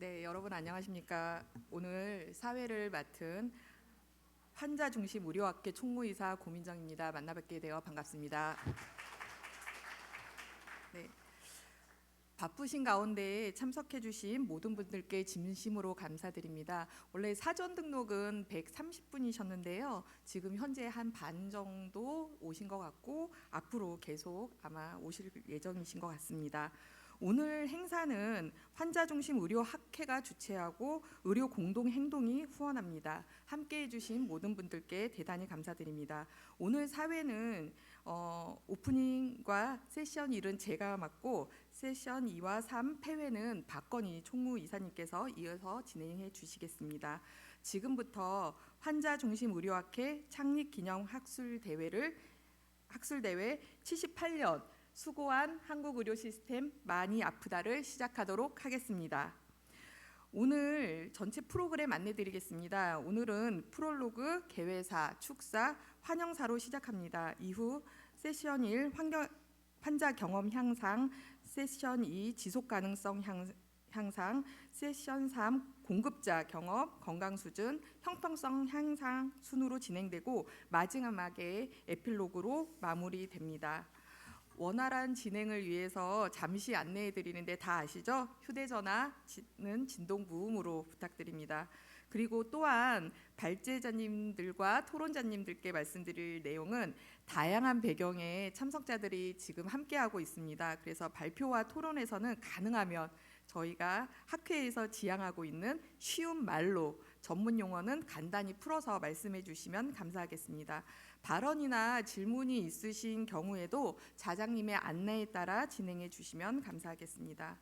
네, 여러분 안녕하십니까? 오늘 사회를 맡은 환자 중심 의료학회 총무이사 고민정입니다. 만나뵙게 되어 반갑습니다. 네, 바쁘신 가운데 참석해 주신 모든 분들께 진심으로 감사드립니다. 원래 사전 등록은 130분이셨는데요. 지금 현재 한 반 정도 오신 것 같고 앞으로 계속 아마 오실 예정이신 것 같습니다. 오늘 행사는 환자중심 의료학회가 주최하고 의료 공동행동이 후원합니다. 함께해 주신 모든 분들께 대단히 감사드립니다. 오늘 사회는 오프닝과 세션 1은 제가 맡고 세션 2와 3 폐회는 박건희 총무이사님께서 이어서 진행해 주시겠습니다. 지금부터 환자중심 의료학회 창립기념 학술대회 78년 수고한 한국의료 시스템 많이 아프다를 시작하도록 하겠습니다. 오늘 전체 프로그램 안내드리겠습니다. 오늘은 프롤로그, 개회사, 축사, 환영사로 시작합니다. 이후 세션 1 환자 경험 향상, 세션 2 지속 가능성 향상, 세션 3 공급자 경험, 건강 수준, 형평성 향상 순으로 진행되고 마지막에 에필로그로 마무리됩니다. 원활한 진행을 위해서 잠시 안내해 드리는데 다 아시죠? 휴대전화는 진동 무음으로 부탁드립니다. 그리고 또한 발제자님들과 토론자님들께 말씀드릴 내용은 다양한 배경의 참석자들이 지금 함께하고 있습니다. 그래서 발표와 토론에서는 가능하면 저희가 학회에서 지향하고 있는 쉬운 말로, 전문 용어는 간단히 풀어서 말씀해 주시면 감사하겠습니다. 발언이나 질문이 있으신 경우에도 자장님의 안내에 따라 진행해 주시면 감사하겠습니다.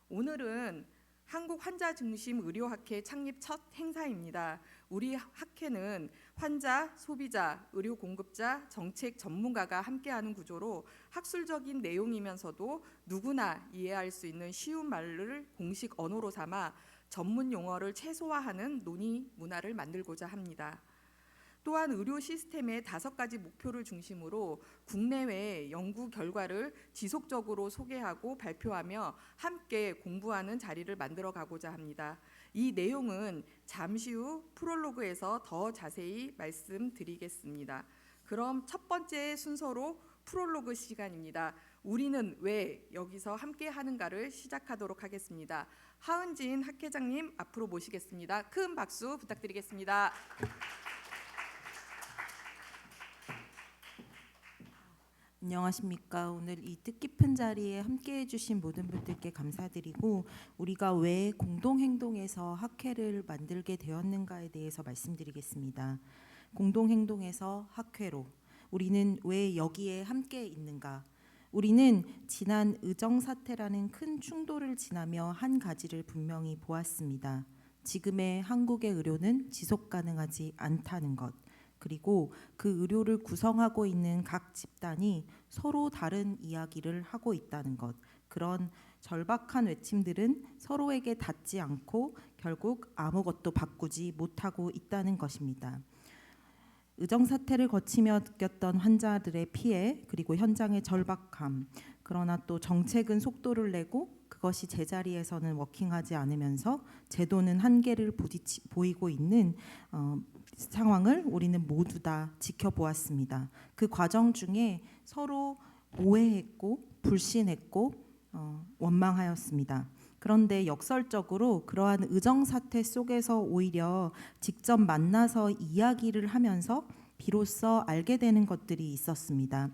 오늘은 한국환자중심의료학회 창립 첫 행사입니다. 우리 학회는 환자, 소비자, 의료 공급자, 정책 전문가가 함께하는 구조로 학술적인 내용이면서도 누구나 이해할 수 있는 쉬운 말을 공식 언어로 삼아 전문 용어를 최소화하는 논의 문화를 만들고자 합니다. 또한 의료 시스템의 5가지 목표를 중심으로 국내외 연구 결과를 지속적으로 소개하고 발표하며 함께 공부하는 자리를 만들어 가고자 합니다. 이 내용은 잠시 후 프롤로그에서 더 자세히 말씀드리겠습니다. 그럼 첫 번째 순서로 프롤로그 시간입니다. 우리는 왜 여기서 함께 하는가를 시작하도록 하겠습니다. 하은진 학회장님 앞으로 모시겠습니다. 큰 박수 부탁드리겠습니다. 안녕하십니까. 오늘 이 뜻깊은 자리에 함께해 주신 모든 분들께 감사드리고 우리가 왜 공동행동에서 학회를 만들게 되었는가에 대해서 말씀드리겠습니다. 공동행동에서 학회로 우리는 왜 여기에 함께 있는가? 우리는 지난 의정사태라는 큰 충돌을 지나며 한 가지를 분명히 보았습니다. 지금의 한국의 의료는 지속 가능하지 않다는 것. 그리고 그 의료를 구성하고 있는 각 집단이 서로 다른 이야기를 하고 있다는 것. 그런 절박한 외침들은 서로에게 닿지 않고 결국 아무것도 바꾸지 못하고 있다는 것입니다. 의정사태를 거치며 느꼈던 환자들의 피해, 그리고 현장의 절박함, 그러나 또 정책은 속도를 내고 그것이 제자리에서는 워킹하지 않으면서 제도는 한계를 보이고 있는 상황을 우리는 모두 다 지켜보았습니다. 그 과정 중에 서로 오해했고 불신했고 원망하였습니다. 그런데 역설적으로 그러한 의정사태 속에서 오히려 직접 만나서 이야기를 하면서 비로소 알게 되는 것들이 있었습니다.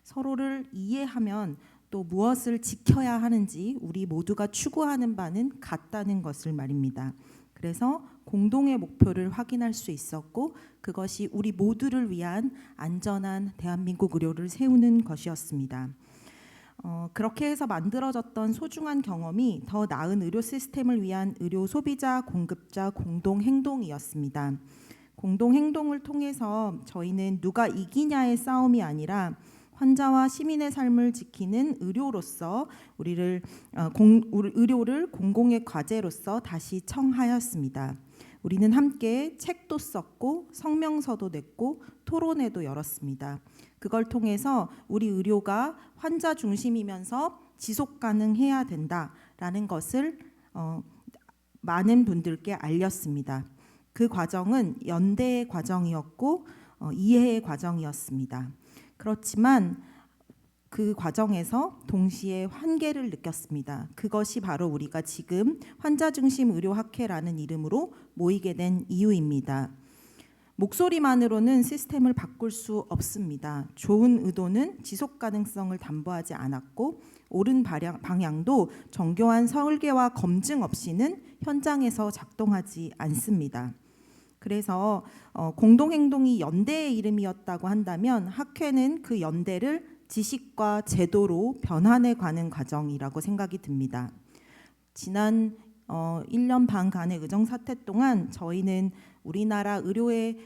서로를 이해하면 또 무엇을 지켜야 하는지 우리 모두가 추구하는 바는 같다는 것을 말입니다. 그래서 공동의 목표를 확인할 수 있었고 그것이 우리 모두를 위한 안전한 대한민국 의료를 세우는 것이었습니다. 그렇게 해서 만들어졌던 소중한 경험이 더 나은 의료 시스템을 위한 의료 소비자, 공급자 공동행동이었습니다. 공동행동을 통해서 저희는 누가 이기냐의 싸움이 아니라 환자와 시민의 삶을 지키는 의료로서 의료를 공공의 과제로서 다시 청하였습니다. 우리는 함께 책도 썼고 성명서도 냈고 토론회도 열었습니다. 그걸 통해서 우리 의료가 환자 중심이면서 지속 가능해야 된다라는 것을 많은 분들께 알렸습니다. 그 과정은 연대의 과정이었고 이해의 과정이었습니다. 그렇지만 그 과정에서 동시에 한계를 느꼈습니다. 그것이 바로 우리가 지금 환자중심 의료학회라는 이름으로 모이게 된 이유입니다. 목소리만으로는 시스템을 바꿀 수 없습니다. 좋은 의도는 지속 가능성을 담보하지 않았고 옳은 방향도 정교한 설계와 검증 없이는 현장에서 작동하지 않습니다. 그래서 공동행동이 연대의 이름이었다고 한다면 학회는 그 연대를 지식과 제도로 변환해가는 과정이라고 생각이 듭니다. 지난 1년 반간의 의정사태 동안 저희는 우리나라 의료에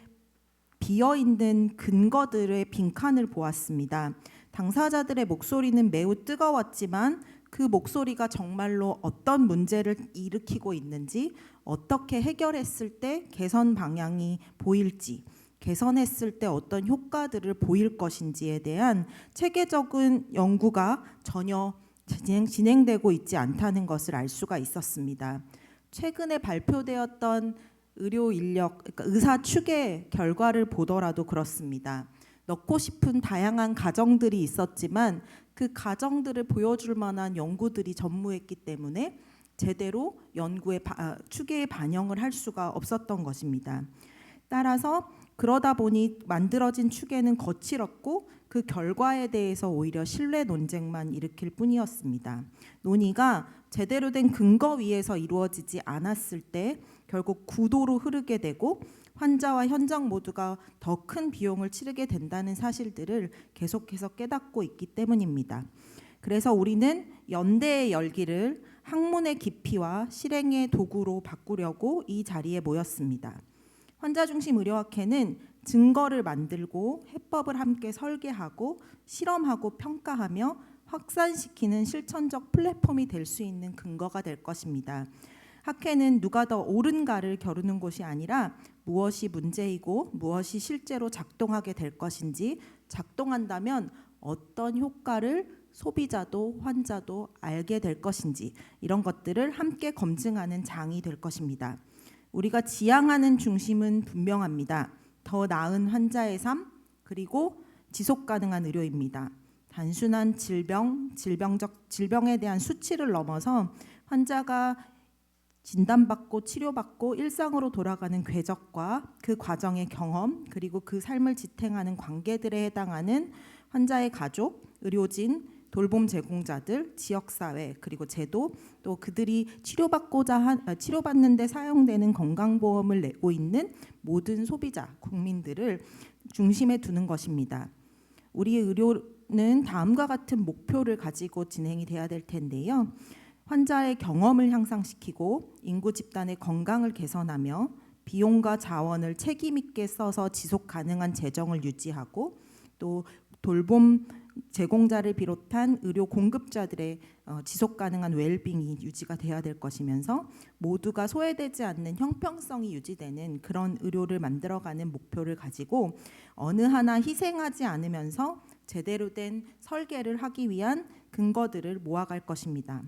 비어있는 근거들의 빈칸을 보았습니다. 당사자들의 목소리는 매우 뜨거웠지만 그 목소리가 정말로 어떤 문제를 일으키고 있는지, 어떻게 해결했을 때 개선 방향이 보일지, 개선했을 때 어떤 효과들을 보일 것인지에 대한 체계적인 연구가 전혀 진행되고 있지 않다는 것을 알 수가 있었습니다. 최근에 발표되었던 의료 인력, 그러니까 의사 추계 결과를 보더라도 그렇습니다. 넣고 싶은 다양한 가정들이 있었지만 그 가정들을 보여줄 만한 연구들이 전무했기 때문에 제대로 연구의 추계에 반영을 할 수가 없었던 것입니다. 따라서 그러다 보니 만들어진 추계는 거칠었고 그 결과에 대해서 오히려 신뢰 논쟁만 일으킬 뿐이었습니다. 논의가 제대로 된 근거 위에서 이루어지지 않았을 때 결국 구도로 흐르게 되고 환자와 현장 모두가 더 큰 비용을 치르게 된다는 사실들을 계속해서 깨닫고 있기 때문입니다. 그래서 우리는 연대의 열기를 학문의 깊이와 실행의 도구로 바꾸려고 이 자리에 모였습니다. 환자중심 의료학회는 증거를 만들고 해법을 함께 설계하고 실험하고 평가하며 확산시키는 실천적 플랫폼이 될 수 있는 근거가 될 것입니다. 학회는 누가 더 옳은가를 겨루는 곳이 아니라 무엇이 문제이고 무엇이 실제로 작동하게 될 것인지, 작동한다면 어떤 효과를 소비자도 환자도 알게 될 것인지, 이런 것들을 함께 검증하는 장이 될 것입니다. 우리가 지향하는 중심은 분명합니다. 더 나은 환자의 삶, 그리고 지속 가능한 의료입니다. 단순한 질병에 대한 수치를 넘어서 환자가 진단받고 치료받고 일상으로 돌아가는 궤적과 그 과정의 경험, 그리고 그 삶을 지탱하는 관계들에 해당하는 환자의 가족, 의료진, 돌봄 제공자들, 지역사회, 그리고 제도, 또 그들이 치료받는 데 사용되는 건강보험을 내고 있는 모든 소비자, 국민들을 중심에 두는 것입니다. 우리의 의료는 다음과 같은 목표를 가지고 진행이 돼야 될 텐데요. 환자의 경험을 향상시키고 인구 집단의 건강을 개선하며 비용과 자원을 책임 있게 써서 지속 가능한 재정을 유지하고, 또 돌봄 제공자를 비롯한 의료 공급자들의 지속 가능한 웰빙이 유지가 돼야 될 것이면서 모두가 소외되지 않는 형평성이 유지되는 그런 의료를 만들어가는 목표를 가지고 어느 하나 희생하지 않으면서 제대로 된 설계를 하기 위한 근거들을 모아갈 것입니다.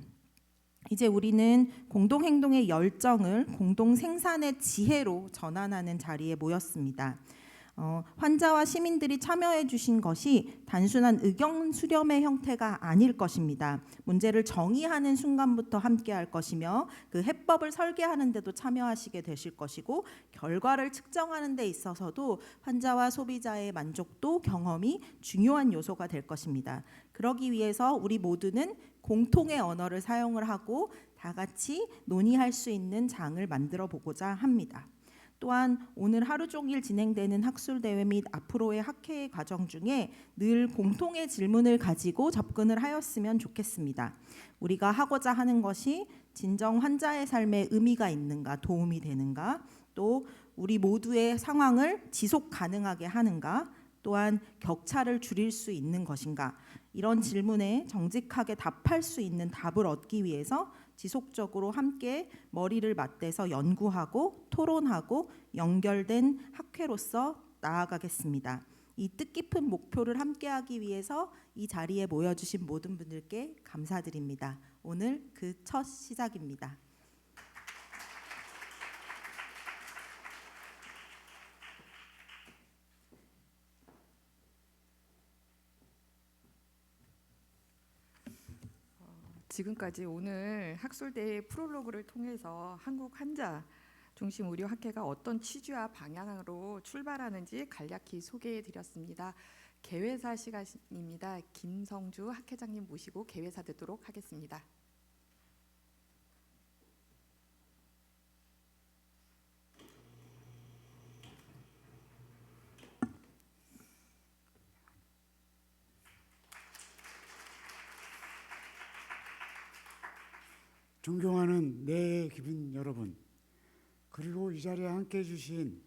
이제 우리는 공동행동의 열정을 공동생산의 지혜로 전환하는 자리에 모였습니다. 환자와 시민들이 참여해 주신 것이 단순한 의견 수렴의 형태가 아닐 것입니다. 문제를 정의하는 순간부터 함께할 것이며 그 해법을 설계하는 데도 참여하시게 되실 것이고, 결과를 측정하는 데 있어서도 환자와 소비자의 만족도, 경험이 중요한 요소가 될 것입니다. 그러기 위해서 우리 모두는 공통의 언어를 사용을 하고 다 같이 논의할 수 있는 장을 만들어 보고자 합니다. 또한 오늘 하루 종일 진행되는 학술대회 및 앞으로의 학회의 과정 중에 늘 공통의 질문을 가지고 접근을 하였으면 좋겠습니다. 우리가 하고자 하는 것이 진정 환자의 삶에 의미가 있는가, 도움이 되는가, 또 우리 모두의 상황을 지속 가능하게 하는가, 또한 격차를 줄일 수 있는 것인가, 이런 질문에 정직하게 답할 수 있는 답을 얻기 위해서 지속적으로 함께 머리를 맞대서 연구하고 토론하고 연결된 학회로서 나아가겠습니다. 이 뜻깊은 목표를 함께하기 위해서 이 자리에 모여주신 모든 분들께 감사드립니다. 오늘 그 첫 시작입니다. 지금까지 오늘 학술대회 프롤로그를 통해서 한국 환자 중심 의료 학회가 어떤 취지와 방향으로 출발하는지 간략히 소개해 드렸습니다. 개회사 시간입니다. 김성주 학회장님 모시고 개회사 듣도록 하겠습니다. 존경하는 내 기분 여러분, 그리고 이 자리에 함께해 주신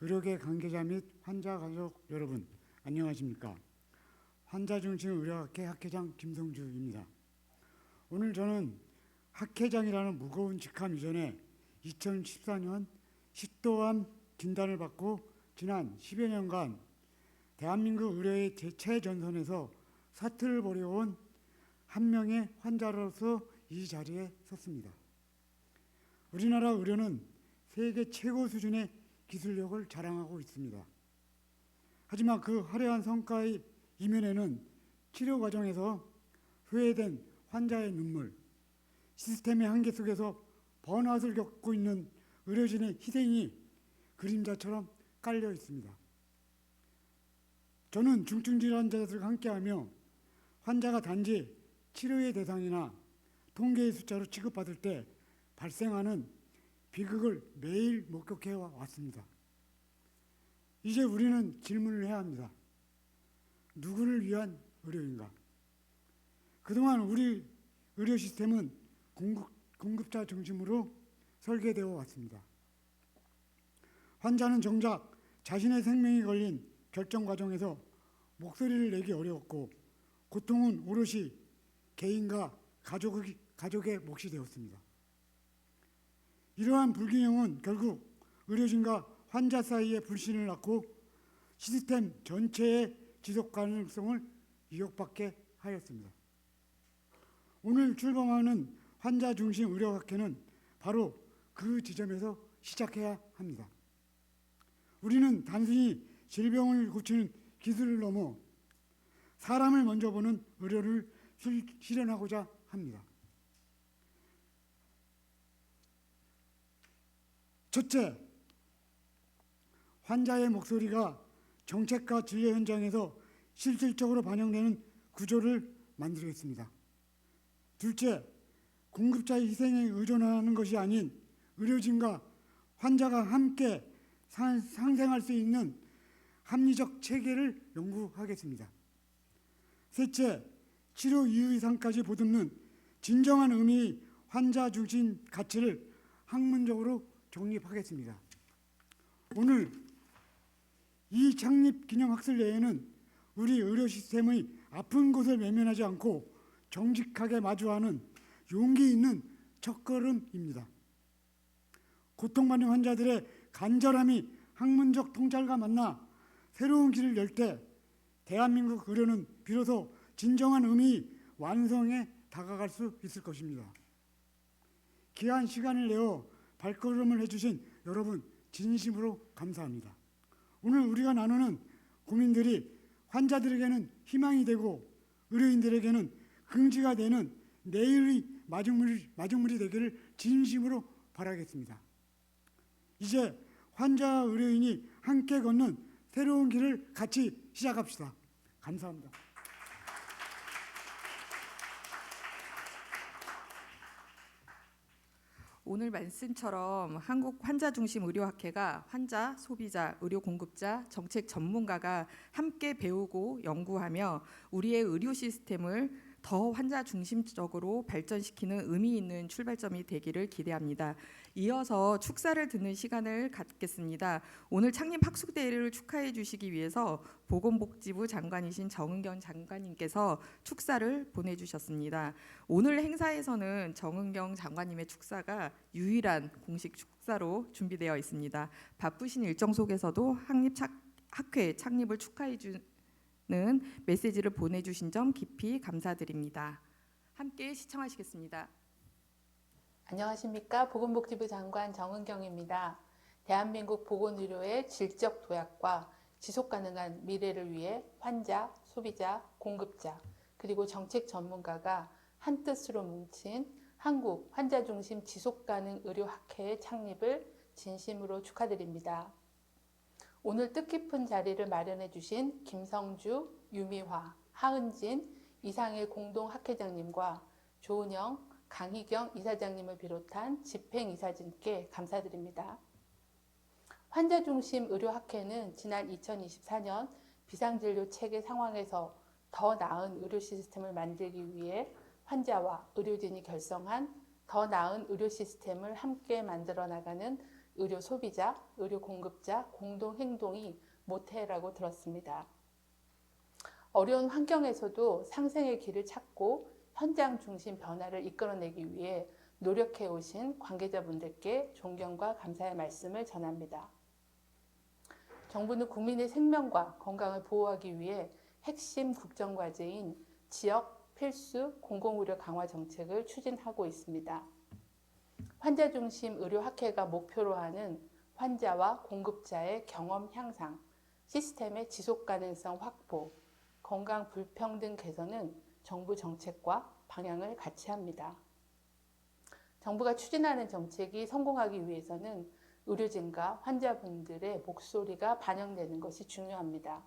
의료계 관계자 및 환자 가족 여러분, 안녕하십니까? 환자중심 의료학회 학회장 김성주입니다. 오늘 저는 학회장이라는 무거운 직함 이전에 2014년 식도암 진단을 받고 지난 10여 년간 대한민국 의료의 최전선에서 사투를 벌여온 한 명의 환자로서 이 자리에 섰습니다. 우리나라 의료는 세계 최고 수준의 기술력을 자랑하고 있습니다. 하지만 그 화려한 성과의 이면에는 치료 과정에서 후회된 환자의 눈물, 시스템의 한계 속에서 번아웃을 겪고 있는 의료진의 희생이 그림자처럼 깔려 있습니다. 저는 중증 질환자들과 함께하며 환자가 단지 치료의 대상이나 통계의 숫자로 취급받을 때 발생하는 비극을 매일 목격해 왔습니다. 이제 우리는 질문을 해야 합니다. 누구를 위한 의료인가? 그동안 우리 의료 시스템은 공급자 중심으로 설계되어 왔습니다. 환자는 정작 자신의 생명이 걸린 결정 과정에서 목소리를 내기 어려웠고 고통은 오롯이 개인과 가족의 몫이 되었습니다. 이러한 불균형은 결국 의료진과 환자 사이의 불신을 낳고 시스템 전체의 지속 가능성을 위협받게 하였습니다. 오늘 출범하는 환자 중심 의료학회는 바로 그 지점에서 시작해야 합니다. 우리는 단순히 질병을 고치는 기술을 넘어 사람을 먼저 보는 의료를 실현하고자 합니다. 첫째, 환자의 목소리가 정책과 진료 현장에서 실질적으로 반영되는 구조를 만들겠습니다. 둘째, 공급자의 희생에 의존하는 것이 아닌 의료진과 환자가 함께 상생할 수 있는 합리적 체계를 연구하겠습니다. 셋째, 치료 이유상까지 보듬는 진정한 의미의 환자 중심 가치를 학문적으로 정립하겠습니다. 오늘 이 창립 기념 학술대회는 우리 의료 시스템의 아픈 곳을 외면하지 않고 정직하게 마주하는 용기 있는 첫걸음입니다. 고통받는 환자들의 간절함이 학문적 통찰과 만나 새로운 길을 열 때 대한민국 의료는 비로소 진정한 의미의 완성에 다가갈 수 있을 것입니다. 귀한 시간을 내어 발걸음을 해주신 여러분 진심으로 감사합니다. 오늘 우리가 나누는 고민들이 환자들에게는 희망이 되고 의료인들에게는 긍지가 되는 내일의 마중물이 되기를 진심으로 바라겠습니다. 이제 환자와 의료인이 함께 걷는 새로운 길을 같이 시작합시다. 감사합니다. 오늘 말씀처럼 한국 환자중심 의료학회가 환자, 소비자, 의료 공급자, 정책 전문가가 함께 배우고 연구하며 우리의 의료 시스템을 더 환자 중심적으로 발전시키는 의미 있는 출발점이 되기를 기대합니다. 이어서 축사를 듣는 시간을 갖겠습니다. 오늘 창립 학술대회를 축하해 주시기 위해서 보건복지부 장관이신 정은경 장관님께서 축사를 보내주셨습니다. 오늘 행사에서는 정은경 장관님의 축사가 유일한 공식 축사로 준비되어 있습니다. 바쁘신 일정 속에서도 학회 창립을 축하해 주는 메시지를 보내주신 점 깊이 감사드립니다. 함께 시청하시겠습니다. 안녕하십니까. 보건복지부 장관 정은경입니다. 대한민국 보건의료의 질적 도약과 지속가능한 미래를 위해 환자, 소비자, 공급자, 그리고 정책 전문가가 한 뜻으로 뭉친 한국 환자중심 지속가능 의료학회의 창립을 진심으로 축하드립니다. 오늘 뜻깊은 자리를 마련해 주신 김성주, 유미화, 하은진, 이상일 공동학회장님과 조은영, 강희경 이사장님을 비롯한 집행이사진께 감사드립니다. 환자중심 의료학회는 지난 2024년 비상진료 체계 상황에서 더 나은 의료 시스템을 만들기 위해 환자와 의료진이 결성한 더 나은 의료 시스템을 함께 만들어 나가는 의료 소비자, 의료 공급자 공동 행동이 모태라고 들었습니다. 어려운 환경에서도 상생의 길을 찾고 현장 중심 변화를 이끌어내기 위해 노력해 오신 관계자분들께 존경과 감사의 말씀을 전합니다. 정부는 국민의 생명과 건강을 보호하기 위해 핵심 국정과제인 지역 필수 공공의료 강화 정책을 추진하고 있습니다. 환자중심 의료학회가 목표로 하는 환자와 공급자의 경험 향상, 시스템의 지속가능성 확보, 건강 불평등 개선은 정부 정책과 방향을 같이 합니다. 정부가 추진하는 정책이 성공하기 위해서는 의료진과 환자분들의 목소리가 반영되는 것이 중요합니다.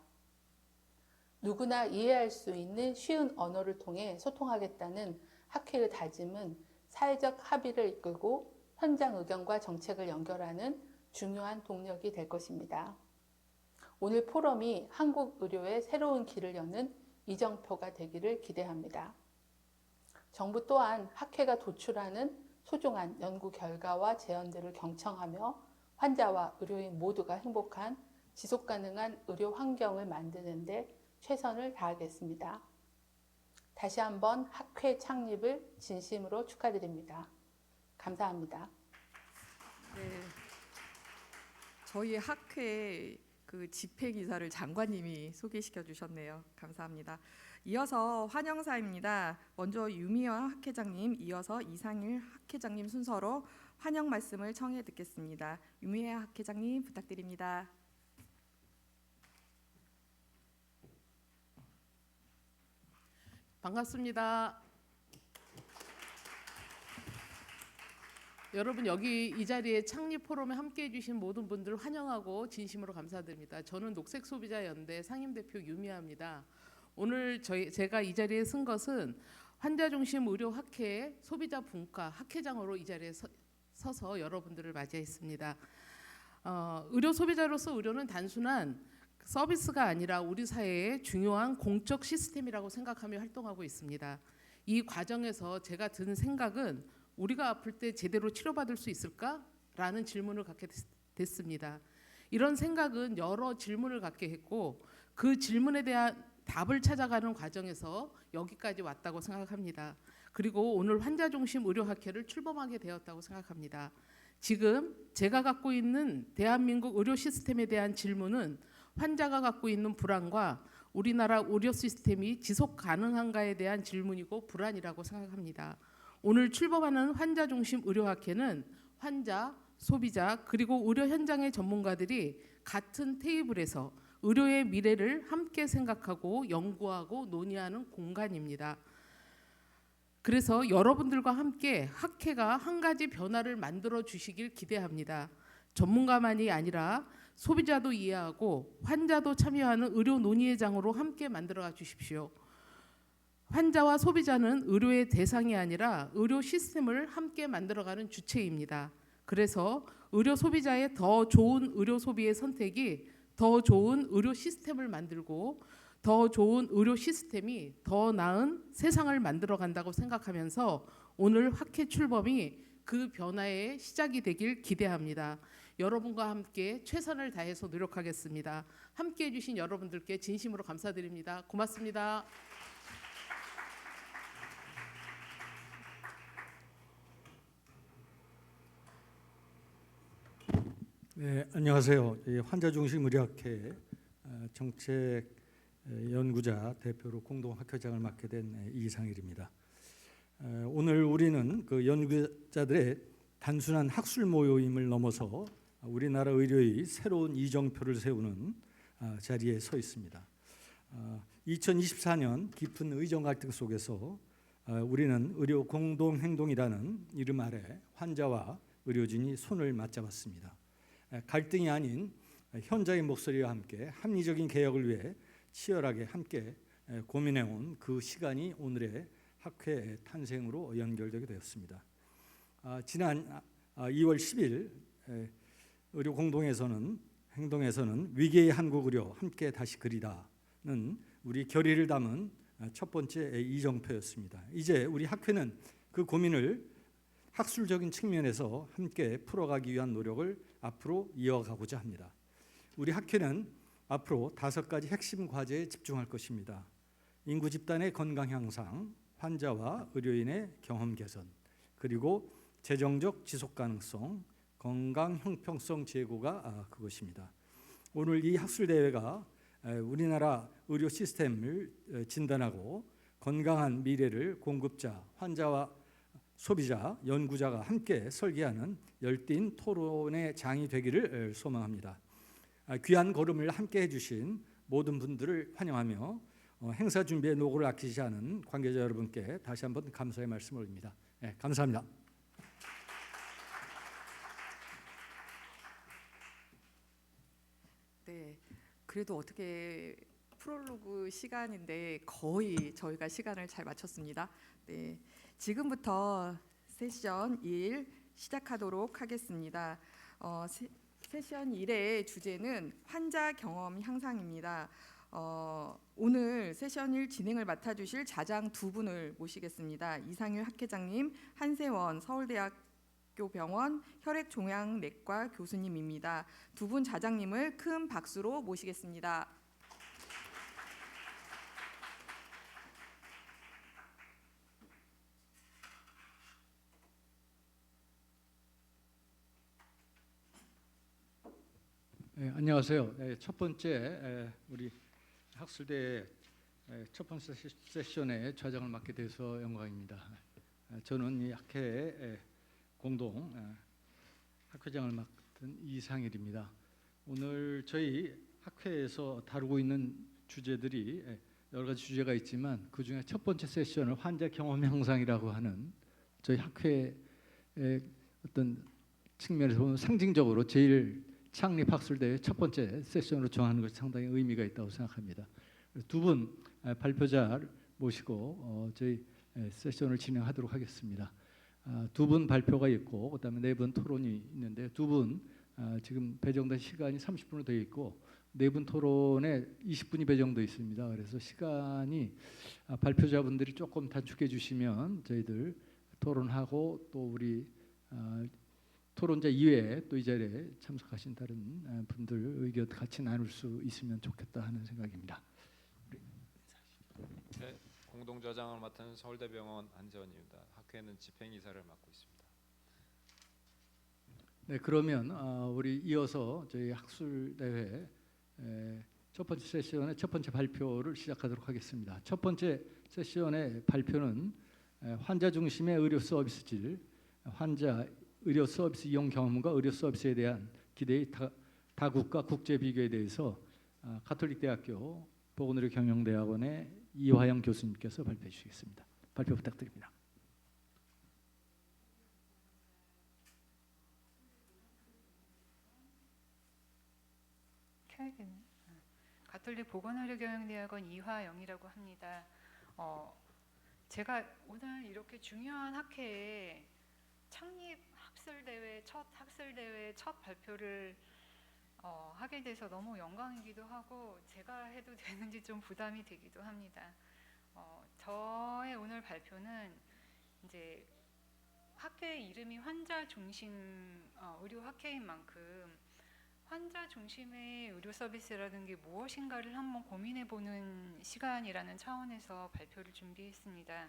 누구나 이해할 수 있는 쉬운 언어를 통해 소통하겠다는 학회의 다짐은 사회적 합의를 이끌고 현장 의견과 정책을 연결하는 중요한 동력이 될 것입니다. 오늘 포럼이 한국 의료의 새로운 길을 여는 이정표가 되기를 기대합니다. 정부 또한 학회가 도출하는 소중한 연구 결과와 제언들을 경청하며 환자와 의료인 모두가 행복한 지속가능한 의료 환경을 만드는 데 최선을 다하겠습니다. 다시 한번 학회 창립을 진심으로 축하드립니다. 감사합니다. 네, 저희 학회 그 집회기사를 장관님이 소개시켜 주셨네요. 감사합니다. 이어서 환영사입니다. 먼저 유미화 학회장님, 이어서 이상일 학회장님 순서로 환영 말씀을 청해 듣겠습니다. 유미화 학회장님 부탁드립니다. 반갑습니다. 여러분 여기 이 자리에 창립 포럼에 함께해 주신 모든 분들 환영하고 진심으로 감사드립니다. 저는 녹색소비자연대 상임대표 유미아입니다. 오늘 제가 이 자리에 쓴 것은 환자중심 의료학회 소비자 분과 학회장으로 이 자리에 서서 여러분들을 맞이했습니다. 의료 소비자로서 의료는 단순한 서비스가 아니라 우리 사회의 중요한 공적 시스템이라고 생각하며 활동하고 있습니다. 이 과정에서 제가 든 생각은 우리가 아플 때 제대로 치료받을 수 있을까라는 질문을 갖게 됐습니다. 이런 생각은 여러 질문을 갖게 했고 그 질문에 대한 답을 찾아가는 과정에서 여기까지 왔다고 생각합니다. 그리고 오늘 환자중심 의료학회를 출범하게 되었다고 생각합니다. 지금 제가 갖고 있는 대한민국 의료 시스템에 대한 질문은 환자가 갖고 있는 불안과 우리나라 의료 시스템이 지속 가능한가에 대한 질문이고 불안이라고 생각합니다. 오늘 출범하는 환자중심 의료학회는 환자, 소비자 그리고 의료 현장의 전문가들이 같은 테이블에서 의료의 미래를 함께 생각하고 연구하고 논의하는 공간입니다. 그래서 여러분들과 함께 학회가 한 가지 변화를 만들어 주시길 기대합니다. 전문가만이 아니라 소비자도 이해하고 환자도 참여하는 의료 논의의 장으로 함께 만들어가 주십시오. 환자와 소비자는 의료의 대상이 아니라 의료 시스템을 함께 만들어가는 주체입니다. 그래서 의료 소비자의 더 좋은 의료 소비의 선택이 더 좋은 의료 시스템을 만들고 더 좋은 의료 시스템이 더 나은 세상을 만들어 간다고 생각하면서 오늘 학회 출범이 그 변화의 시작이 되길 기대합니다. 여러분과 함께 최선을 다해서 노력하겠습니다. 함께해 주신 여러분들께 진심으로 감사드립니다. 고맙습니다. 네, 안녕하세요. 환자중심 의료학회 정책 연구자 대표로 공동 학회장을 맡게 된 이상일입니다. 오늘 우리는 그 연구자들의 단순한 학술 모임을 넘어서 우리나라 의료의 새로운 이정표를 세우는 자리에 서 있습니다. 2024년 깊은 의정 갈등 속에서 우리는 의료 공동 행동이라는 이름 아래 환자와 의료진이 손을 맞잡았습니다. 갈등이 아닌 현장의 목소리와 함께 합리적인 개혁을 위해 치열하게 함께 고민해온 그 시간이 오늘의 학회 탄생으로 연결되게 되었습니다. 지난 2월 10일 의료 공동에서는 행동에서는 위기의 한국 의료 함께 다시 그리다는 우리 결의를 담은 첫 번째 이정표였습니다. 이제 우리 학회는 그 고민을 학술적인 측면에서 함께 풀어가기 위한 노력을 앞으로 이어가고자 합니다. 우리 학회는 앞으로 5가지 핵심 과제에 집중할 것입니다. 인구 집단의 건강 향상, 환자와 의료인의 경험 개선, 그리고 재정적 지속 가능성, 건강 형평성 제고가 그것입니다. 오늘 이 학술 대회가 우리나라 의료 시스템을 진단하고 건강한 미래를 공급자, 환자와 소비자, 연구자가 함께 설계하는 열띤 토론의 장이 되기를 소망합니다. 귀한 걸음을 함께 해주신 모든 분들을 환영하며 행사 준비에 노고를 아끼지 않은 관계자 여러분께 다시 한번 감사의 말씀을 올립니다. 감사합니다. 네, 그래도 어떻게 프롤로그 시간인데 거의 저희가 시간을 잘 맞췄습니다. 네, 지금부터 세션 1 시작하도록 하겠습니다. 세션 1의 주제는 환자 경험 향상입니다. 오늘 세션 1 진행을 맡아주실 자장 두 분을 모시겠습니다. 이상일 학회장님, 한세원 서울대학교 병원 혈액종양내과 교수님입니다. 두 분 자장님을 큰 박수로 모시겠습니다. 안녕하세요. 첫 번째 우리 학술대 첫 번째 세션의 좌장을 맡게 돼서 영광입니다. 저는 이 학회의 공동 학회장을 맡은 이상일입니다. 오늘 저희 학회에서 다루고 있는 주제들이 여러 가지 주제가 있지만 그 중에 첫 번째 세션을 환자 경험 향상이라고 하는 저희 학회의 어떤 측면에서 보면 상징적으로 제일 창립 학술대회 첫 번째 세션으로 정하는 것이 상당히 의미가 있다고 생각합니다. 두 분 발표자를 모시고 저희 세션을 진행하도록 하겠습니다. 두 분 발표가 있고 그다음에 4분 토론이 있는데 두 분 지금 배정된 시간이 30분으로 되어 있고 4분 토론에 20분이 배정되어 있습니다. 그래서 시간이 발표자분들이 조금 단축해 주시면 저희들 토론하고 또 우리 토론자 이외에 또 이 자리에 참석하신 다른 분들 의견 같이 나눌 수 있으면 좋겠다 하는 생각입니다. 네, 공동좌장을 맡은 서울대병원 한재원입니다. 학회는 집행이사를 맡고 있습니다. 네, 그러면 우리 이어서 저희 학술대회 첫 번째 세션의 첫 번째 발표를 시작하도록 하겠습니다. 첫 번째 세션의 발표는 환자 중심의 의료 서비스 질, 환자 의료 서비스 이용 경험과 의료 서비스에 대한 기대의 다국가 국제 비교에 대해서 가톨릭대학교 보건의료경영대학원의 이화영 교수님께서 발표해 주시겠습니다. 발표 부탁드립니다. 가톨릭 보건의료경영대학원 이화영이라고 합니다. 제가 오늘 이렇게 중요한 학회에 창립 첫 학술대회 첫 발표를 하게 돼서 너무 영광이기도 하고 제가 해도 되는지 좀 부담이 되기도 합니다. 저의 오늘 발표는 이제 학회 이름이 환자 중심 의료 학회인 만큼 환자 중심의 의료 서비스라는 게 무엇인가를 한번 고민해보는 시간이라는 차원에서 발표를 준비했습니다.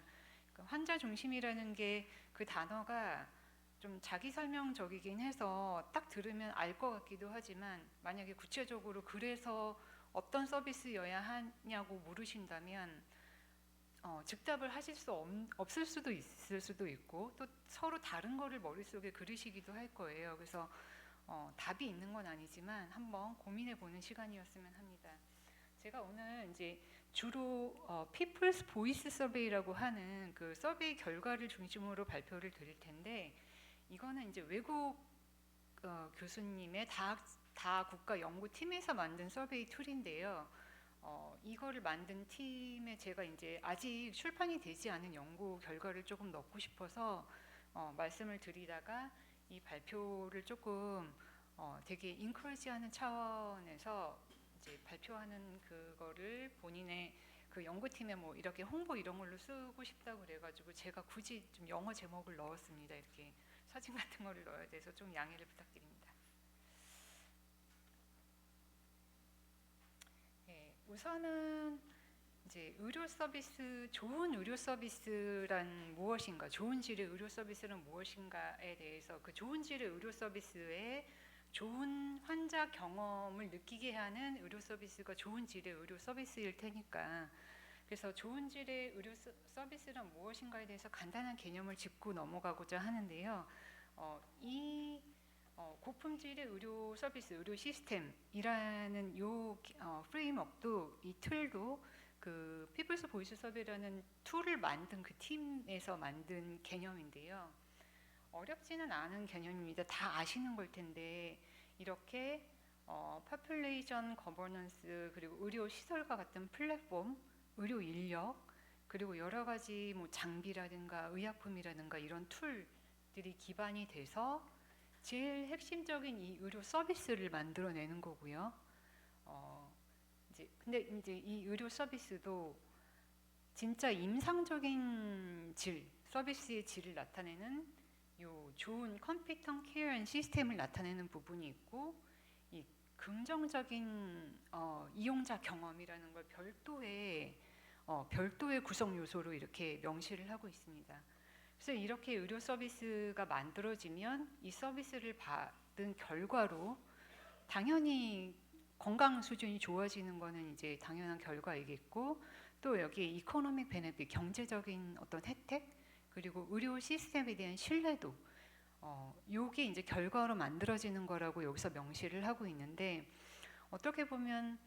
환자 중심이라는 게 그 단어가 좀 자기 설명적이긴 해서 딱 들으면 알 것 같기도 하지만 만약에 구체적으로 그래서 어떤 서비스여야 하냐고 물으신다면 즉답을 하실 수 없을 수도 있을 수도 있고 또 서로 다른 거를 머릿속에 그리시기도 할 거예요. 그래서 답이 있는 건 아니지만 한번 고민해 보는 시간이었으면 합니다. 제가 오늘 이제 주로 People's Voice Survey라고 하는 그 서베이 결과를 중심으로 발표를 드릴 텐데, 이거는 이제 외국 교수님의 다 국가 연구팀에서 만든 서베이 툴인데요. 이거를 만든 팀에 제가 이제 아직 출판이 되지 않은 연구 결과를 조금 넣고 싶어서 말씀을 드리다가 이 발표를 조금 되게 인커리지하는 차원에서 이제 발표하는 그거를 본인의 그 연구팀에 뭐 이렇게 홍보 이런 걸로 쓰고 싶다고 그래가지고 제가 굳이 좀 영어 제목을 넣었습니다. 이렇게 사진 같은 거를 넣어야 돼서 좀 양해를 부탁드립니다. 네, 우선은 이제 의료 서비스, 좋은 의료 서비스란 무엇인가, 좋은 질의 의료 서비스는 무엇인가에 대해서 그 좋은 질의 의료 서비스에 좋은 환자 경험을 느끼게 하는 의료 서비스가 좋은 질의 의료 서비스일 테니까, 그래서 좋은 질의 의료 서비스란 무엇인가에 대해서 간단한 개념을 짚고 넘어가고자 하는데요. 이 고품질의 의료 서비스, 의료 시스템이라는 요 프레임워크도, 이 툴도 그 피플스 보이스 서베이라는 툴을 만든 그 팀에서 만든 개념인데요. 어렵지는 않은 개념입니다. 다 아시는 걸 텐데, 이렇게 population governance, 그리고 의료 시설과 같은 플랫폼, 의료 인력, 그리고 여러 가지 뭐 장비라든가 의약품이라든가 이런 툴들이 기반이 돼서 제일 핵심적인 이 의료 서비스를 만들어내는 거고요. 근데 이제 이 의료 서비스도 진짜 임상적인 질, 서비스의 질을 나타내는 요 좋은 컴피턴 케어 앤 시스템을 나타내는 부분이 있고, 이 긍정적인 이용자 경험이라는 걸 별도의 구성 요소로 이렇게 명시를 하고 있습니다. 그래서 이렇게 의료 서비스가 만들어지면 이 서비스를 받은 결과로 당연히 건강 수준이 좋아지는 거는 이제 당연한 결과이겠고, 또 여기에 이코노믹 베네핏, 경제적인 어떤 혜택, 그리고 의료 시스템에 대한 신뢰도, 요게 이제 결과로 만들어지는 거라고 여기서 명시를 하고 있는데, 어떻게 보면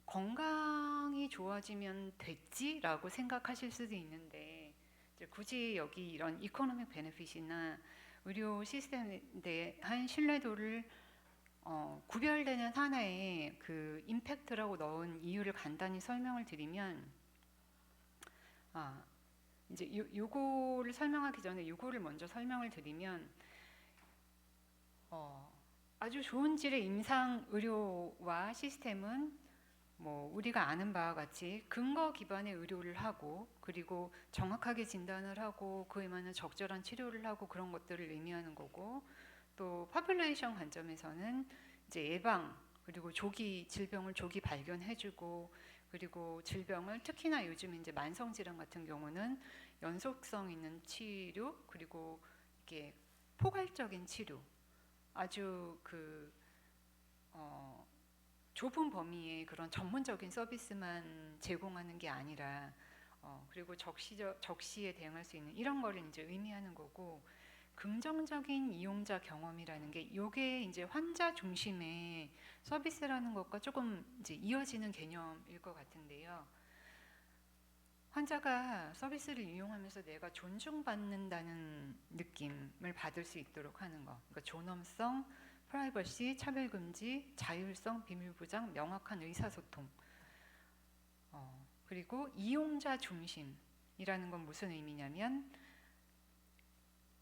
건강이 좋아지면 됐지라고 생각하실 수도 있는데, 이제 굳이 여기 이런 이코노믹 베네핏이나 의료 시스템에 대한 신뢰도를 구별되는 하나의 그 임팩트라고 넣은 이유를 간단히 설명을 드리면, 이제 요거를 설명하기 전에 요거를 먼저 설명을 드리면, 아주 좋은 질의 임상 의료와 시스템은 뭐 우리가 아는 바와 같이 근거 기반의 의료를 하고, 그리고 정확하게 진단을 하고 그에 맞는 적절한 치료를 하고 그런 것들을 의미하는 거고, 또 파퓰레이션 관점에서는 이제 예방, 그리고 조기 질병을 조기 발견해주고, 그리고 질병을 특히나 요즘 이제 만성 질환 같은 경우는 연속성 있는 치료, 그리고 이게 포괄적인 치료, 아주 그 좁은 범위의 그런 전문적인 서비스만 제공하는 게 아니라 그리고 적시에 대응할 수 있는 이런 거를 이제 의미하는 거고, 긍정적인 이용자 경험이라는 게 요게 이제 환자 중심의 서비스라는 것과 조금 이제 이어지는 개념일 것 같은데요. 환자가 서비스를 이용하면서 내가 존중받는다는 느낌을 받을 수 있도록 하는 거. 그러니까 존엄성, 프라이버시, 차별금지, 자율성, 비밀보장, 명확한 의사소통. 그리고 이용자 중심이라는 건 무슨 의미냐면,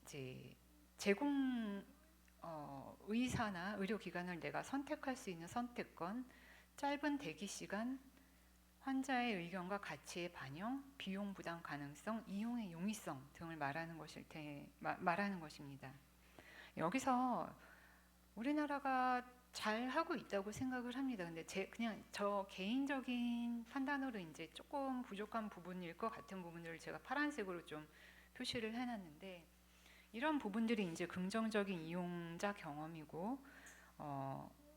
이제 제공 의사나 의료기관을 내가 선택할 수 있는 선택권, 짧은 대기 시간, 환자의 의견과 가치의 반영, 비용 부담 가능성, 이용의 용이성 등을 말하는 것입니다. 여기서 우리나라가 잘 하고 있다고 생각을 합니다. 근데 그냥 저 개인적인 판단으로 이제 조금 부족한 부분일 것 같은 부분들을 제가 파란색으로 좀 표시를 해놨는데, 이런 부분들이 이제 긍정적인 이용자 경험이고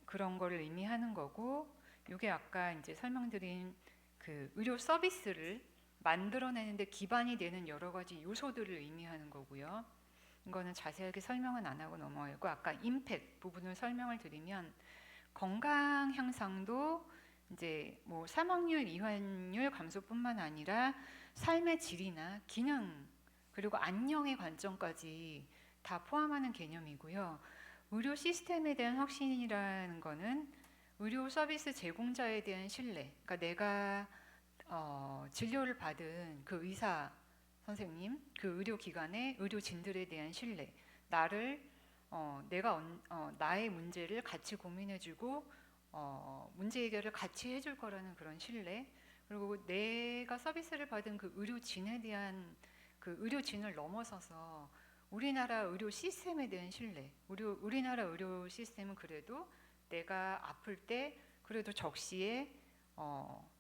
그런 거를 의미하는 거고, 이게 아까 이제 설명드린 그 의료 서비스를 만들어내는데 기반이 되는 여러 가지 요소들을 의미하는 거고요. 이거는 자세하게 설명은 안 하고 넘어가고, 아까 임팩트 부분을 설명을 드리면 건강 향상도 이제 뭐 사망률, 이환율 감소뿐만 아니라 삶의 질이나 기능 그리고 안녕의 관점까지 다 포함하는 개념이고요. 의료 시스템에 대한 확신이라는 거는 의료 서비스 제공자에 대한 신뢰, 그러니까 내가 진료를 받은 그 의사 선생님, 그 의료기관의 의료진들에 대한 신뢰, 내가 나의 문제를 같이 고민해주고 문제 해결을 같이 해줄 거라는 그런 신뢰, 그리고 내가 서비스를 받은 그 의료진에 대한 그 의료진을 넘어서서 우리나라 의료 시스템에 대한 신뢰. 우리나라 의료 시스템은 그래도 내가 아플 때 그래도 적시에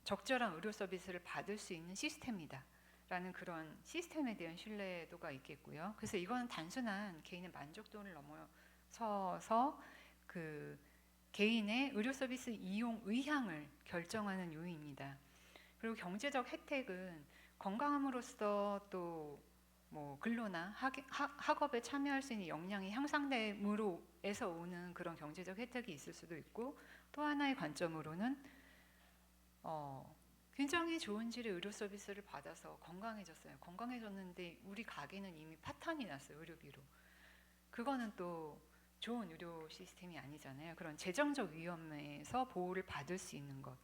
적절한 의료 서비스를 받을 수 있는 시스템이다 라는 그런 시스템에 대한 신뢰도가 있겠고요. 그래서 이건 단순한 개인의 만족도를 넘어서서 그 개인의 의료 서비스 이용 의향을 결정하는 요인입니다. 그리고 경제적 혜택은 건강함으로써 또 뭐 근로나 학업에 참여할 수 있는 역량이 향상됨으로 에서 오는 그런 경제적 혜택이 있을 수도 있고, 또 하나의 관점으로는 굉장히 좋은 질의 의료 서비스를 받아서 건강해졌어요. 건강해졌는데 우리 가게는 이미 파탄이 났어요. 의료비로. 그거는 또 좋은 의료 시스템이 아니잖아요. 그런 재정적 위험에서 보호를 받을 수 있는 것,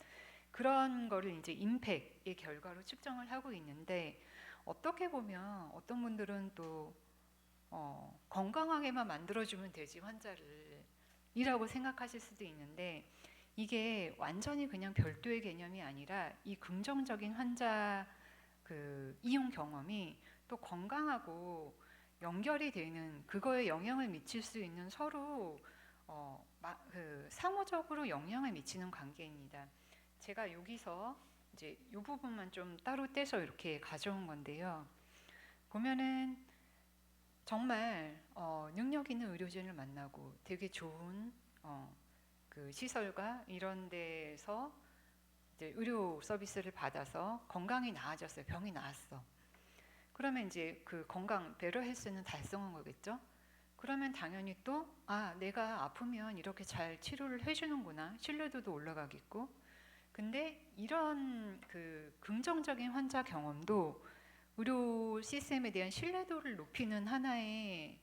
그런 거를 이제 임팩의 결과로 측정을 하고 있는데, 어떻게 보면 어떤 분들은 또 건강하게만 만들어주면 되지 환자를 이라고 생각하실 수도 있는데, 이게 완전히 그냥 별도의 개념이 아니라 이 긍정적인 환자 그 이용 경험이 또 건강하고 연결이 되는, 그거에 영향을 미칠 수 있는 서로 상호적으로 영향을 미치는 관계입니다. 제가 여기서 이제 이 부분만 좀 따로 떼서 이렇게 가져온 건데요. 보면은 정말 능력 있는 의료진을 만나고 되게 좋은 그 시설과 이런 데서 이제 의료 서비스를 받아서 건강이 나아졌어요. 병이 나았어. 그러면 이제 그 건강 베러 헬스는 달성한 거겠죠. 그러면 당연히 또 내가 아프면 이렇게 잘 치료를 해주는구나, 신뢰도도 올라가겠고. 근데 이런 그 긍정적인 환자 경험도 의료 시스템에 대한 신뢰도를 높이는 하나의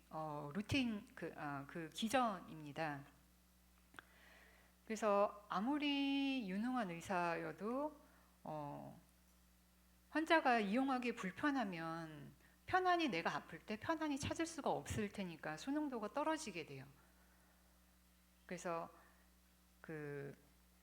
루틴 그 기전입니다. 그래서 아무리 유능한 의사여도 환자가 이용하기 불편하면 편안히 내가 아플 때 편안히 찾을 수가 없을 테니까 수능도가 떨어지게 돼요. 그래서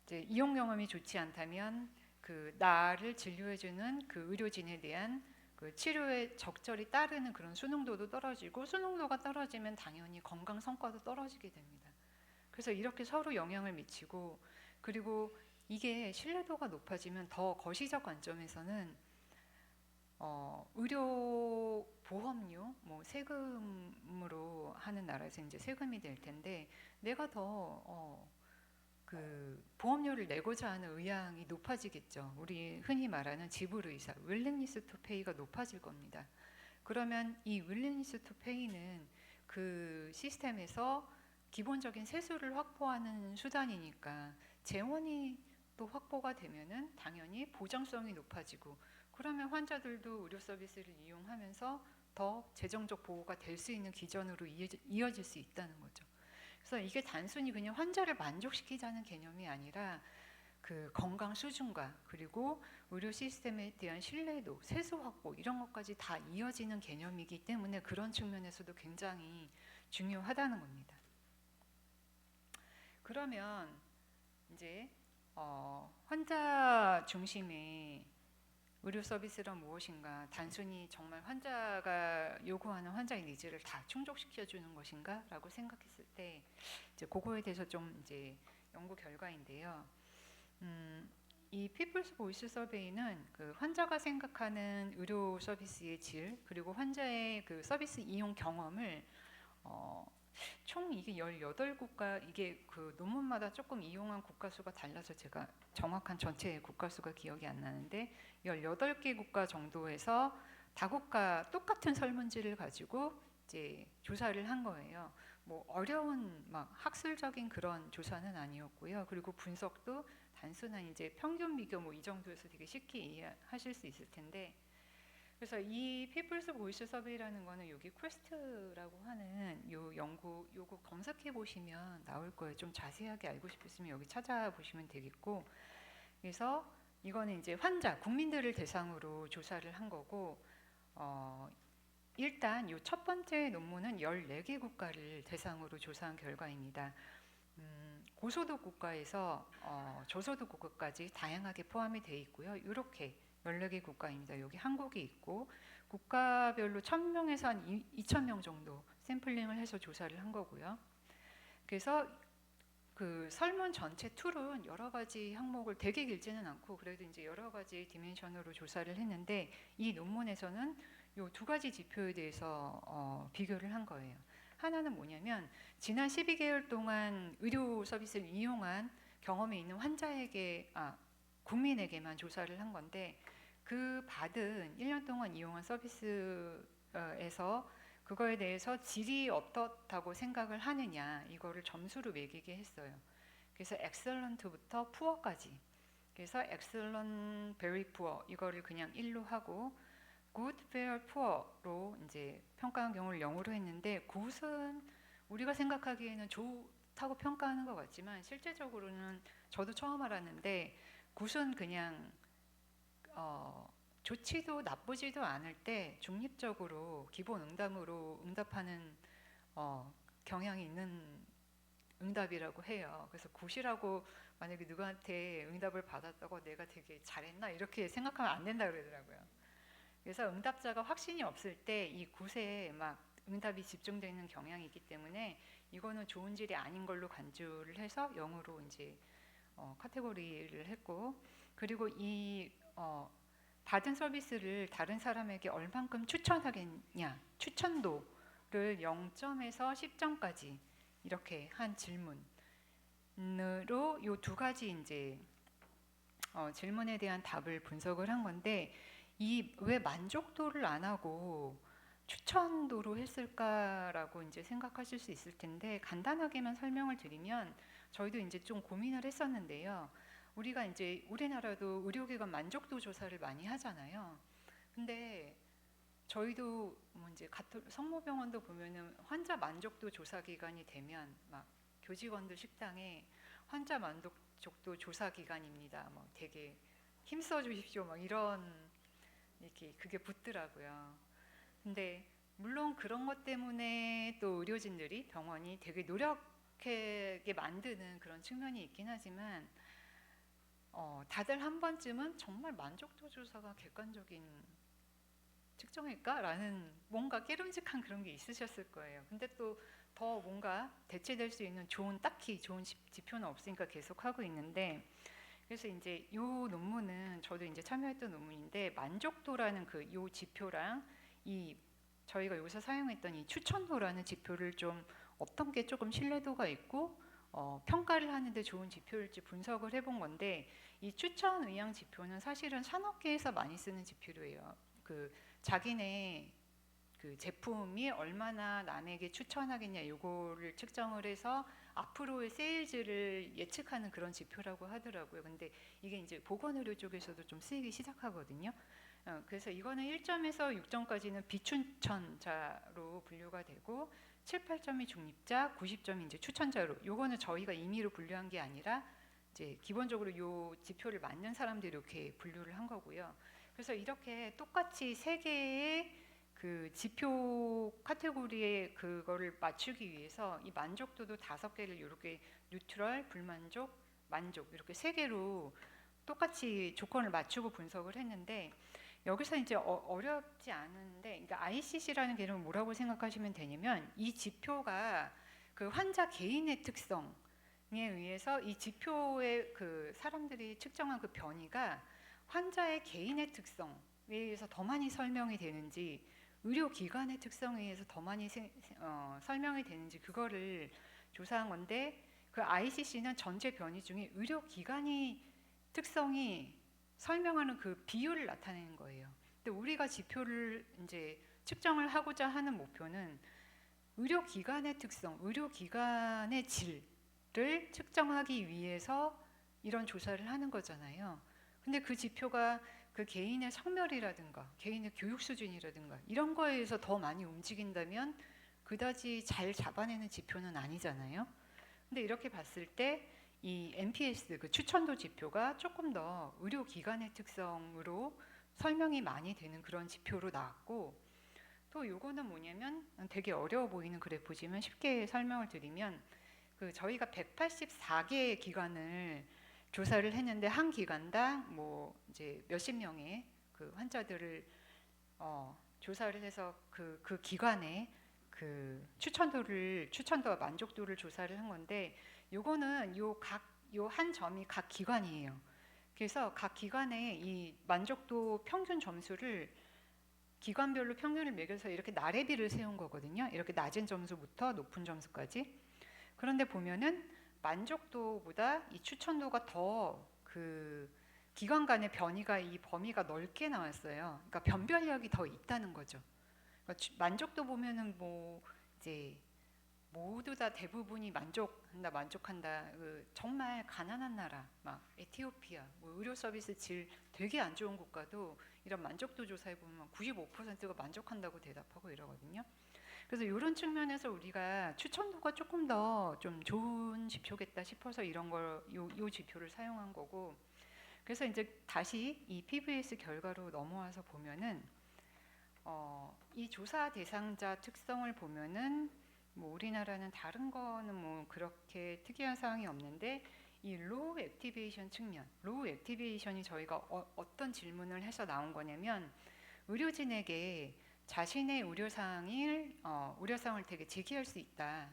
이제 이용 경험이 좋지 않다면 그 나를 진료해주는 그 의료진에 대한 그 치료에 적절히 따르는 그런 수능도도 떨어지고, 수능도가 떨어지면 당연히 건강 성과도 떨어지게 됩니다. 그래서 이렇게 서로 영향을 미치고, 그리고 이게 신뢰도가 높아지면 더 거시적 관점에서는 의료 보험료, 뭐 세금으로 하는 나라에서 이제 세금이 될 텐데, 내가 더 그 보험료를 내고자 하는 의향이 높아지겠죠. 우리 흔히 말하는 지불 의사, willingness to pay가 높아질 겁니다. 그러면 이 willingness to pay는 그 시스템에서 기본적인 세수를 확보하는 수단이니까 재원이 또 확보가 되면은 당연히 보장성이 높아지고, 그러면 환자들도 의료 서비스를 이용하면서 더 재정적 보호가 될 수 있는 기전으로 이어질 수 있다는 거죠. 그래서 이게 단순히 그냥 환자를 만족시키자는 개념이 아니라 그 건강 수준과 그리고 의료 시스템에 대한 신뢰도, 세수 확보 이런 것까지 다 이어지는 개념이기 때문에 그런 측면에서도 굉장히 중요하다는 겁니다. 그러면 이제 환자 중심의 의료 서비스란 무엇인가? 단순히 정말 환자가 요구하는 환자의 니즈를 다 충족시켜 주는 것인가라고 생각했을 때, 이제 그거에 대해서 좀 이제 연구 결과인데요. 이 피플스 보이스 서베이는 그 환자가 생각하는 의료 서비스의 질, 그리고 환자의 그 서비스 이용 경험을 총 이게 18국가, 이게 그 논문마다 조금 이용한 국가 수가 달라서 제가 정확한 전체 국가 수가 기억이 안 나는데 18개 국가 정도에서 다국가 똑같은 설문지를 가지고 이제 조사를 한 거예요. 뭐 어려운 막 학술적인 그런 조사는 아니었고요. 그리고 분석도 단순한 이제 평균 비교 뭐 이 정도에서 되게 쉽게 이해하실 수 있을 텐데, 그래서 이 피플스 보이스 서베이라는 거는 여기 퀘스트라고 하는 요 연구 요거 검색해 보시면 나올 거예요. 좀 자세하게 알고 싶으시면 여기 찾아보시면 되겠고, 그래서 이거는 이제 환자 국민들을 대상으로 조사를 한 거고, 일단 요 첫 번째 논문은 14개 국가를 대상으로 조사한 결과입니다. 고소득 국가에서 저소득 국가까지 다양하게 포함이 돼 있고요. 이렇게 14개 국가입니다. 여기 한국이 있고, 국가별로 1000명에서 한 2000명 정도 샘플링을 해서 조사를 한 거고요. 그래서 그 설문 전체 툴은 여러 가지 항목을 되게 길지는 않고 그래도 이제 여러 가지 디멘션으로 조사를 했는데, 이 논문에서는 요 두 가지 지표에 대해서 비교를 한 거예요. 하나는 뭐냐면 지난 12개월 동안 의료 서비스를 이용한 경험이 있는 환자에게 국민에게만 조사를 한 건데, 그 받은 1년 동안 이용한 서비스에서 그거에 대해서 질이 어떻다고 생각을 하느냐, 이거를 점수로 매기게 했어요. 그래서 excellent부터 poor까지. 그래서 excellent, very poor 이거를 그냥 1로 하고, good, fair, poor로 이제 평가한 경우를 0으로 했는데, good은 우리가 생각하기에는 좋다고 평가하는 것 같지만 실제적으로는 저도 처음 알았는데, good은 그냥 좋지도 나쁘지도 않을 때 중립적으로 기본 응답으로 응답하는 경향이 있는 응답이라고 해요. 그래서 굿이라고 만약에 누구한테 응답을 받았다고 내가 되게 잘했나 이렇게 생각하면 안 된다 그러더라고요. 그래서 응답자가 확신이 없을 때 이 굿에 막 응답이 집중되는 경향이 있기 때문에 이거는 좋은 질이 아닌 걸로 간주를 해서 0으로 이제 카테고리를 했고, 그리고 이 받은 서비스를 다른 사람에게 얼만큼 추천하겠냐, 추천도를 0점에서 10점까지 이렇게 한 질문으로 요 두 가지 이제 질문에 대한 답을 분석을 한 건데, 이 왜 만족도를 안 하고 추천도로 했을까라고 이제 생각하실 수 있을 텐데, 간단하게만 설명을 드리면 저희도 이제 좀 고민을 했었는데요. 우리가 이제 우리나라도 의료기관 만족도 조사를 많이 하잖아요. 근데 저희도 뭐 이제 성모병원도 보면은 환자 만족도 조사 기간이 되면 막 교직원들 식당에 환자 만족도 조사 기간입니다. 뭐 되게 힘써 주십시오. 막 이런 이렇게 그게 붙더라고요. 근데 물론 그런 것 때문에 또 의료진들이 병원이 되게 노력하게 만드는 그런 측면이 있긴 하지만, 다들 한 번쯤은 정말 만족도 조사가 객관적인 측정일까라는 뭔가 깨름직한 그런 게 있으셨을 거예요. 근데 또 더 뭔가 대체될 수 있는 딱히 좋은 지표는 없으니까 계속 하고 있는데, 그래서 이제 이 논문은 저도 이제 참여했던 논문인데, 만족도라는 그 요 지표랑 이 저희가 여기서 사용했던 이 추천도라는 지표를 좀 어떤 게 조금 신뢰도가 있고 평가를 하는데 좋은 지표일지 분석을 해본 건데, 이 추천 의향 지표는 사실은 산업계에서 많이 쓰는 지표예요. 그 자기네 그 제품이 얼마나 남에게 추천하겠냐 요거를 측정을 해서 앞으로의 세일즈를 예측하는 그런 지표라고 하더라고요. 근데 이게 이제 보건의료 쪽에서도 좀 쓰이기 시작하거든요. 그래서 이거는 1점에서 6점까지는 비추천자로 분류가 되고, 7, 8점이 중립자, 90점이 이제 추천자로. 요거는 저희가 임의로 분류한 게 아니라 이제 기본적으로 요 지표를 맞는 사람들이 이렇게 분류를 한 거고요. 그래서 이렇게 똑같이 세 개의 그 지표 카테고리에 그거를 맞추기 위해서 이 만족도도 5개를 이렇게 뉴트럴, 불만족, 만족 이렇게 3개로 똑같이 조건을 맞추고 분석을 했는데, 여기서 이제 어렵지 않은데, 그러니까 ICC라는 개념은 뭐라고 생각하시면 되냐면, 이 지표가 그 환자 개인의 특성에 의해서 이 지표의 그 사람들이 측정한 그 변이가 환자의 개인의 특성에 의해서 더 많이 설명이 되는지, 의료기관의 특성에 의해서 더 많이 설명이 되는지 그거를 조사한 건데, 그 ICC는 전체 변이 중에 의료기관이 특성이 설명하는 그 비율을 나타내는 거예요. 근데 우리가 지표를 이제 측정을 하고자 하는 목표는 의료기관의 특성, 의료기관의 질을 측정하기 위해서 이런 조사를 하는 거잖아요. 근데 그 지표가 그 개인의 성별이라든가 개인의 교육 수준이라든가 이런 거에서 더 많이 움직인다면 그다지 잘 잡아내는 지표는 아니잖아요. 근데 이렇게 봤을 때 이 NPS 그 추천도 지표가 조금 더 의료기관의 특성으로 설명이 많이 되는 그런 지표로 나왔고, 또 요거는 뭐냐면 되게 어려워 보이는 그래프지만 쉽게 설명을 드리면 그 저희가 184개의 기관을 조사를 했는데 한 기관당 뭐 이제 몇십 명의 그 환자들을 조사를 해서 그 기관의 그 추천도와 만족도를 조사를 한 건데, 요거는 요 한 점이 각 기관이에요. 그래서 각 기관의 이 만족도 평균 점수를 기관별로 평균을 매겨서 이렇게 나래비를 세운 거거든요. 이렇게 낮은 점수부터 높은 점수까지. 그런데 보면은 만족도보다 이 추천도가 더 그 기관 간의 변이가 이 범위가 넓게 나왔어요. 그러니까 변별력이 더 있다는 거죠. 그러니까 만족도 보면은 뭐 이제 모두 다 대부분이 만족한다. 그 정말 가난한 나라, 막 에티오피아, 뭐 의료 서비스 질 되게 안 좋은 국가도 이런 만족도 조사해 보면 95%가 만족한다고 대답하고 이러거든요. 그래서 이런 측면에서 우리가 추천도가 조금 더 좀 좋은 지표겠다 싶어서 이런 걸 요 지표를 사용한 거고, 그래서 이제 다시 이 PVS 결과로 넘어와서 보면은 이 조사 대상자 특성을 보면은 뭐 우리나라는 다른 거는 뭐 그렇게 특이한 사항이 없는데, 이 로우 액티베이션 측면, 로우 액티베이션이 저희가 어떤 질문을 해서 나온 거냐면, 의료진에게 자신의 의료사항을 되게 제기할 수 있다.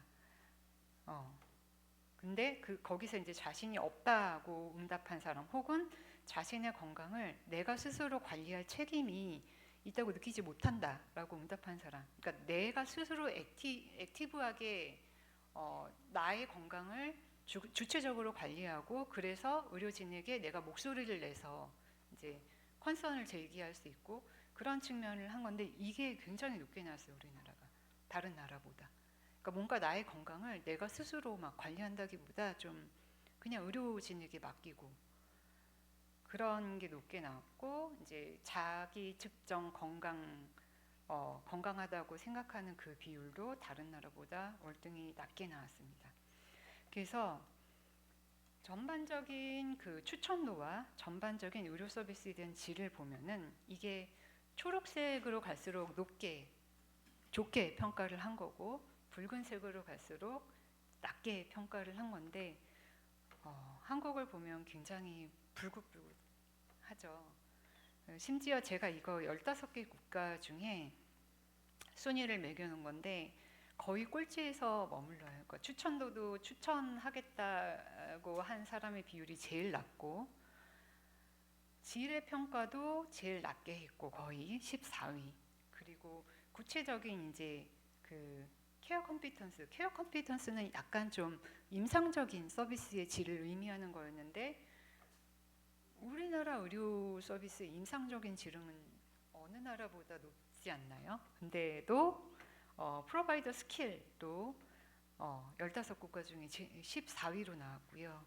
근데 거기서 이제 자신이 없다고 응답한 사람, 혹은 자신의 건강을 내가 스스로 관리할 책임이 있다고 느끼지 못한다라고 응답한 사람. 그러니까 내가 스스로 액티브하게 나의 건강을 주체적으로 관리하고, 그래서 의료진에게 내가 목소리를 내서 이제 컨선을 제기할 수 있고, 그런 측면을 한 건데, 이게 굉장히 높게 나왔어요, 우리나라가 다른 나라보다. 그러니까 뭔가 나의 건강을 내가 스스로 막 관리한다기보다 좀 그냥 의료진에게 맡기고, 그런 게 높게 나왔고, 이제 자기 측정 건강하다고 생각하는 그 비율도 다른 나라보다 월등히 낮게 나왔습니다. 그래서 전반적인 그 추천도와 전반적인 의료 서비스에 대한 질을 보면은 이게 초록색으로 갈수록 좋게 평가를 한 거고, 붉은색으로 갈수록 낮게 평가를 한 건데, 한국을 보면 굉장히 불긋불긋하죠. 심지어 제가 이거 15개 국가 중에 순위를 매겨놓은 건데 거의 꼴찌에서 머물러요. 그러니까 추천도도 추천하겠다고 한 사람의 비율이 제일 낮고, 질의 평가도 제일 낮게 했고 거의 14위. 그리고 구체적인 이제 그 케어 컴피턴스는 약간 좀 임상적인 서비스의 질을 의미하는 거였는데, 우리나라 의료 서비스의 임상적인 질은 어느 나라보다 높지 않나요? 근데도 프로바이더 스킬도 15국가 중에 14위로 나왔고요.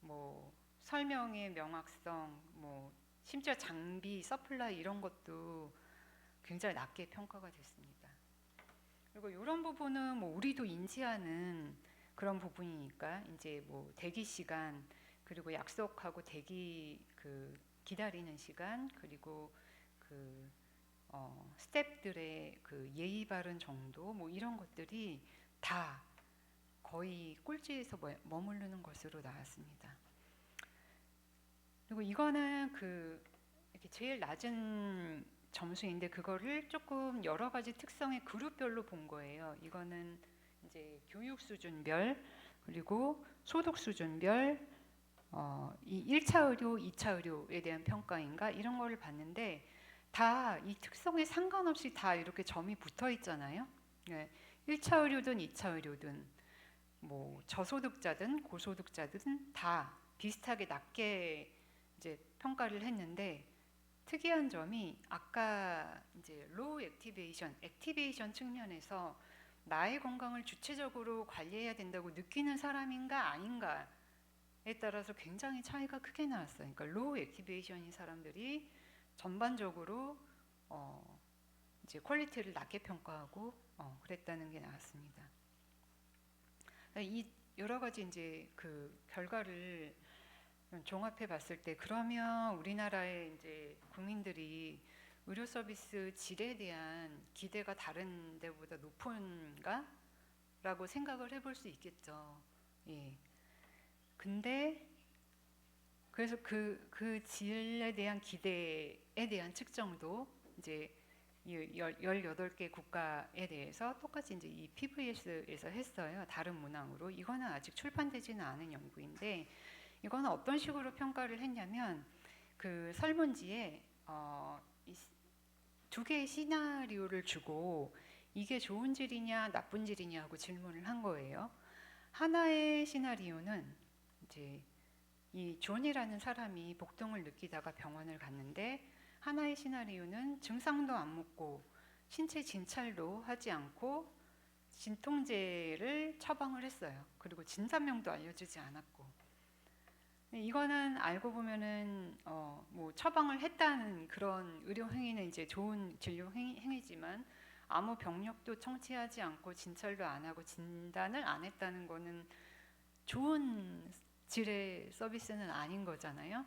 뭐 설명의 명확성, 뭐 심지어 장비, 서플라이 이런 것도 굉장히 낮게 평가가 됐습니다. 그리고 이런 부분은 뭐 우리도 인지하는 그런 부분이니까, 이제 뭐 대기 시간, 그리고 약속하고 기다리는 시간, 그리고 스태프들의 그 예의 바른 정도, 뭐 이런 것들이 다 거의 꼴찌에서 머무르는 것으로 나왔습니다. 그리고 이거는 이렇게 제일 낮은 점수인데, 그거를 조금 여러 가지 특성의 그룹별로 본 거예요. 이거는 이제 교육 수준별, 그리고 소득 수준별, 이 1차 의료, 2차 의료에 대한 평가인가 이런 거를 봤는데, 다 이 특성에 상관없이 다 이렇게 점이 붙어 있잖아요. 1차 의료든 2차 의료든 뭐 저소득자든 고소득자든 다 비슷하게 낮게 이제 평가를 했는데, 특이한 점이 아까 이제 로우 액티베이션 측면에서 나의 건강을 주체적으로 관리해야 된다고 느끼는 사람인가 아닌가에 따라서 굉장히 차이가 크게 나왔어요. 그러니까 로우 액티베이션인 사람들이 전반적으로 이제 퀄리티를 낮게 평가하고 그랬다는 게 나왔습니다. 이 여러 가지 이제 그 결과를 종합해 봤을 때 그러면 우리나라의 이제 국민들이 의료 서비스 질에 대한 기대가 다른 데보다 높은가라고 생각을 해볼 수 있겠죠. 예. 근데 그래서 그 질에 대한 기대에 대한 측정도 이제 18개 국가에 대해서 똑같이 이제 이 PVS에서 했어요. 다른 문항으로. 이거는 아직 출판되지는 않은 연구인데 이거는 어떤 식으로 평가를 했냐면 그 설문지에 두 개의 시나리오를 주고 이게 좋은 질이냐 나쁜 질이냐 하고 질문을 한 거예요. 하나의 시나리오는 이제 이 존이라는 사람이 복통을 느끼다가 병원을 갔는데 하나의 시나리오는 증상도 안 묻고 신체 진찰도 하지 않고 진통제를 처방을 했어요. 그리고 진단명도 알려주지 않았고 이거는 알고 보면은 뭐 처방을 했다는 그런 의료 행위는 이제 좋은 진료 행위지만 아무 병력도 청취하지 않고 진찰도 안 하고 진단을 안 했다는 거는 좋은 질의 서비스는 아닌 거잖아요.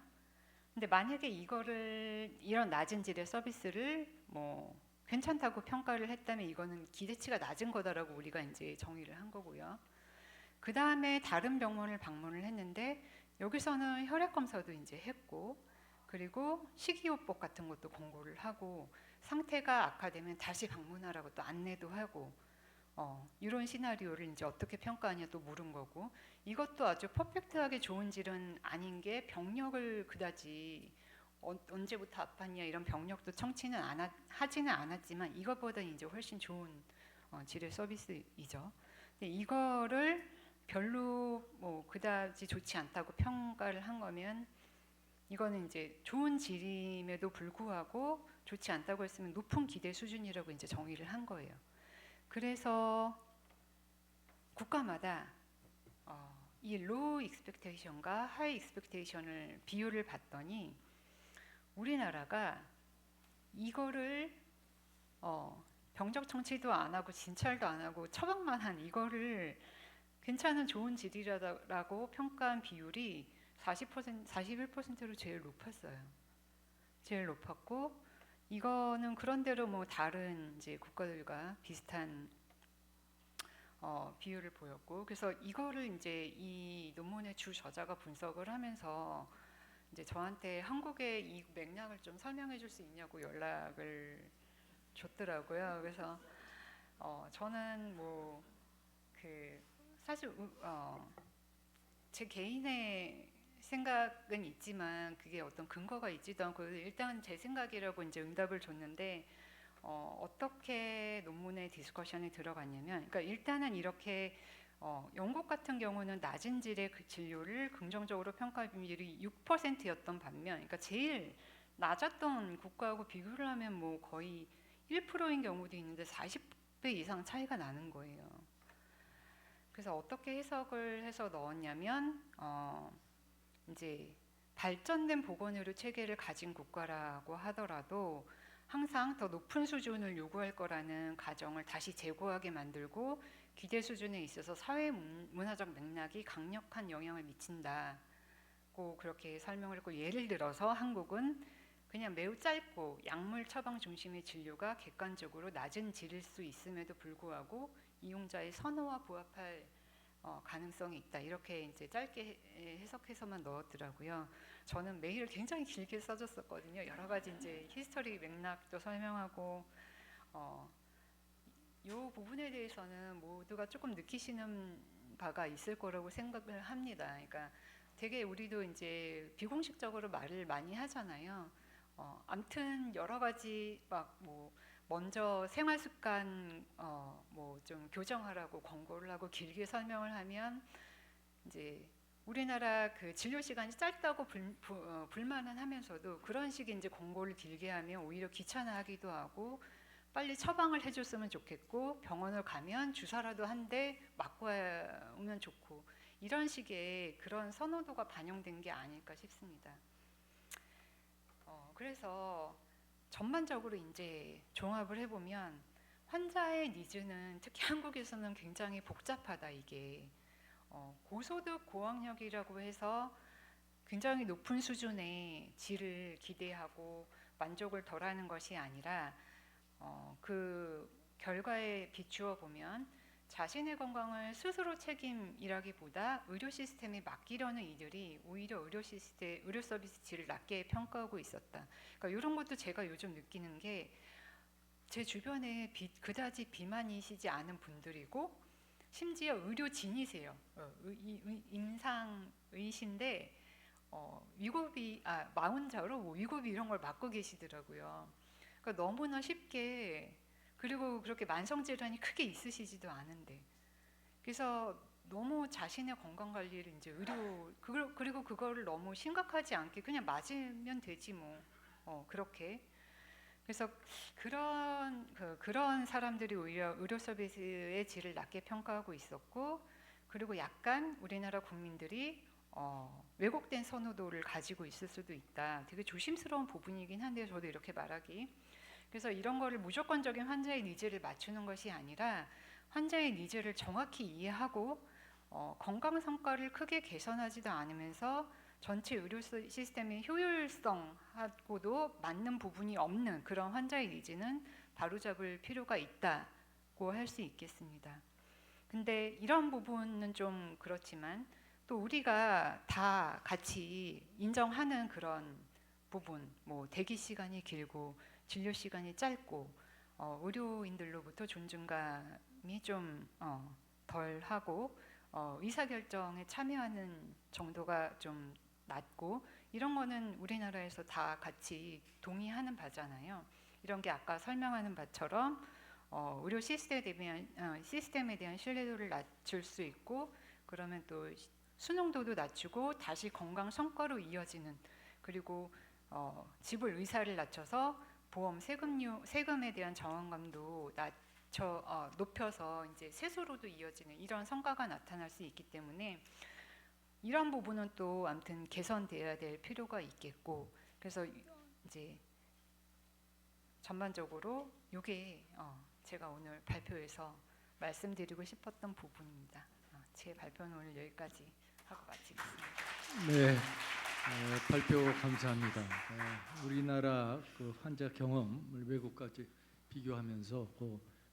근데 만약에 이런 낮은 질의 서비스를 뭐 괜찮다고 평가를 했다면 이거는 기대치가 낮은 거다라고 우리가 이제 정의를 한 거고요. 그 다음에 다른 병원을 방문을 했는데 여기서는 혈액 검사도 이제 했고 그리고 식이요법 같은 것도 권고를 하고 상태가 악화되면 다시 방문하라고 또 안내도 하고 이런 시나리오를 이제 어떻게 평가하냐 또 물은 거고 이것도 아주 퍼펙트하게 좋은 질은 아닌 게 병력을 그다지 언제부터 아팠냐 이런 병력도 청취는 하지는 않았지만 이것보다 이제 훨씬 좋은 질의 서비스이죠. 근데 이거를 별로 뭐 그다지 좋지 않다고 평가를 한 거면 이거는 이제 좋은 질임에도 불구하고 좋지 않다고 했으면 높은 기대 수준이라고 이제 정의를 한 거예요. 그래서 국가마다 이 low expectation과 high expectation을 비율을 봤더니 우리나라가 이거를 병적 청취도 안 하고 진찰도 안 하고 처방만 한 이거를 괜찮은 좋은 질이라고 평가한 비율이 41%로 제일 높았어요. 제일 높았고 이거는 그런대로 뭐 다른 이제 국가들과 비슷한 비율을 보였고 그래서 이거를 이제 이 논문의 주 저자가 분석을 하면서 이제 저한테 한국의 이 맥락을 좀 설명해 줄 수 있냐고 연락을 줬더라고요. 그래서 저는 뭐 그 사실 제 개인의 생각은 있지만 그게 어떤 근거가 있지도 않고 일단 제 생각이라고 이제 응답을 줬는데 어떻게 논문의 디스커션이 들어갔냐면 그러니까 일단은 이렇게 영국 같은 경우는 낮은 질의 그 진료를 긍정적으로 평가 비율이 6%였던 반면 그러니까 제일 낮았던 국가하고 비교를 하면 뭐 거의 1%인 경우도 있는데 40배 이상 차이가 나는 거예요. 그래서 어떻게 해석을 해서 넣었냐면 이제 발전된 보건의료 체계를 가진 국가라고 하더라도 항상 더 높은 수준을 요구할 거라는 가정을 다시 재고하게 만들고 기대 수준에 있어서 사회 문화적 맥락이 강력한 영향을 미친다고 그렇게 설명을 했고 예를 들어서 한국은 그냥 매우 짧고 약물 처방 중심의 진료가 객관적으로 낮은 질일 수 있음에도 불구하고 이용자의 선호와 부합할 가능성이 있다. 이렇게 이제 짧게 해석해서만 넣었더라고요. 저는 메일을 굉장히 길게 써줬었거든요. 여러 가지 이제 히스토리 맥락도 설명하고 이 부분에 대해서는 모두가 조금 느끼시는 바가 있을 거라고 생각을 합니다. 그러니까 되게 우리도 이제 비공식적으로 말을 많이 하잖아요. 아무튼 여러 가지 막 뭐 먼저 생활 습관 뭐 좀 교정하라고 권고를 하고 길게 설명을 하면 이제 우리나라 그 진료 시간이 짧다고 불만은 하면서도 그런 식의 이제 권고를 길게 하면 오히려 귀찮아하기도 하고 빨리 처방을 해줬으면 좋겠고 병원을 가면 주사라도 한 대 맞고 오면 좋고 이런 식의 그런 선호도가 반영된 게 아닐까 싶습니다. 그래서 전반적으로 이제 종합을 해보면 환자의 니즈는 특히 한국에서는 굉장히 복잡하다. 이게 고소득 고학력이라고 해서 굉장히 높은 수준의 질을 기대하고 만족을 덜하는 것이 아니라 그 결과에 비추어 보면 자신의 건강을 스스로 책임이라기보다 의료 시스템에 맡기려는 이들이 오히려 의료 서비스 질을 낮게 평가하고 있었다. 그러니까 이런 것도 제가 요즘 느끼는 게 제 주변에 그다지 비만이시지 않은 분들이고 심지어 의료진이세요. 임상의신데 위고비 마흔자로 뭐 위고비 이런 걸 맡고 계시더라고요. 그러니까 너무나 쉽게, 그리고 그렇게 만성 질환이 크게 있으시지도 않은데, 그래서 너무 자신의 건강 관리를 이제 그리고 그거를 너무 심각하지 않게 그냥 맞으면 되지 뭐 그렇게. 그래서 그런 사람들이 오히려 의료 서비스의 질을 낮게 평가하고 있었고, 그리고 약간 우리나라 국민들이 왜곡된 선호도를 가지고 있을 수도 있다. 되게 조심스러운 부분이긴 한데 저도 이렇게 말하기. 그래서 이런 거를 무조건적인 환자의 니즈를 맞추는 것이 아니라 환자의 니즈를 정확히 이해하고 건강 성과를 크게 개선하지도 않으면서 전체 의료 시스템의 효율성하고도 맞는 부분이 없는 그런 환자의 니즈는 바로잡을 필요가 있다고 할 수 있겠습니다. 근데 이런 부분은 좀 그렇지만 또 우리가 다 같이 인정하는 그런 부분, 뭐 대기 시간이 길고 진료 시간이 짧고 의료인들로부터 존중감이 좀 덜하고 의사결정에 참여하는 정도가 좀 낮고, 이런 거는 우리나라에서 다 같이 동의하는 바잖아요. 이런 게 아까 설명하는 바처럼 의료 시스템에 대한 신뢰도를 낮출 수 있고, 그러면 또 수능도도 낮추고 다시 건강 성과로 이어지는, 그리고 지불 의사를 낮춰서 보험 세금에 대한 저항감도 높여서 이제 세수로도 이어지는 이런 성과가 나타날 수 있기 때문에 이런 부분은 또 아무튼 개선돼야 될 필요가 있겠고, 그래서 이제 전반적으로 이게 제가 오늘 발표에서 말씀드리고 싶었던 부분입니다. 제 발표는 오늘 여기까지 하고 마치겠습니다. 네, 발표 감사합니다. 우리나라 그 환자 경험을 외국까지 비교하면서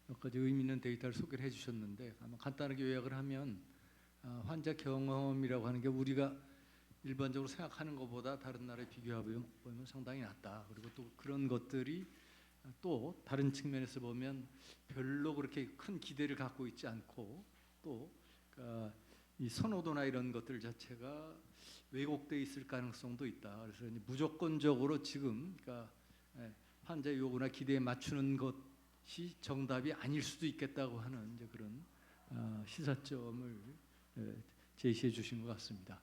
몇 가지 의미 있는 데이터를 소개를 해주셨는데, 아마 간단하게 요약을 하면 환자 경험이라고 하는 게 우리가 일반적으로 생각하는 것보다 다른 나라에 비교해보면 상당히 낮다. 그리고 또 그런 것들이 또 다른 측면에서 보면 별로 그렇게 큰 기대를 갖고 있지 않고, 또 이 선호도나 이런 것들 자체가 왜곡돼 있을 가능성도 있다. 그래서 이제 무조건적으로 지금 환자 요구나 기대에 맞추는 것이 정답이 아닐 수도 있겠다고 하는 이제 그런 시사점을 제시해 주신 것 같습니다.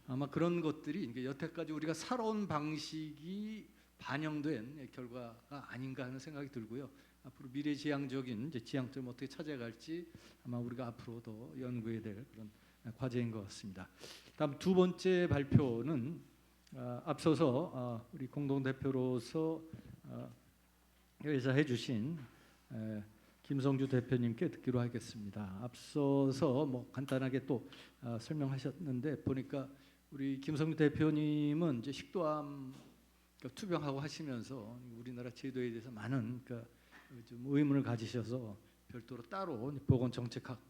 아마 그런 것들이 여태까지 우리가 살아온 방식이 반영된 결과가 아닌가 하는 생각이 들고요. 앞으로 미래지향적인 이제 지향점을 어떻게 찾아갈지 아마 우리가 앞으로 더 연구해야 될 그런 과제인 것 같습니다. 다음 두 번째 발표는 앞서서 우리 공동대표로서 회사해 주신 김성주 대표님께 듣기로 하겠습니다. 앞서서 뭐 간단하게 또 설명하셨는데 보니까 우리 김성주 대표님은 이제 식도암 투병하고 하시면서 우리나라 제도에 대해서 많은 좀 의문을 가지셔서 별도로 따로 보건정책학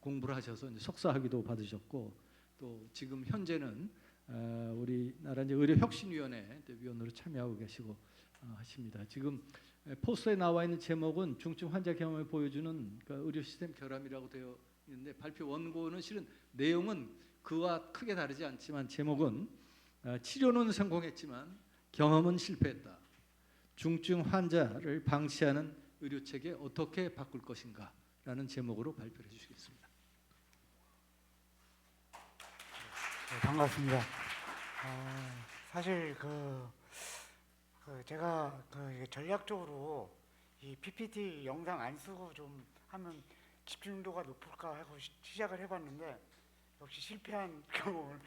공부를 하셔서 이제 석사학위도 받으셨고, 또 지금 현재는 우리나라 이제 의료혁신위원회 위원으로 참여하고 계시고 하십니다. 지금 포스터에 나와 있는 제목은 중증 환자 경험을 보여주는 의료 시스템 결함이라고 되어 있는데, 발표 원고는 실은 내용은 그와 크게 다르지 않지만 제목은 치료는 성공했지만 경험은 실패했다. 중증 환자를 방치하는 의료 체계 어떻게 바꿀 것인가라는 제목으로 발표를 해주시겠습니다. 네, 반갑습니다. 사실 제가 전략적으로 이 PPT 영상 안 쓰고 좀 하면 집중도가 높을까 하고 시작을 해봤는데 역시 실패한 경험을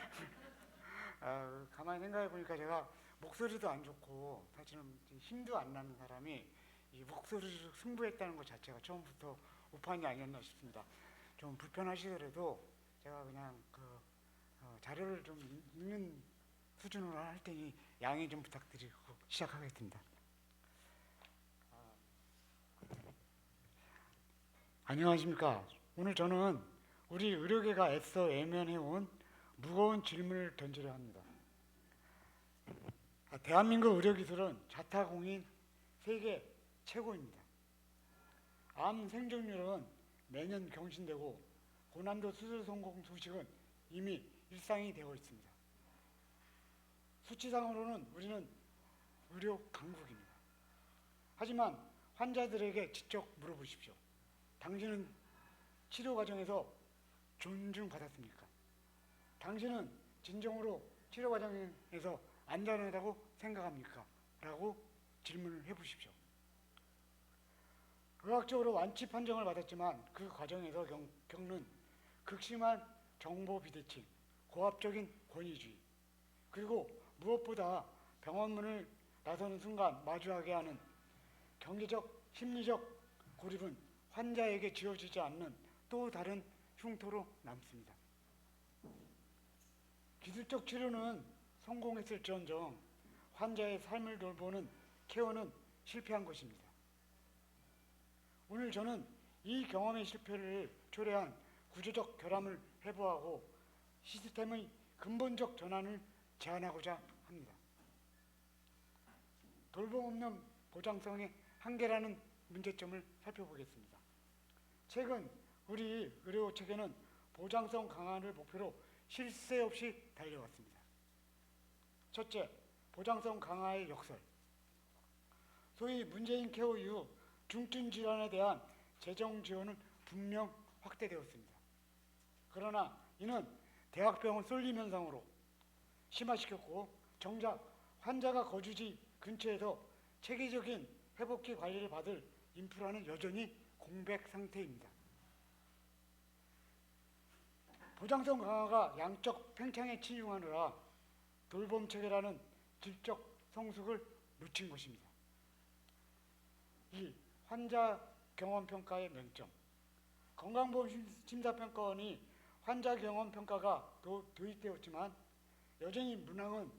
가만히 생각해 보니까 제가 목소리도 안 좋고 사실은 힘도 안 나는 사람이 이 목소리로 승부했다는 것 자체가 처음부터 오판이 아니었나 싶습니다. 좀 불편하시더라도 제가 그냥 자료를 좀 읽는 수준으로 할 테니 양해 좀 부탁드리고 시작하겠습니다. 안녕하십니까. 오늘 저는 우리 의료계가 애써 외면해온 무거운 질문을 던지려 합니다. 대한민국 의료기술은 자타공인 세계 최고입니다. 암 생존율은 매년 경신되고 고난도 수술 성공 소식은 이미 일상이 되어 있습니다. 수치상으로는 우리는 의료 강국입니다. 하지만 환자들에게 직접 물어보십시오. 당신은 치료 과정에서 존중받았습니까? 당신은 진정으로 치료 과정에서 안전하다고 생각합니까? 라고 질문을 해보십시오. 의학적으로 완치 판정을 받았지만 그 과정에서 겪는 극심한 정보 비대칭, 고압적인 권위주의, 그리고 무엇보다 병원 문을 나서는 순간 마주하게 하는 경제적, 심리적 고립은 환자에게 지워지지 않는 또 다른 흉터로 남습니다. 기술적 치료는 성공했을지언정 환자의 삶을 돌보는 케어는 실패한 것입니다. 오늘 저는 이 경험의 실패를 초래한 구조적 결함을 해부하고 시스템의 근본적 전환을 제안하고자 합니다. 돌봄 없는 보장성의 한계라는 문제점을 살펴보겠습니다. 최근 우리 의료 체계는 보장성 강화를 목표로 쉴 새 없이 달려왔습니다. 첫째, 보장성 강화의 역설. 소위 문재인 케어 이후 중증 질환에 대한 재정 지원은 분명 확대되었습니다. 그러나 이는 대학병원 쏠림 현상으로 심화시켰고 정작 환자가 거주지 근처에서 체계적인 회복기 관리를 받을 인프라는 여전히 공백 상태입니다. 보장성 강화가 양적 팽창에 치중하느라 돌봄 체계라는 질적 성숙을 놓친 것입니다. 2. 환자 경험 평가의 맹점. 건강보험 심사평가원이 환자 경험 평가가 도입되었지만 여전히 문항은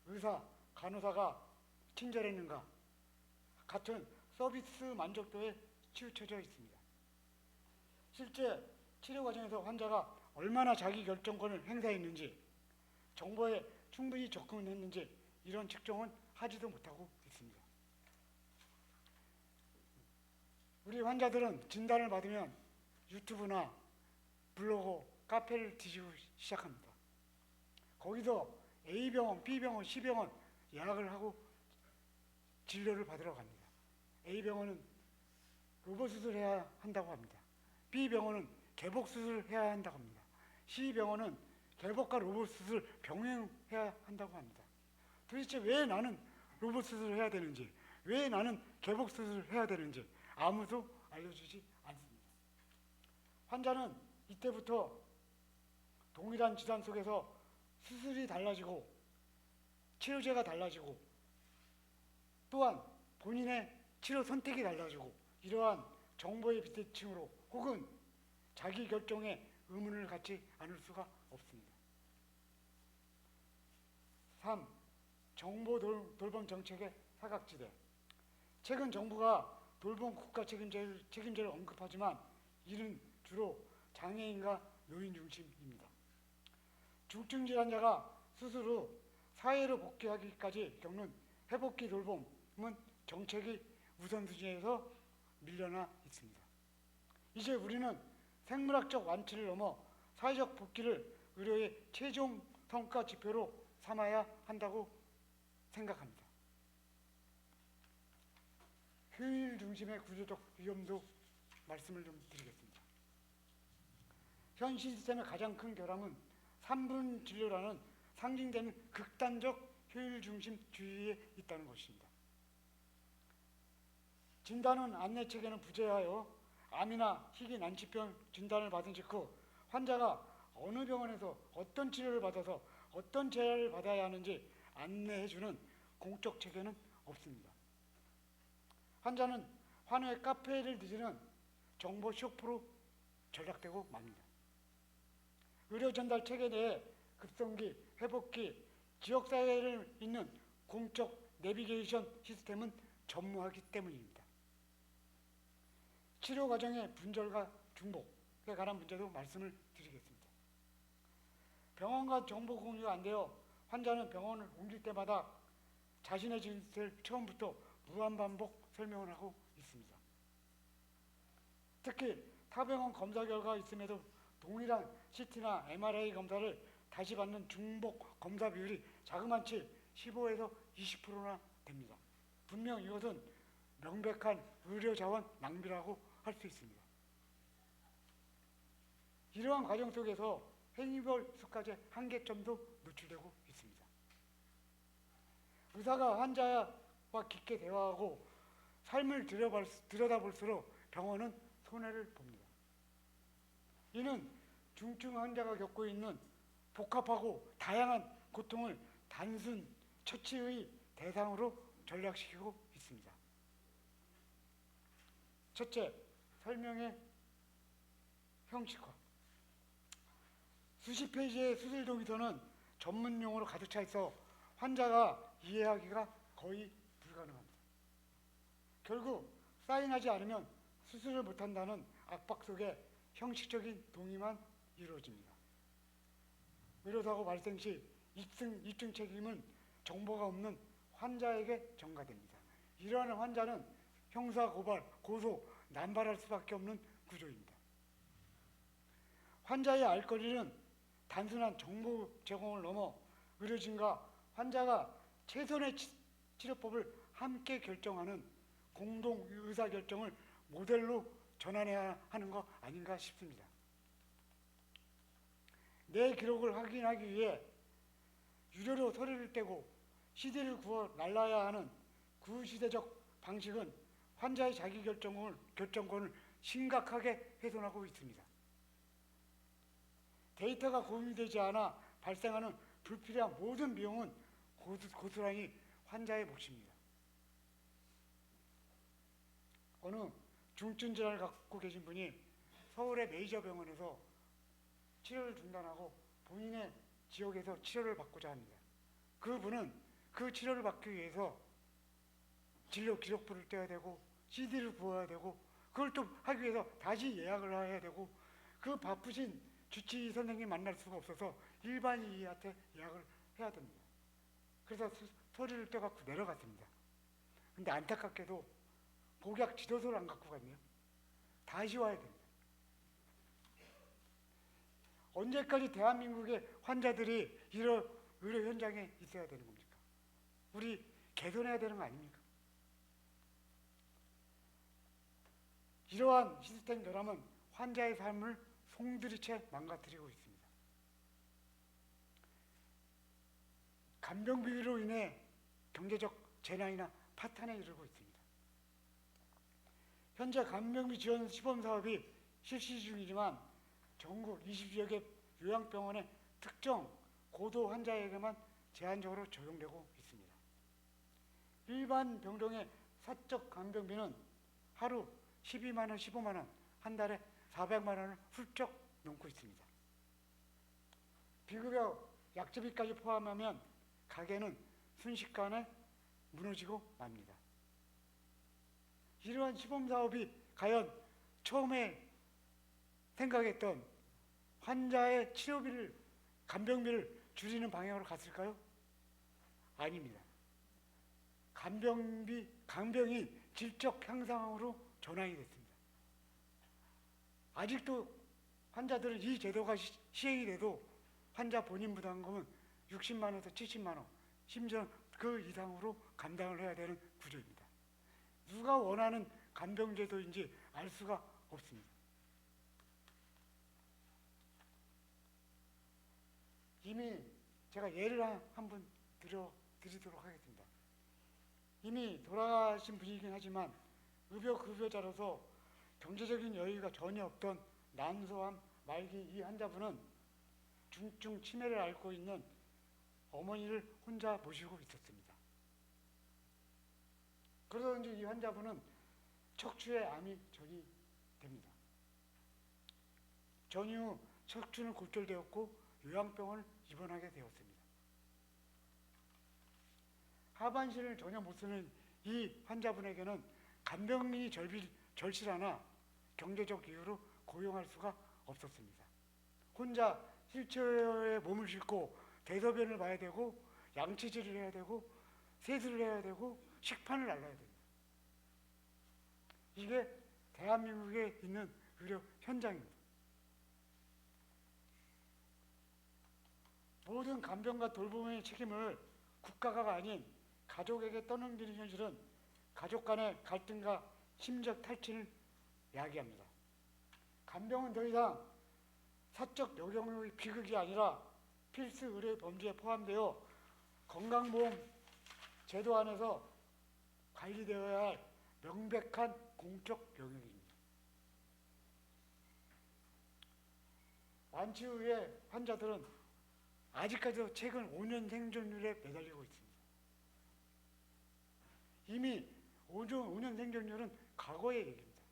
의사, 간호사가 친절했는가 같은 서비스 만족도에 치우쳐져 있습니다. 실제 치료 과정에서 환자가 얼마나 자기 결정권을 행사했는지, 정보에 충분히 접근했는지 이런 측정은 하지도 못하고 있습니다. 우리 환자들은 진단을 받으면 유튜브나 블로그, 카페를 뒤지고 시작합니다. 거기서 A병원, B병원, C병원 예약을 하고 진료를 받으러 갑니다. A병원은 로봇 수술해야 한다고 합니다. B병원은 개복 수술해야 한다고 합니다. C병원은 개복과 로봇 수술 병행해야 한다고 합니다. 도대체 왜 나는 로봇 수술을 해야 되는지, 왜 나는 개복 수술을 해야 되는지 아무도 알려주지 않습니다. 환자는 이때부터 동일한 질환 속에서 수술이 달라지고 치료제가 달라지고 또한 본인의 치료 선택이 달라지고 이러한 정보의 비대칭으로 혹은 자기 결정에 의문을 갖지 않을 수가 없습니다. 3. 정보 돌봄 정책의 사각지대. 최근 정부가 돌봄 국가 책임제를 언급하지만 이는 주로 장애인과 노인 중심입니다. 중증 질환자가 수술 후 사회로 복귀하기까지 겪는 회복기 돌봄은 정책이 우선순위에서 밀려나 있습니다. 이제 우리는 생물학적 완치를 넘어 사회적 복귀를 의료의 최종 성과 지표로 삼아야 한다고 생각합니다. 효율 중심의 구조적 위험도 말씀을 좀 드리겠습니다. 현 시스템의 가장 큰 결함은 3분 진료라는 상징되는 극단적 효율 중심주의에 있다는 것입니다. 진단은 안내책에는 부재하여 암이나 희귀 난치병 진단을 받은 직후 환자가 어느 병원에서 어떤 치료를 받아서 어떤 재활을 받아야 하는지 안내해주는 공적 체계는 없습니다. 환자는 환우의 카페를 뒤지는 정보 쇼프로 전락되고 맙니다. 의료 전달 체계 내에 급성기, 회복기, 지역사회를 잇는 공적 내비게이션 시스템은 전무하기 때문입니다. 치료 과정의 분절과 중복에 관한 문제도 말씀을 드리겠습니다. 병원과 정보 공유가 안 되어 환자는 병원을 옮길 때마다 자신의 진술을 처음부터 무한반복 설명을 하고 있습니다. 특히 타병원 검사 결과가 있음에도 동일한 CT나 MRI 검사를 다시 받는 중복 검사 비율이 자그마치 15에서 20%나 됩니다. 분명 이것은 명백한 의료 자원 낭비라고 할 수 있습니다. 이러한 과정 속에서 행위별 수까지 한계점도 노출되고 있습니다. 의사가 환자와 깊게 대화하고 삶을 들여다볼수록 병원은 손해를 봅니다. 이는 중증 환자가 겪고 있는 복합하고 다양한 고통을 단순 처치의 대상으로 전락시키고 있습니다. 첫째, 설명의 형식화. 수십 페이지의 수술 동의서는 전문 용어로 가득 차 있어 환자가 이해하기가 거의 불가능합니다. 결국 사인하지 않으면 수술을 못한다는 압박 속에 형식적인 동의만 이루어집니다. 의료사고 발생 시 입증 책임은 정보가 없는 환자에게 전가됩니다. 이러한 환자는 형사 고발, 고소, 남발할 수밖에 없는 구조입니다. 환자의 알 권리는 단순한 정보 제공을 넘어 의료진과 환자가 최선의 치료법을 함께 결정하는 공동 의사결정을 모델로 전환해야 하는 거 아닌가 싶습니다. 내 기록을 확인하기 위해 유료로 서류를 떼고 CD를 구워 날라야 하는 구시대적 방식은 환자의 자기결정권을 심각하게 훼손하고 있습니다. 데이터가 공유되지 않아 발생하는 불필요한 모든 비용은 고스란히 환자의 몫입니다. 어느 중증 질환을 갖고 계신 분이 서울의 메이저 병원에서 치료를 중단하고 본인의 지역에서 치료를 받고자 합니다. 그분은 그 치료를 받기 위해서 진료 기록부를 떼야 되고 CD를 구워야 되고 그걸 또 하기 위해서 다시 예약을 해야 되고 그 바쁘신 주치의 선생님 만날 수가 없어서 일반의한테 예약을 해야 됩니다. 그래서 서류를 떼갖고 내려갔습니다. 근데 안타깝게도 복약 지도서를 안 갖고 갔네요. 다시 와야 됩니다. 언제까지 대한민국의 환자들이 이런 의료 현장에 있어야 되는 겁니까? 우리 개선해야 되는 거 아닙니까? 이러한 시스템 결함은 환자의 삶을 송두리째 망가뜨리고 있습니다. 간병비로 인해 경제적 재난이나 파탄에 이르고 있습니다. 현재 간병비 지원 시범 사업이 실시 중이지만 전국 20여 개 요양병원의 특정 고도 환자에게만 제한적으로 적용되고 있습니다. 일반 병동의 사적 간병비는 하루 12만 원, 15만 원, 한 달에 400만 원을 훌쩍 넘고 있습니다. 비급여 약제비까지 포함하면 가게는 순식간에 무너지고 맙니다. 이러한 시범사업이 과연 처음에 생각했던 환자의 치료비를, 간병비를 줄이는 방향으로 갔을까요? 아닙니다. 간병이 질적 향상으로 전환이 됐습니다. 아직도 환자들은 이 제도가 시행이 돼도 환자 본인 부담금은 60만 원에서 70만 원, 심지어 그 이상으로 감당을 해야 되는 구조입니다. 누가 원하는 간병제도인지 알 수가 없습니다. 이미 제가 예를 한 번 드리도록 하겠습니다. 이미 돌아가신 분이긴 하지만 급여자로서 경제적인 여유가 전혀 없던 난소암 말기 이 환자분은 중증 치매를 앓고 있는 어머니를 혼자 모시고 있었습니다. 그러던지 이 환자분은 척추에 암이 전이됩니다. 전이후 척추는 골절되었고 요양병원을 입원하게 되었습니다. 하반신을 전혀 못 쓰는 이 환자분에게는 간병인이 절실하나 경제적 이유로 고용할 수가 없었습니다. 혼자 휠체어에 몸을 싣고 대소변을 봐야 되고 양치질을 해야 되고 세수를 해야 되고 식판을 날라야 됩니다. 이게 대한민국에 있는 의료 현장입니다. 모든 간병과 돌봄의 책임을 국가가 아닌 가족에게 떠넘기는 현실은 가족 간의 갈등과 심적 탈진을 야기합니다. 간병은 더 이상 사적 여경의 비극이 아니라 필수 의료 범주에 포함되어 건강보험 제도 안에서 관리되어야 할 명백한 공적 영역입니다. 완치 후에 환자들은 아직까지도 최근 5년 생존율에 매달리고 있습니다. 이미 5년 생존율은 과거의 얘기입니다.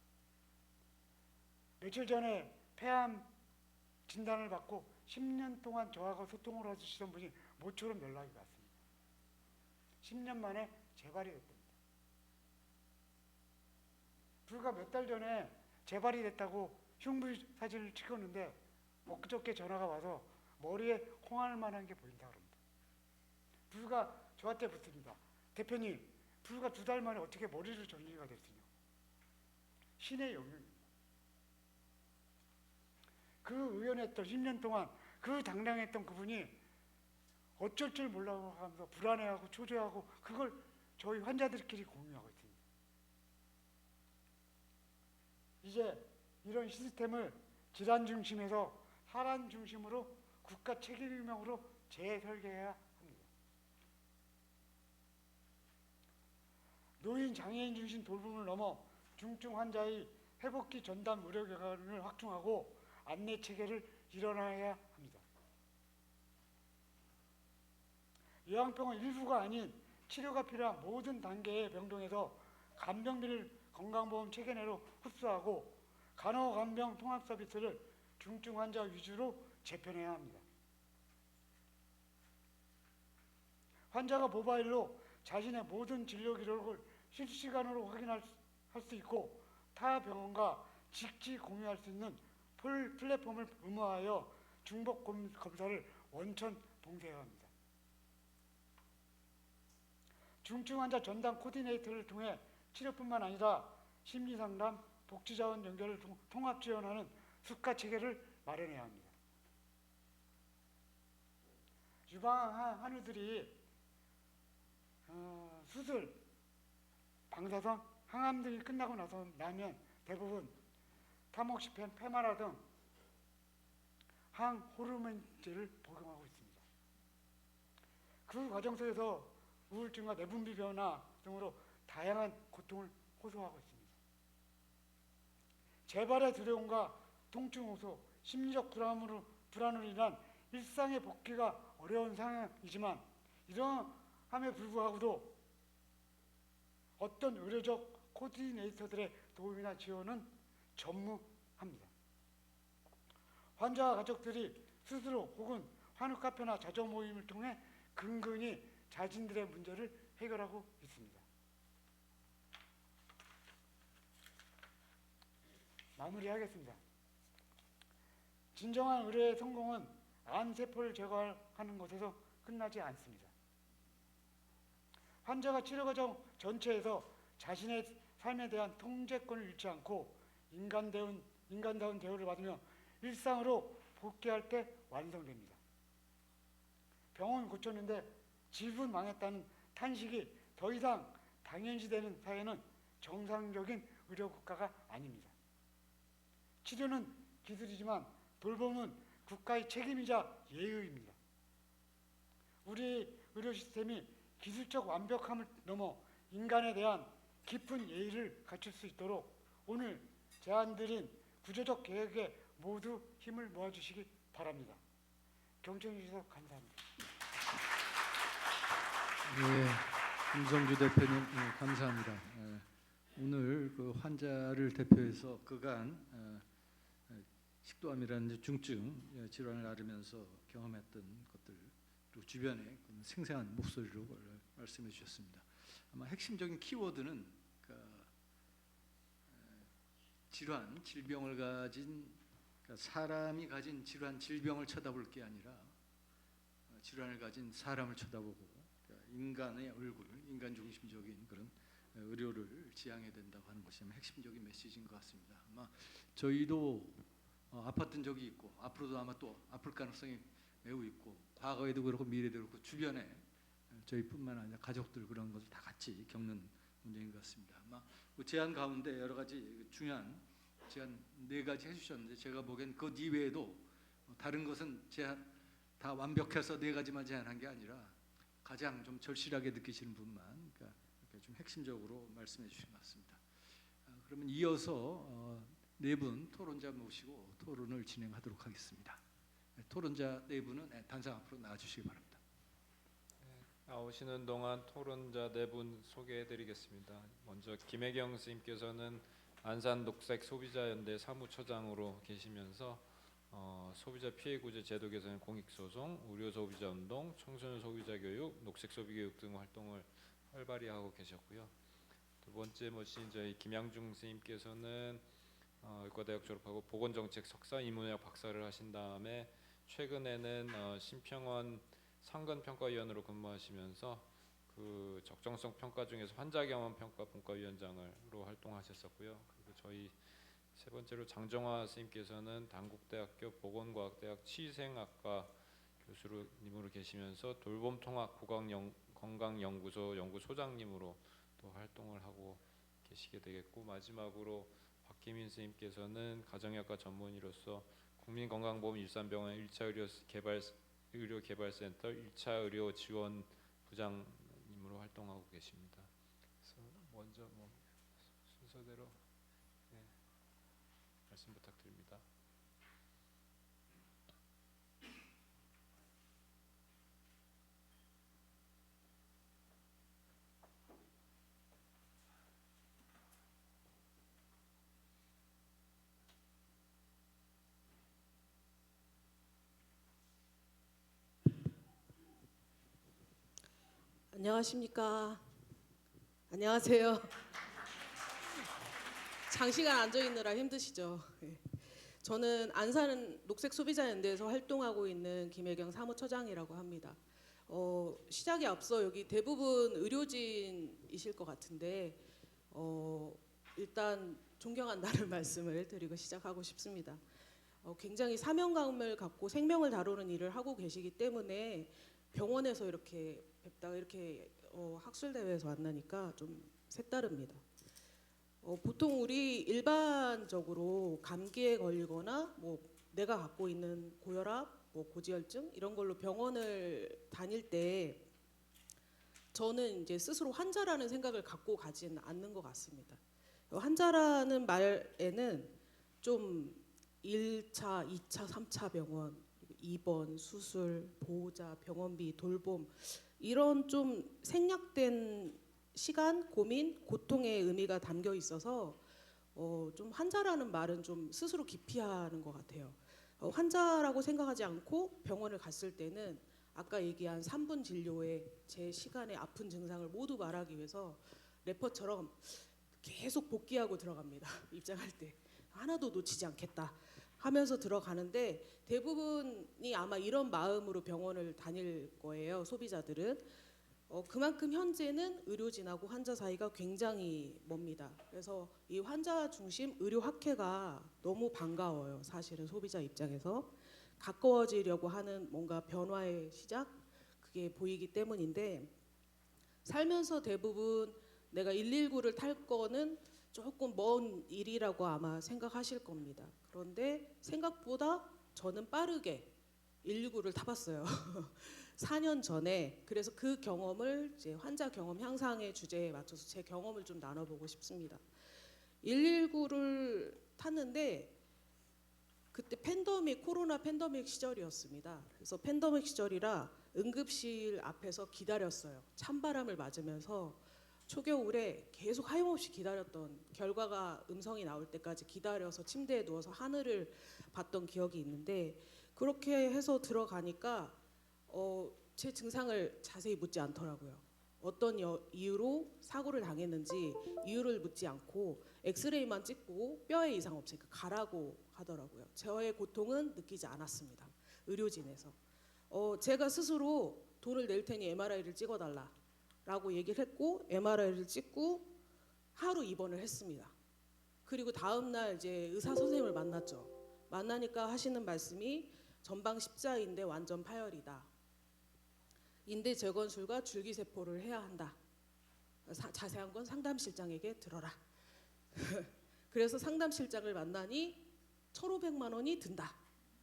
며칠 전에 폐암 진단을 받고 10년 동안 저하고 소통을 하시던 분이 모처럼 연락이 왔습니다. 10년 만에 재발이 됐답니다. 불과 몇 달 전에 재발이 됐다고 흉부 사진을 찍었는데 엊그저께 전화가 와서 머리에 콩알 만한 게 보인다고 합니다. 불과 저한테 묻습니다. 대표님, 불과 2달 만에 어떻게 머리를 정리가 됐으냐. 신의 영역입니다. 그 의연했던 10년 동안 그 당당했던 그분이 어쩔 줄 몰라고 하면서 불안해하고 초조해하고 그걸 저희 환자들끼리 공유하고 있습니다. 이제 이런 시스템을 질환 중심에서 사람 중심으로 국가 책임명으로 재설계해야 합니다. 노인 장애인 중심 돌봄을 넘어 중증 환자의 회복기 전담 의료기관을 확충하고 안내 체계를 일원화해야 합니다. 요양병원 일부가 아닌 치료가 필요한 모든 단계의 병동에서 간병비를 건강보험 체계 내로 흡수하고 간호간병 통합 서비스를 중증 환자 위주로 재편해야 합니다. 환자가 모바일로 자신의 모든 진료 기록을 실시간으로 확인할 수 있고 타 병원과 직지 공유할 수 있는 플랫폼을 의무화하여 중복 검사를 원천 봉쇄해야 합니다. 중증 환자 전담 코디네이터를 통해 치료뿐만 아니라 심리상담, 복지자원 연결을 통합 지원하는 수가 체계를 마련해야 합니다. 유방 한우들이 수술, 방사선, 항암 등이 끝나고 나면 대부분 타모xifen, 페마라 등 항호르몬제를 복용하고 있습니다. 그 과정 속에서 우울증과 내분비 변화 등으로 다양한 고통을 호소하고 있습니다. 재발의 두려움과 통증 호소, 심리적 불안으로 인한 일상의 복귀가 어려운 상황이지만 이러함에 불구하고도 어떤 의료적 코디네이터들의 도움이나 지원은 전무합니다. 환자와 가족들이 스스로 혹은 환우 카페나 자조 모임을 통해 근근히 자신들의 문제를 해결하고 있습니다. 마무리하겠습니다. 진정한 의료의 성공은 암세포를 제거하는 것에서 끝나지 않습니다. 환자가 치료 과정 전체에서 자신의 삶에 대한 통제권을 잃지 않고 인간다운 대우를 받으며 일상으로 복귀할 때 완성됩니다. 병원 고쳤는데 집은 망했다는 탄식이 더 이상 당연시되는 사회는 정상적인 의료국가가 아닙니다. 치료는 기술이지만 돌봄은 국가의 책임이자 예의입니다. 우리 의료 시스템이 기술적 완벽함을 넘어 인간에 대한 깊은 예의를 갖출 수 있도록 오늘 제안드린 구조적 개혁에 모두 힘을 모아주시기 바랍니다. 경청해 주셔서 감사합니다. 예, 김성주 대표님 감사합니다. 오늘 그 환자를 대표해서 그간 식도암이라는 중증 질환을 앓으면서 경험했던 것들 그리고 주변의 생생한 목소리로 말씀해 주셨습니다. 아마 핵심적인 키워드는 질환, 질병을 가진 사람이 가진 질환, 질병을 쳐다볼 게 아니라 질환을 가진 사람을 쳐다보고 인간의 얼굴, 인간 중심적인 그런 의료를 지향해야 된다고 하는 것이 핵심적인 메시지인 것 같습니다. 아마 저희도 아팠던 적이 있고 앞으로도 아마 또 아플 가능성이 매우 있고 과거에도 그렇고 미래도 그렇고 주변에 저희뿐만 아니라 가족들 그런 것을 다 같이 겪는 문제인 것 같습니다. 아마 그 제안 가운데 여러 가지 중요한 제안 4가지 해주셨는데 제가 보기엔 그 이외에도 다른 것은 제안 다 완벽해서 4가지만 제안한 게 아니라 가장 좀 절실하게 느끼시는 분만 그러니까 이렇게 좀 핵심적으로 말씀해 주신 것 같습니다. 그러면 이어서 4분 토론자 모시고 토론을 진행하도록 하겠습니다. 토론자 4분은 단상 앞으로 나와주시기 바랍니다. 나오시는 동안 토론자 4분 소개해드리겠습니다. 먼저 김혜경 스님께서는 안산 녹색 소비자연대 사무처장으로 계시면서 소비자 피해 구제 제도 개선 공익 소송, 의료 소비자 운동, 청소년 소비자 교육, 녹색 소비 교육 등 활동을 활발히 하고 계셨고요. 두 번째 모신 저희 김양중 스님께서는 의과대학 졸업하고 보건정책 석사, 인문의학 박사를 하신 다음에 최근에는 심평원 상근평가위원으로 근무하시면서 그 적정성 평가 중에서 환자 경험 평가 분과위원장으로 활동하셨었고요. 그리고 저희 세 번째로 장정화 스님께서는 단국대학교 보건과학대학 치생학과 교수님으로 계시면서 돌봄통합 건강연구소 연구소장님으로 또 활동을 하고 계시게 되겠고, 마지막으로 박기민 스님께서는 가정의학과 전문의로서 국민건강보험 일산병원 1차 의료개발센터 1차 의료지원부장님으로 활동하고 계십니다. 그래서 먼저 순서대로 말씀 부탁드립니다. 안녕하십니까. 안녕하세요. 장시간 앉아 있느라 힘드시죠? 네. 저는 안산 녹색 소비자 연대에서 활동하고 있는 김혜경 사무처장이라고 합니다. 시작에 앞서 여기 대부분 의료진이실 것 같은데 일단 존경한다는 말씀을 드리고 시작하고 싶습니다. 굉장히 사명감을 갖고 생명을 다루는 일을 하고 계시기 때문에 병원에서 이렇게 뵙다가 이렇게 학술 대회에서 만나니까 좀 색다릅니다. 보통 우리 일반적으로 감기에 걸리거나 내가 갖고 있는 고혈압, 고지혈증 이런 걸로 병원을 다닐 때 저는 이제 스스로 환자라는 생각을 갖고 가지는 않는 것 같습니다. 환자라는 말에는 좀 1차, 2차, 3차 병원, 입원, 수술, 보호자, 병원비, 돌봄 이런 좀 생략된 시간, 고민, 고통의 의미가 담겨 있어서 좀 환자라는 말은 좀 스스로 기피하는 것 같아요. 환자라고 생각하지 않고 병원을 갔을 때는 아까 얘기한 3분 진료에 제 시간에 아픈 증상을 모두 말하기 위해서 래퍼처럼 계속 복귀하고 들어갑니다. 입장할 때 하나도 놓치지 않겠다 하면서 들어가는데 대부분이 아마 이런 마음으로 병원을 다닐 거예요. 소비자들은. 그만큼 현재는 의료진하고 환자 사이가 굉장히 멉니다. 그래서 이 환자 중심 의료 학회가 너무 반가워요. 사실은 소비자 입장에서 가까워지려고 하는 뭔가 변화의 시작 그게 보이기 때문인데, 살면서 대부분 내가 119를 탈 거는 조금 먼 일이라고 아마 생각하실 겁니다. 그런데 생각보다 저는 빠르게 119를 타봤어요. 4년 전에. 그래서 그 경험을 이제 환자 경험 향상의 주제에 맞춰서 제 경험을 좀 나눠보고 싶습니다. 119를 탔는데 그때 코로나 팬데믹 시절이었습니다. 그래서 팬데믹 시절이라 응급실 앞에서 기다렸어요. 찬바람을 맞으면서 초겨울에 계속 하염없이 기다렸던, 결과가 음성이 나올 때까지 기다려서 침대에 누워서 하늘을 봤던 기억이 있는데, 그렇게 해서 들어가니까 제 증상을 자세히 묻지 않더라고요. 어떤 이유로 사고를 당했는지 이유를 묻지 않고 엑스레이만 찍고 뼈에 이상 없으니까 가라고 하더라고요. 저의 고통은 느끼지 않았습니다. 의료진에서. 제가 스스로 돈을 낼 테니 MRI를 찍어달라라고 얘기를 했고 MRI를 찍고 하루 입원을 했습니다. 그리고 다음 날 이제 의사 선생님을 만났죠. 만나니까 하시는 말씀이 전방 십자인대 완전 파열이다. 인대 재건술과 줄기세포를 해야 한다. 자세한 건 상담실장에게 들어라. 그래서 상담실장을 만나니 1,500만 원이 든다.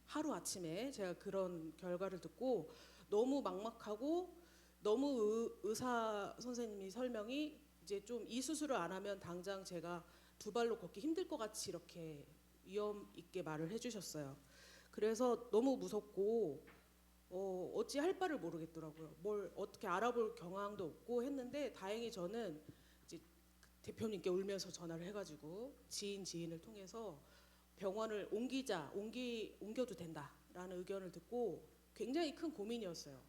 하루 아침에 제가 그런 결과를 듣고 너무 막막하고, 너무 의사 선생님이 설명이 이제 좀 이 수술을 안 하면 당장 제가 두 발로 걷기 힘들 것 같이 이렇게 위험 있게 말을 해주셨어요. 그래서 너무 무섭고 어찌 할 바를 모르겠더라고요. 뭘 어떻게 알아볼 경황도 없고 했는데, 다행히 저는 이제 대표님께 울면서 전화를 해가지고 지인을 통해서 병원을 옮겨도 된다라는 의견을 듣고 굉장히 큰 고민이었어요.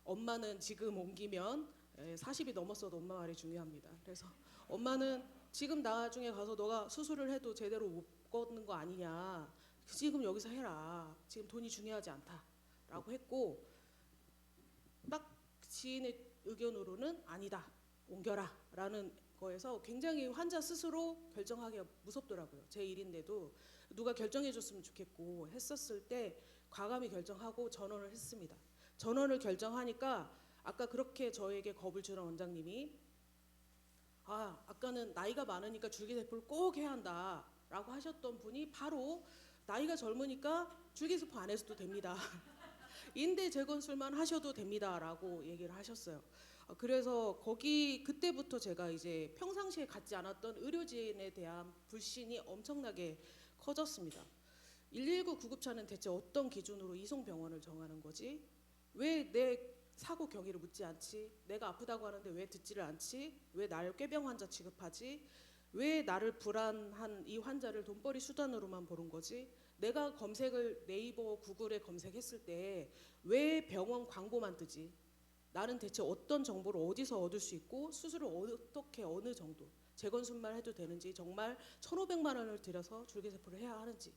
엄마는 지금 옮기면 40이 넘었어도 엄마 말이 중요합니다. 그래서 엄마는 지금 나중에 가서 너가 수술을 해도 제대로 못 걷는 거 아니냐, 지금 여기서 해라, 지금 돈이 중요하지 않다라고 했고, 딱 지인의 의견으로는 아니다, 옮겨라 라는 거에서 굉장히 환자 스스로 결정하기가 무섭더라고요. 제 일인데도 누가 결정해 줬으면 좋겠고 했었을 때 과감히 결정하고 전원을 했습니다. 전원을 결정하니까 아까 그렇게 저에게 겁을 주는 원장님이 아까는 나이가 많으니까 줄기세포를 꼭 해야 한다라고 하셨던 분이 바로 나이가 젊으니까 줄기세포 안 해서도 됩니다. 인대 재건술만 하셔도 됩니다라고 얘기를 하셨어요. 그래서 그때부터 제가 이제 평상시에 갖지 않았던 의료진에 대한 불신이 엄청나게 커졌습니다. 119 구급차는 대체 어떤 기준으로 이송병원을 정하는 거지? 왜 내 사고 경위를 묻지 않지? 내가 아프다고 하는데 왜 듣지를 않지? 왜 나를 꾀병 환자 취급하지? 왜 나를 불안한 이 환자를 돈벌이 수단으로만 보는 거지? 내가 검색을 네이버 구글에 검색했을 때 왜 병원 광고만 뜨지? 나는 대체 어떤 정보를 어디서 얻을 수 있고 수술을 어떻게 어느 정도 재건술만 해도 되는지, 정말 1,500만 원을 들여서 줄기세포를 해야 하는지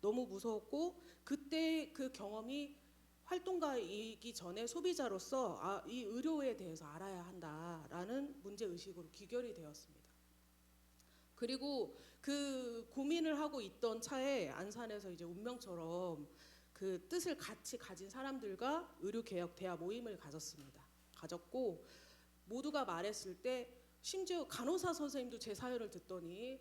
너무 무서웠고, 그때 그 경험이 활동가이기 전에 소비자로서 이 의료에 대해서 알아야 한다라는 문제의식으로 귀결이 되었습니다. 그리고 그 고민을 하고 있던 차에 안산에서 이제 운명처럼 그 뜻을 같이 가진 사람들과 의료개혁 대화 모임을 가졌고, 모두가 말했을 때 심지어 간호사 선생님도 제 사연을 듣더니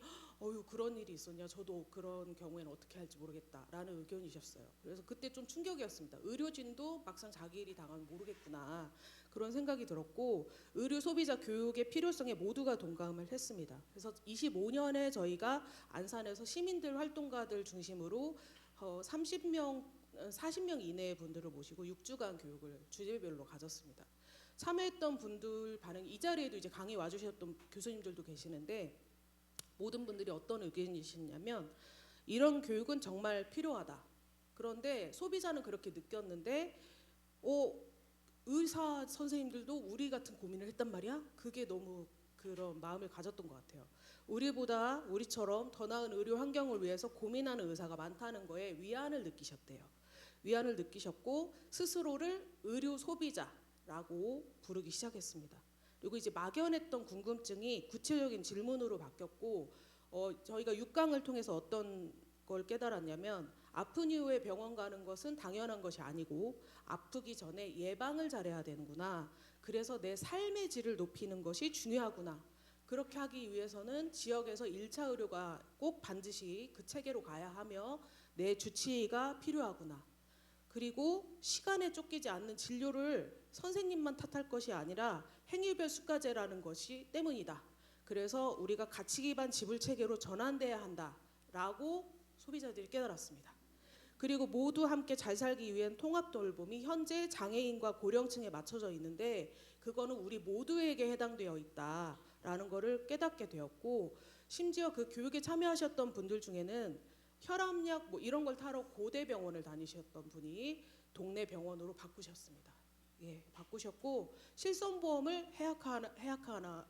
그런 일이 있었냐, 저도 그런 경우에는 어떻게 할지 모르겠다라는 의견이셨어요. 그래서 그때 좀 충격이었습니다. 의료진도 막상 자기 일이 당하면 모르겠구나, 그런 생각이 들었고, 의료 소비자 교육의 필요성에 모두가 동감을 했습니다. 그래서 25년에 저희가 안산에서 시민들 활동가들 중심으로 40명 이내의 분들을 모시고 6주간 교육을 주제별로 가졌습니다. 참여했던 분들 반응, 이 자리에도 이제 강의 와주셨던 교수님들도 계시는데 모든 분들이 어떤 의견이시냐면, 이런 교육은 정말 필요하다. 그런데 소비자는 그렇게 느꼈는데 의사 선생님들도 우리 같은 고민을 했단 말이야? 그게 너무 그런 마음을 가졌던 것 같아요. 우리처럼 더 나은 의료 환경을 위해서 고민하는 의사가 많다는 거에 위안을 느끼셨대요. 위안을 느끼셨고 스스로를 의료 소비자라고 부르기 시작했습니다. 그리고 이제 막연했던 궁금증이 구체적인 질문으로 바뀌었고, 저희가 6강을 통해서 어떤 걸 깨달았냐면, 아픈 이후에 병원 가는 것은 당연한 것이 아니고 아프기 전에 예방을 잘해야 되는구나. 그래서 내 삶의 질을 높이는 것이 중요하구나. 그렇게 하기 위해서는 지역에서 1차 의료가 꼭 반드시 그 체계로 가야 하며 내 주치의가 필요하구나. 그리고 시간에 쫓기지 않는 진료를 선생님만 탓할 것이 아니라 행위별 수가제라는 것이 때문이다. 그래서 우리가 가치 기반 지불 체계로 전환돼야 한다라고 소비자들이 깨달았습니다. 그리고 모두 함께 잘 살기 위한 통합 돌봄이 현재 장애인과 고령층에 맞춰져 있는데 그거는 우리 모두에게 해당되어 있다라는 거를 깨닫게 되었고, 심지어 그 교육에 참여하셨던 분들 중에는 혈압약 뭐 이런 걸 타러 고대병원을 다니셨던 분이 동네 병원으로 바꾸셨습니다. 예, 바꾸셨고 실손보험을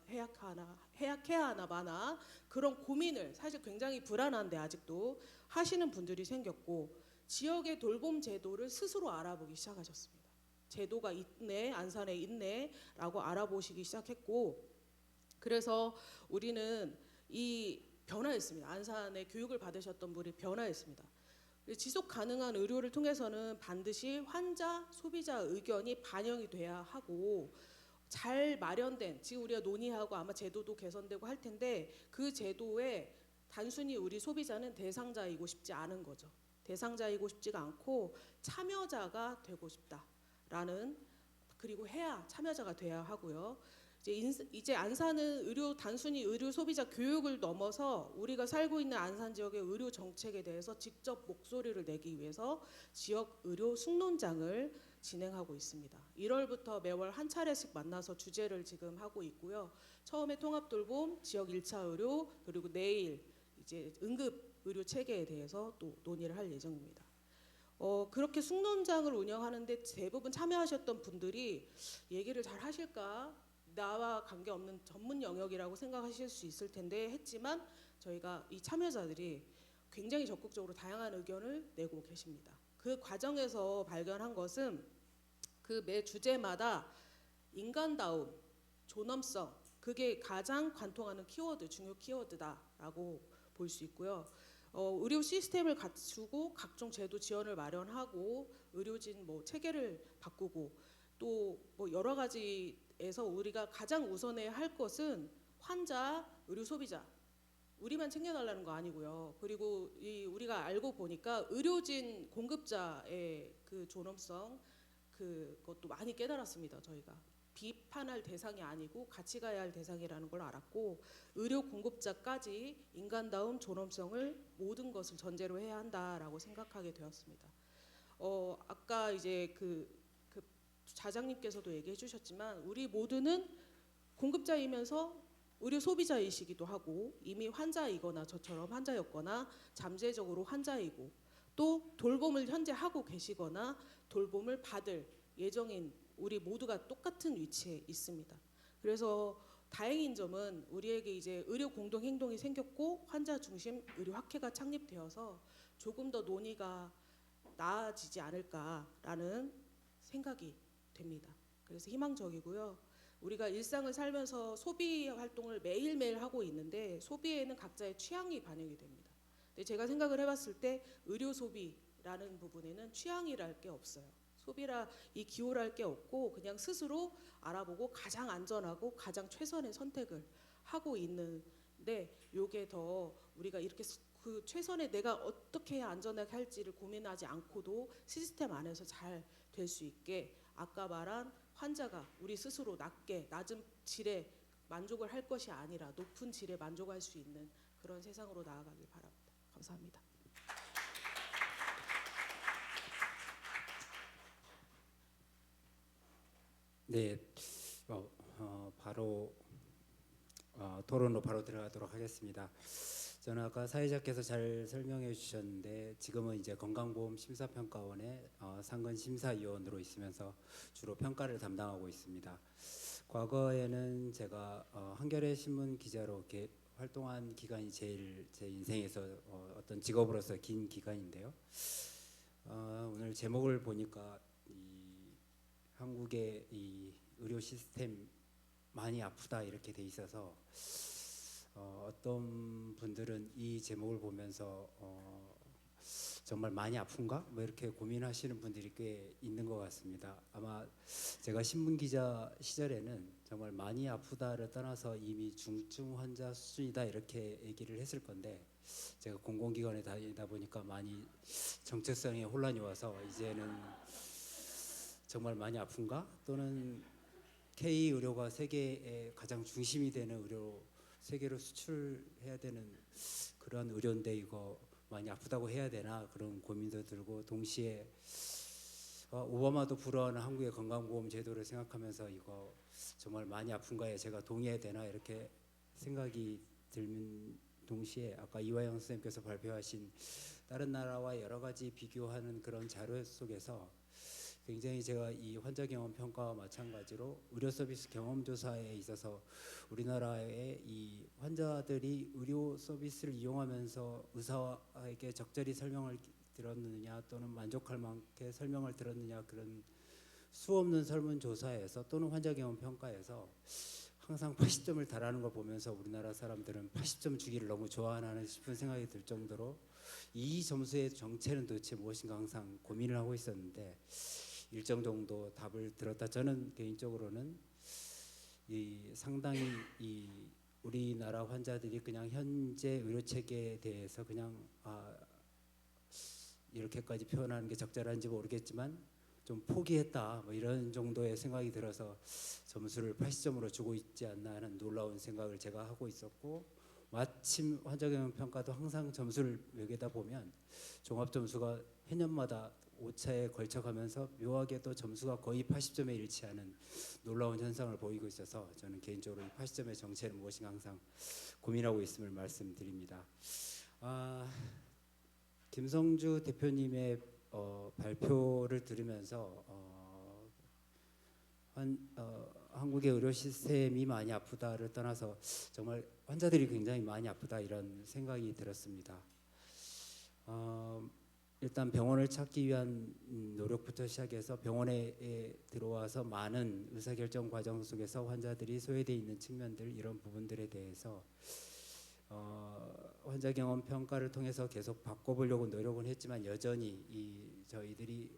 해약해야 하나 마나 그런 고민을 사실 굉장히 불안한데 아직도 하시는 분들이 생겼고, 지역의 돌봄 제도를 스스로 알아보기 시작하셨습니다. 제도가 있네, 안산에 있네라고 알아보시기 시작했고, 그래서 우리는 이 변화했습니다. 안산에 교육을 받으셨던 분이 변화했습니다. 지속 가능한 의료를 통해서는 반드시 환자, 소비자 의견이 반영이 돼야 하고, 잘 마련된, 지금 우리가 논의하고 아마 제도도 개선되고 할 텐데 그 제도에 단순히 우리 소비자는 대상자이고 싶지 않은 거죠. 대상자이고 싶지가 않고 참여자가 되고 싶다라는, 그리고 해야 참여자가 돼야 하고요. 이제 안산은 단순히 의료 소비자 교육을 넘어서 우리가 살고 있는 안산 지역의 의료 정책에 대해서 직접 목소리를 내기 위해서 지역 의료 숙론장을 진행하고 있습니다. 1월부터 매월 한 차례씩 만나서 주제를 지금 하고 있고요. 처음에 통합 돌봄, 지역 1차 의료, 그리고 내일 이제 응급 의료 체계에 대해서 또 논의를 할 예정입니다. 그렇게 숙론장을 운영하는데 대부분 참여하셨던 분들이 얘기를 잘 하실까? 나와 관계없는 전문 영역이라고 생각하실 수 있을 텐데 했지만 저희가 이 참여자들이 굉장히 적극적으로 다양한 의견을 내고 계십니다. 그 과정에서 발견한 것은 그 매 주제마다 인간다움, 존엄성, 그게 가장 관통하는 키워드, 중요 키워드다라고 볼 수 있고요. 의료 시스템을 갖추고 각종 제도 지원을 마련하고 의료진 뭐 체계를 바꾸고 또 뭐 여러 가지에서 우리가 가장 우선해야 할 것은 환자, 의료 소비자 우리만 챙겨달라는 거 아니고요. 그리고 우리가 알고 보니까 의료진 공급자의 그 존엄성 그것도 많이 깨달았습니다. 저희가 비판할 대상이 아니고 같이 가야 할 대상이라는 걸 알았고, 의료 공급자까지 인간다움, 존엄성을 모든 것을 전제로 해야 한다라고 생각하게 되었습니다. 아까 이제 그 자장님께서도 얘기해 주셨지만 우리 모두는 공급자이면서 의료 소비자이시기도 하고 이미 환자이거나 저처럼 환자였거나 잠재적으로 환자이고 또 돌봄을 현재 하고 계시거나 돌봄을 받을 예정인 우리 모두가 똑같은 위치에 있습니다. 그래서 다행인 점은 우리에게 이제 의료 공동 행동이 생겼고 환자 중심 의료 학회가 창립되어서 조금 더 논의가 나아지지 않을까라는 생각이 됩니다. 그래서 희망적이고요. 우리가 일상을 살면서 소비 활동을 매일매일 하고 있는데 소비에는 각자의 취향이 반영이 됩니다. 근데 제가 생각을 해봤을 때 의료 소비라는 부분에는 취향이랄 게 없어요. 소비라 이 기호랄 게 없고 그냥 스스로 알아보고 가장 안전하고 가장 최선의 선택을 하고 있는데, 요게 더 우리가 이렇게 그 최선의 내가 어떻게 해야 안전하게 할지를 고민하지 않고도 시스템 안에서 잘 될 수 있게 아까 말한 환자가 우리 스스로 낮은 질에 만족을 할 것이 아니라 높은 질에 만족할 수 있는 그런 세상으로 나아가길 바랍니다. 감사합니다. 네, 바로 토론으로 바로 들어가도록 하겠습니다. 저는 아까 사회자께서 잘 설명해 주셨는데 지금은 이제 건강보험심사평가원의 상근심사위원으로 있으면서 주로 평가를 담당하고 있습니다. 과거에는 제가 한겨레 신문 기자로 이렇게 활동한 기간이 제일 제 인생에서 어떤 직업으로서 긴 기간인데요. 오늘 제목을 보니까 한국의 이 의료 시스템 많이 아프다 이렇게 돼 있어서 어떤 분들은 이 제목을 보면서 정말 많이 아픈가? 뭐 이렇게 고민하시는 분들이 꽤 있는 것 같습니다. 아마 제가 신문 기자 시절에는 정말 많이 아프다를 떠나서 이미 중증 환자 수준이다 이렇게 얘기를 했을 건데 제가 공공기관에 다니다 보니까 많이 정체성에 혼란이 와서 이제는 정말 많이 아픈가? 또는 K 의료가 세계의 가장 중심이 되는 의료, 세계로 수출해야 되는 그런 의료인데 이거 많이 아프다고 해야 되나 그런 고민도 들고 동시에 오바마도 불허하는 한국의 건강보험 제도를 생각하면서 이거 정말 많이 아픈가에 제가 동의해야 되나 이렇게 생각이 들는 동시에 아까 이화영 선생님께서 발표하신 다른 나라와 여러 가지 비교하는 그런 자료 속에서 굉장히 제가 이 환자 경험 평가와 마찬가지로 의료 서비스 경험 조사에 있어서 우리나라의 이 환자들이 의료 서비스를 이용하면서 의사에게 적절히 설명을 들었느냐 또는 만족할 만큼 설명을 들었느냐 그런 수없는 설문조사에서 또는 환자 경험 평가에서 항상 80점을 달하는 걸 보면서 우리나라 사람들은 80점 주기를 너무 좋아하나 싶은 생각이 들 정도로 이 점수의 정체는 도대체 무엇인가 항상 고민을 하고 있었는데 일정 정도 답을 들었다. 저는 개인적으로는 이 상당히 이 우리나라 환자들이 그냥 현재 의료 체계에 대해서 그냥 이렇게까지 표현하는 게 적절한지 모르겠지만 좀 포기했다 뭐 이런 정도의 생각이 들어서 점수를 80점으로 주고 있지 않나 하는 놀라운 생각을 제가 하고 있었고 마침 환자 경험 평가도 항상 점수를 매기다 보면 종합 점수가 해년마다 5차에 걸쳐가면서 묘하게도 점수가 거의 80점에 일치하는 놀라운 현상을 보이고 있어서 저는 개인적으로 이 80점의 정체는 무엇인가 항상 고민하고 있음을 말씀드립니다. 김성주 대표님의 발표를 들으면서 한국의 의료 시스템이 많이 아프다를 떠나서 정말 환자들이 굉장히 많이 아프다 이런 생각이 들었습니다. 일단 병원을 찾기 위한 노력부터 시작해서 병원에 들어와서 많은 의사결정 과정 속에서 환자들이 소외되어 있는 측면들 이런 부분들에 대해서 환자 경험 평가를 통해서 계속 바꿔보려고 노력은 했지만 여전히 저희들이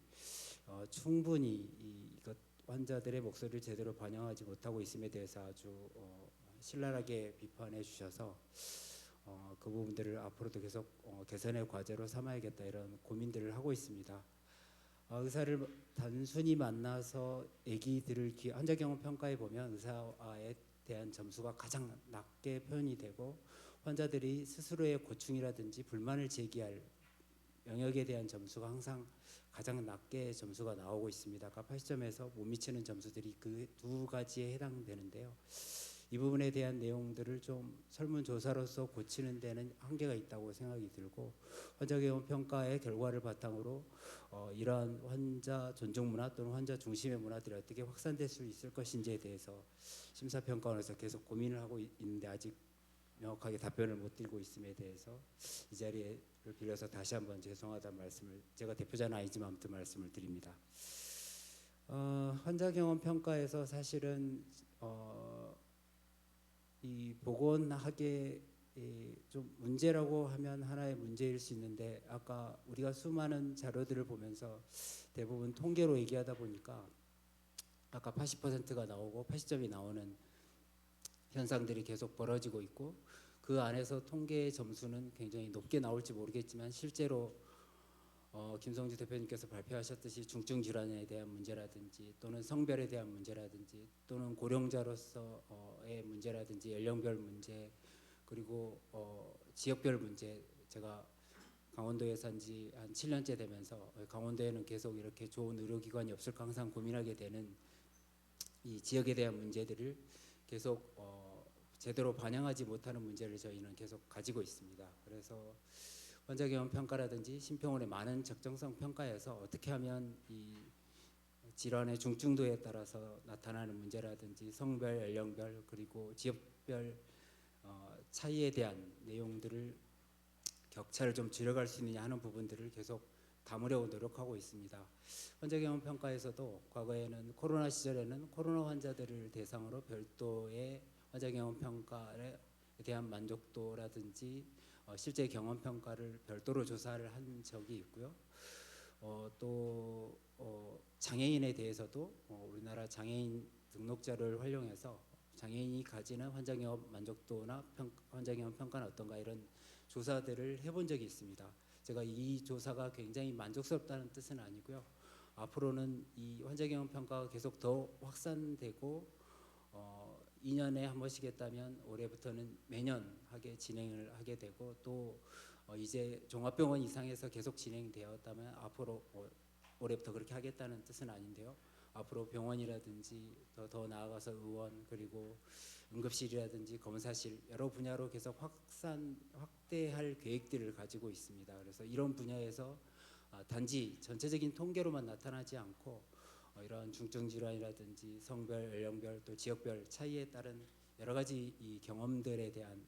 충분히 이것 환자들의 목소리를 제대로 반영하지 못하고 있음에 대해서 아주 신랄하게 비판해 주셔서 그 부분들을 앞으로도 계속 개선의 과제로 삼아야겠다 이런 고민들을 하고 있습니다. 의사를 단순히 만나서 얘기들을 환자 경험 평가에 보면 의사에 대한 점수가 가장 낮게 표현이 되고 환자들이 스스로의 고충이라든지 불만을 제기할 영역에 대한 점수가 항상 가장 낮게 점수가 나오고 있습니다. 아까 80점에서 못 미치는 점수들이 그 두 가지에 해당되는데요. 이 부분에 대한 내용들을 좀 설문조사로서 고치는 데는 한계가 있다고 생각이 들고 환자 경험 평가의 결과를 바탕으로 이러한 환자 존중 문화 또는 환자 중심의 문화들이 어떻게 확산될 수 있을 것인지에 대해서 심사평가원에서 계속 고민을 하고 있는데 아직 명확하게 답변을 못 드리고 있음에 대해서 이 자리를 빌려서 다시 한번 죄송하다는 말씀을 제가 대표자는 아니지만 아무튼 말씀을 드립니다. 환자 경험 평가에서 사실은 이 보건학의 좀 문제라고 하면 하나의 문제일 수 있는데 아까 우리가 수많은 자료들을 보면서 대부분 통계로 얘기하다 보니까 아까 80%가 나오고 80점이 나오는 현상들이 계속 벌어지고 있고 그 안에서 통계의 점수는 굉장히 높게 나올지 모르겠지만 실제로 김성주 대표님께서 발표하셨듯이 중증 질환에 대한 문제라든지 또는 성별에 대한 문제라든지 또는 고령자로서의 문제라든지 연령별 문제 그리고 지역별 문제 제가 강원도에 산 지 한 7년째 되면서 강원도에는 계속 이렇게 좋은 의료기관이 없을까 항상 고민하게 되는 이 지역에 대한 문제들을 계속 제대로 반영하지 못하는 문제를 저희는 계속 가지고 있습니다. 그래서 환자 경험 평가라든지 심평원의 많은 적정성 평가에서 어떻게 하면 이 질환의 중증도에 따라서 나타나는 문제라든지 성별, 연령별 그리고 지역별 차이에 대한 내용들을 격차를 좀 줄여갈 수 있느냐 하는 부분들을 계속 담으려고 노력하고 있습니다. 환자 경험 평가에서도 과거에는 코로나 시절에는 코로나 환자들을 대상으로 별도의 환자 경험 평가에 대한 만족도라든지 실제 경험 평가를 별도로 조사를 한 적이 있고요. 또 장애인에 대해서도 우리나라 장애인 등록자를 활용해서 장애인이 가지는 환자 경험 만족도나 환자 경험 평가는 어떤가 이런 조사들을 해본 적이 있습니다. 제가 이 조사가 굉장히 만족스럽다는 뜻은 아니고요. 앞으로는 이 환자 경험 평가가 계속 더 확산되고 2년에 한 번씩 했다면 올해부터는 매년 진행을 하게 되고 또 이제 종합병원 이상에서 계속 진행되었다면 앞으로 올해부터 그렇게 하겠다는 뜻은 아닌데요. 앞으로 병원이라든지 더 나아가서 의원 그리고 응급실이라든지 검사실 여러 분야로 계속 확대할 계획들을 가지고 있습니다. 그래서 이런 분야에서 단지 전체적인 통계로만 나타나지 않고 이런 중증 질환이라든지 성별, 연령별 또 지역별 차이에 따른 여러 가지 이 경험들에 대한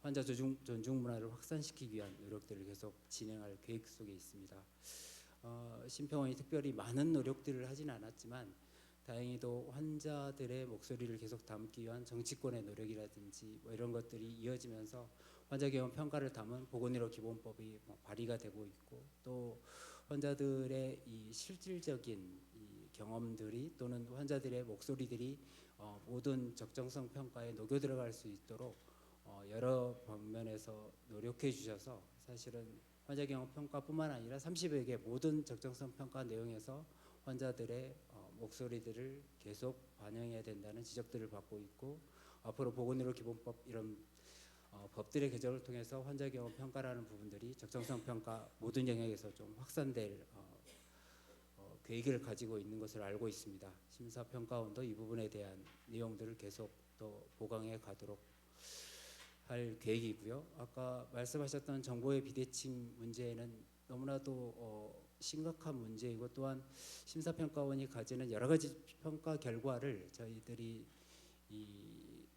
환자 존중 문화를 확산시키기 위한 노력들을 계속 진행할 계획 속에 있습니다. 심평원이 특별히 많은 노력들을 하진 않았지만 다행히도 환자들의 목소리를 계속 담기 위한 정치권의 노력이라든지 뭐 이런 것들이 이어지면서 환자 경험 평가를 담은 보건의료 기본법이 발의가 되고 있고 또 환자들의 이 실질적인 이 경험들이 또는 환자들의 목소리들이 모든 적정성 평가에 녹여 들어갈 수 있도록 여러 방면에서 노력해 주셔서 사실은 환자 경험 평가뿐만 아니라 30여 개 모든 적정성 평가 내용에서 환자들의 목소리들을 계속 반영해야 된다는 지적들을 받고 있고 앞으로 보건의료 기본법 이런 법들의 개정을 통해서 환자 경험 평가라는 부분들이 적정성 평가 모든 영역에서 좀 확산될 계획을 가지고 있는 것을 알고 있습니다. 심사평가원도 이 부분에 대한 내용들을 계속 또 보강해 가도록 할 계획이고요. 아까 말씀하셨던 정보의 비대칭 문제는 너무나도 심각한 문제이고 또한 심사평가원이 가지는 여러 가지 평가 결과를 저희들이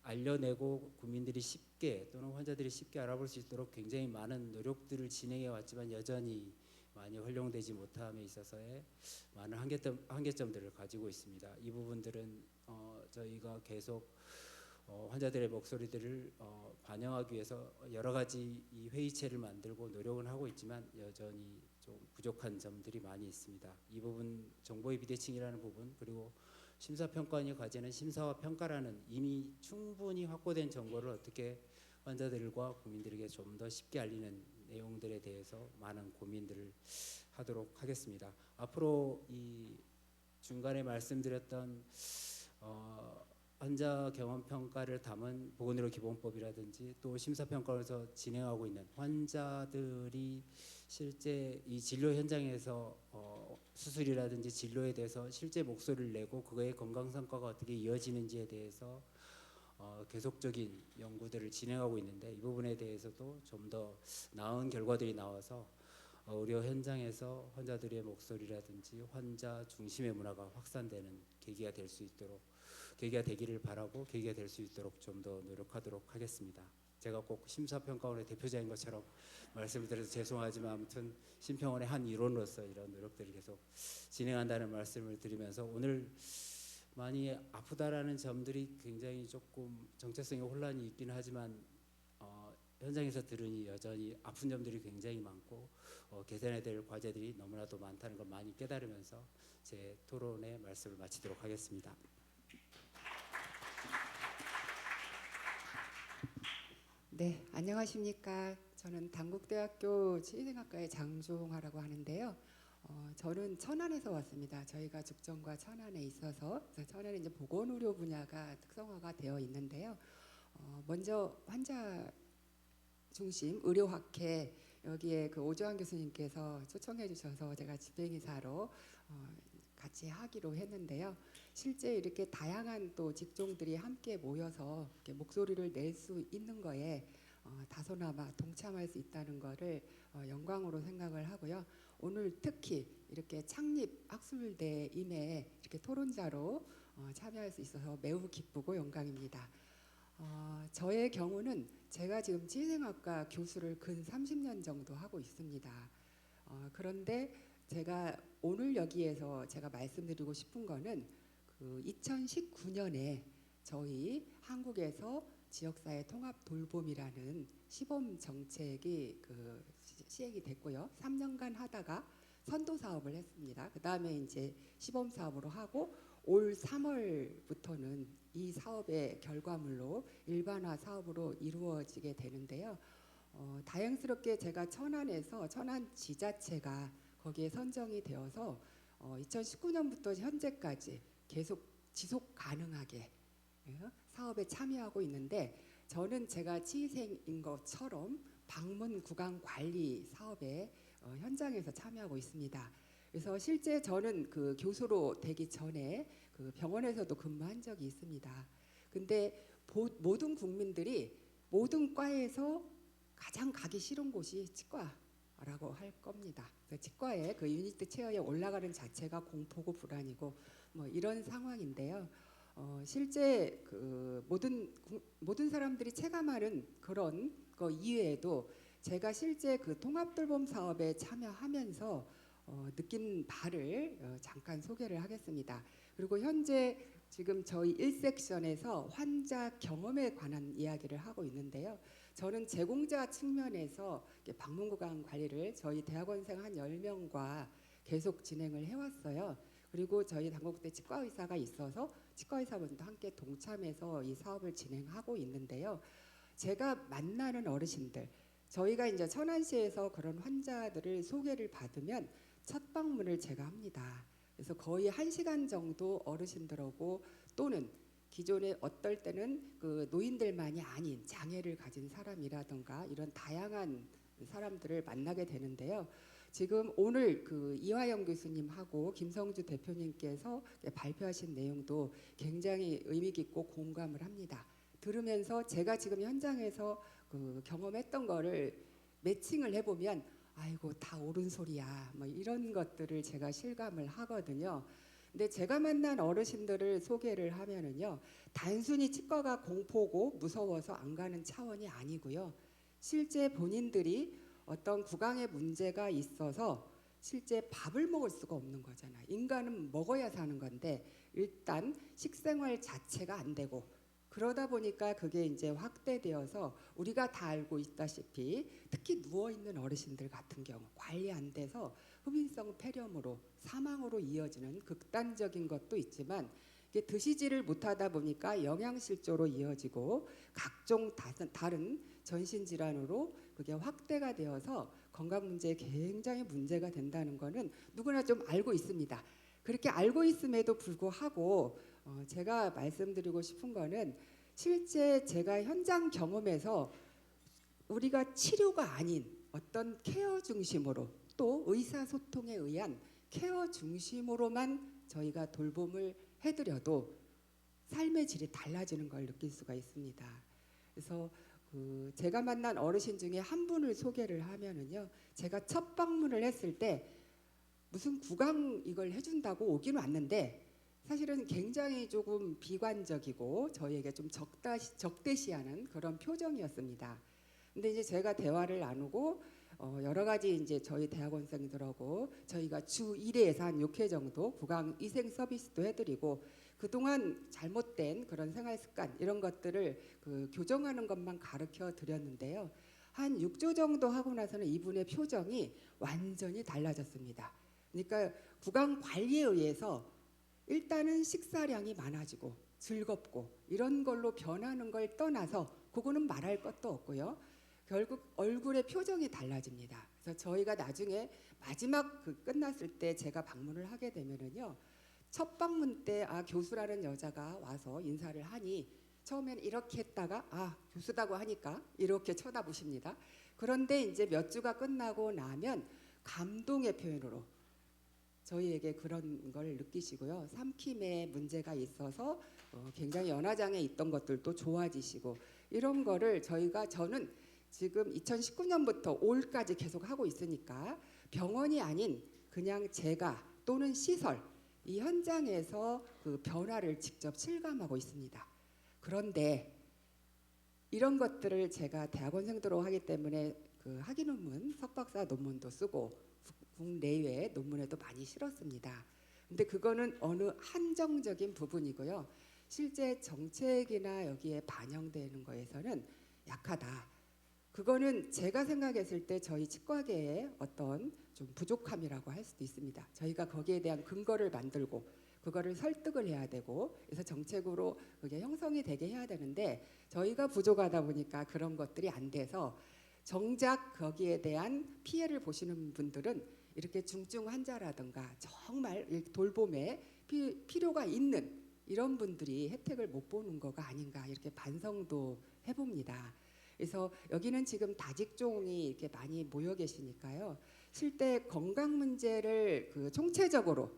알려내고 국민들이 쉽게 또는 환자들이 쉽게 알아볼 수 있도록 굉장히 많은 노력들을 진행해 왔지만 여전히 많이 활용되지 못함에 있어서의 많은 한계점들을 가지고 있습니다. 이 부분들은 저희가 계속 환자들의 목소리들을 반영하기 위해서 여러 가지 이 회의체를 만들고 노력은 하고 있지만 여전히 좀 부족한 점들이 많이 있습니다. 이 부분 정보의 비대칭이라는 부분 그리고 심사평가원이 가지는 심사와 평가라는 이미 충분히 확보된 정보를 어떻게 환자들과 국민들에게 좀 더 쉽게 알리는 내용들에 대해서 많은 고민들을 하도록 하겠습니다. 앞으로 이 중간에 말씀드렸던 환자 경험 평가를 담은 보건의료 기본법이라든지 또 심사평가원에서 진행하고 있는 환자들이 실제 이 진료 현장에서 수술이라든지 진료에 대해서 실제 목소리를 내고 그거의 건강 성과가 어떻게 이어지는지에 대해서 계속적인 연구들을 진행하고 있는데 이 부분에 대해서도 좀 더 나은 결과들이 나와서 의료 현장에서 환자들의 목소리라든지 환자 중심의 문화가 확산되는 계기가 될 수 있도록 계기가 되기를 바라고 계기가 될 수 있도록 좀 더 노력하도록 하겠습니다. 제가 꼭 심사평가원의 대표자인 것처럼 말씀을 드려서 죄송하지만 아무튼 심평원의 한 일원으로서 이런 노력들을 계속 진행한다는 말씀을 드리면서 오늘 많이 아프다라는 점들이 굉장히 조금 정체성의 혼란이 있긴 하지만 현장에서 들으니 여전히 아픈 점들이 굉장히 많고 개선해야 될 과제들이 너무나도 많다는 걸 많이 깨달으면서 제 토론의 말씀을 마치도록 하겠습니다. 네, 안녕하십니까. 저는 단국대학교 치의생학과의 장종화라고 하는데요. 저는 천안에서 왔습니다. 저희가 죽전과 천안에 있어서 천안에 이제 보건의료 분야가 특성화가 되어 있는데요. 먼저 환자 중심 의료학회 여기에 그 오주환 교수님께서 초청해 주셔서 제가 집행이사로 같이 하기로 했는데요. 실제 이렇게 다양한 또 직종들이 함께 모여서 이렇게 목소리를 낼 수 있는 거에 다소나마 동참할 수 있다는 거를 영광으로 생각을 하고요. 오늘 특히 이렇게 창립 학술대임에 이렇게 토론자로 참여할 수 있어서 매우 기쁘고 영광입니다. 저의 경우는 제가 지금 치의생학과 교수를 근 30년 정도 하고 있습니다. 그런데 제가 오늘 여기에서 제가 말씀드리고 싶은 거는 그 2019년에 저희 한국에서 지역사회 통합 돌봄이라는 시범 정책이 그 시행이 됐고요. 3년간 하다가 선도 사업을 했습니다. 그 다음에 이제 시범 사업으로 하고 올 3월부터는 이 사업의 결과물로 일반화 사업으로 이루어지게 되는데요. 다행스럽게 제가 천안에서 천안 지자체가 거기에 선정이 되어서 2019년부터 현재까지 계속 지속 가능하게 사업에 참여하고 있는데 저는 제가 치의생인 것처럼 방문 구강 관리 사업에 현장에서 참여하고 있습니다. 그래서 실제 저는 그 교수로 되기 전에 그 병원에서도 근무한 적이 있습니다. 근데 모든 국민들이 모든 과에서 가장 가기 싫은 곳이 치과라고 할 겁니다. 그래서 치과에 그 유니트 체어에 올라가는 자체가 공포고 불안이고 뭐 이런 상황인데요. 실제 그 모든 사람들이 체감하는 그런 거 이외에도 제가 실제 그 통합돌봄 사업에 참여하면서 느낀 바를 잠깐 소개를 하겠습니다. 그리고 현재 지금 저희 1섹션에서 환자 경험에 관한 이야기를 하고 있는데요. 저는 제공자 측면에서 방문구강 관리를 저희 대학원생 한 10명과 계속 진행을 해왔어요. 그리고 저희 단국대 치과의사가 있어서 치과의사분도 함께 동참해서 이 사업을 진행하고 있는데요. 제가 만나는 어르신들, 저희가 이제 천안시에서 그런 환자들을 소개를 받으면 첫 방문을 제가 합니다. 그래서 거의 1시간 정도 어르신들하고 또는 기존에 어떨 때는 그 노인들만이 아닌 장애를 가진 사람이라든가 이런 다양한 사람들을 만나게 되는데요. 지금 오늘 그 이화영 교수님하고 김성주 대표님께서 발표하신 내용도 굉장히 의미 깊고 공감을 합니다. 들으면서 제가 지금 현장에서 그 경험했던 거를 매칭을 해보면 아이고 다 옳은 소리야 뭐 이런 것들을 제가 실감을 하거든요. 근데 제가 만난 어르신들을 소개를 하면은요, 단순히 치과가 공포고 무서워서 안 가는 차원이 아니고요. 실제 본인들이 어떤 구강에 문제가 있어서 실제 밥을 먹을 수가 없는 거잖아요. 인간은 먹어야 사는 건데 일단 식생활 자체가 안 되고 그러다 보니까 그게 이제 확대되어서 우리가 다 알고 있다시피 특히 누워있는 어르신들 같은 경우 관리 안 돼서 흡인성 폐렴으로 사망으로 이어지는 극단적인 것도 있지만 이게 드시지를 못하다 보니까 영양실조로 이어지고 각종 다른 전신질환으로 그게 확대가 되어서 건강 문제에 굉장히 문제가 된다는 거는 누구나 좀 알고 있습니다. 그렇게 알고 있음에도 불구하고 제가 말씀드리고 싶은 거는 실제 제가 현장 경험에서 우리가 치료가 아닌 어떤 케어 중심으로 또 의사소통에 의한 케어 중심으로만 저희가 돌봄을 해드려도 삶의 질이 달라지는 걸 느낄 수가 있습니다. 그래서 제가 만난 어르신 중에 한 분을 소개를 하면은요, 제가 첫 방문을 했을 때 무슨 구강 이걸 해준다고 오긴 왔는데 사실은 굉장히 조금 비관적이고 저희에게 좀 적대시하는 그런 표정이었습니다. 근데 이제 제가 대화를 나누고 여러 가지 이제 저희 대학원생들하고 저희가 주 1회에서 한 6회 정도 구강 위생 서비스도 해드리고 그동안 잘못된 그런 생활 습관 이런 것들을 교정하는 것만 가르쳐 드렸는데요. 한 6주 정도 하고 나서는 이분의 표정이 완전히 달라졌습니다. 그러니까 구강 관리에 의해서 일단은 식사량이 많아지고 즐겁고 이런 걸로 변하는 걸 떠나서 그거는 말할 것도 없고요. 결국 얼굴의 표정이 달라집니다. 그래서 저희가 나중에 마지막 끝났을 때 제가 방문을 하게 되면은요. 첫 방문 때 교수라는 여자가 와서 인사를 하니 처음에는 이렇게 했다가 교수다고 하니까 이렇게 쳐다보십니다. 그런데 이제 몇 주가 끝나고 나면 감동의 표현으로 저희에게 그런 걸 느끼시고요. 삼킴에 문제가 있어서 굉장히 연화장애 있던 것들도 좋아지시고 이런 거를 저는 지금 2019년부터 올까지 계속 하고 있으니까 병원이 아닌 그냥 제가 또는 시설 이 현장에서 그 변화를 직접 실감하고 있습니다. 그런데 이런 것들을 제가 대학원생들로 하기 때문에 그 학위 논문, 석박사 논문도 쓰고 국내외 논문에도 많이 실었습니다. 근데 그거는 어느 한정적인 부분이고요. 실제 정책이나 여기에 반영되는 거에서는 약하다. 그거는 제가 생각했을 때 저희 치과계의 어떤 좀 부족함이라고 할 수도 있습니다. 저희가 거기에 대한 근거를 만들고 그거를 설득을 해야 되고 그래서 정책으로 그게 형성이 되게 해야 되는데 저희가 부족하다 보니까 그런 것들이 안 돼서 정작 거기에 대한 피해를 보시는 분들은 이렇게 중증 환자라든가 정말 돌봄에 필요가 있는 이런 분들이 혜택을 못 보는 거가 아닌가 이렇게 반성도 해봅니다. 그래서 여기는 지금 다직종이 이렇게 많이 모여 계시니까요. 실제 건강 문제를 그 총체적으로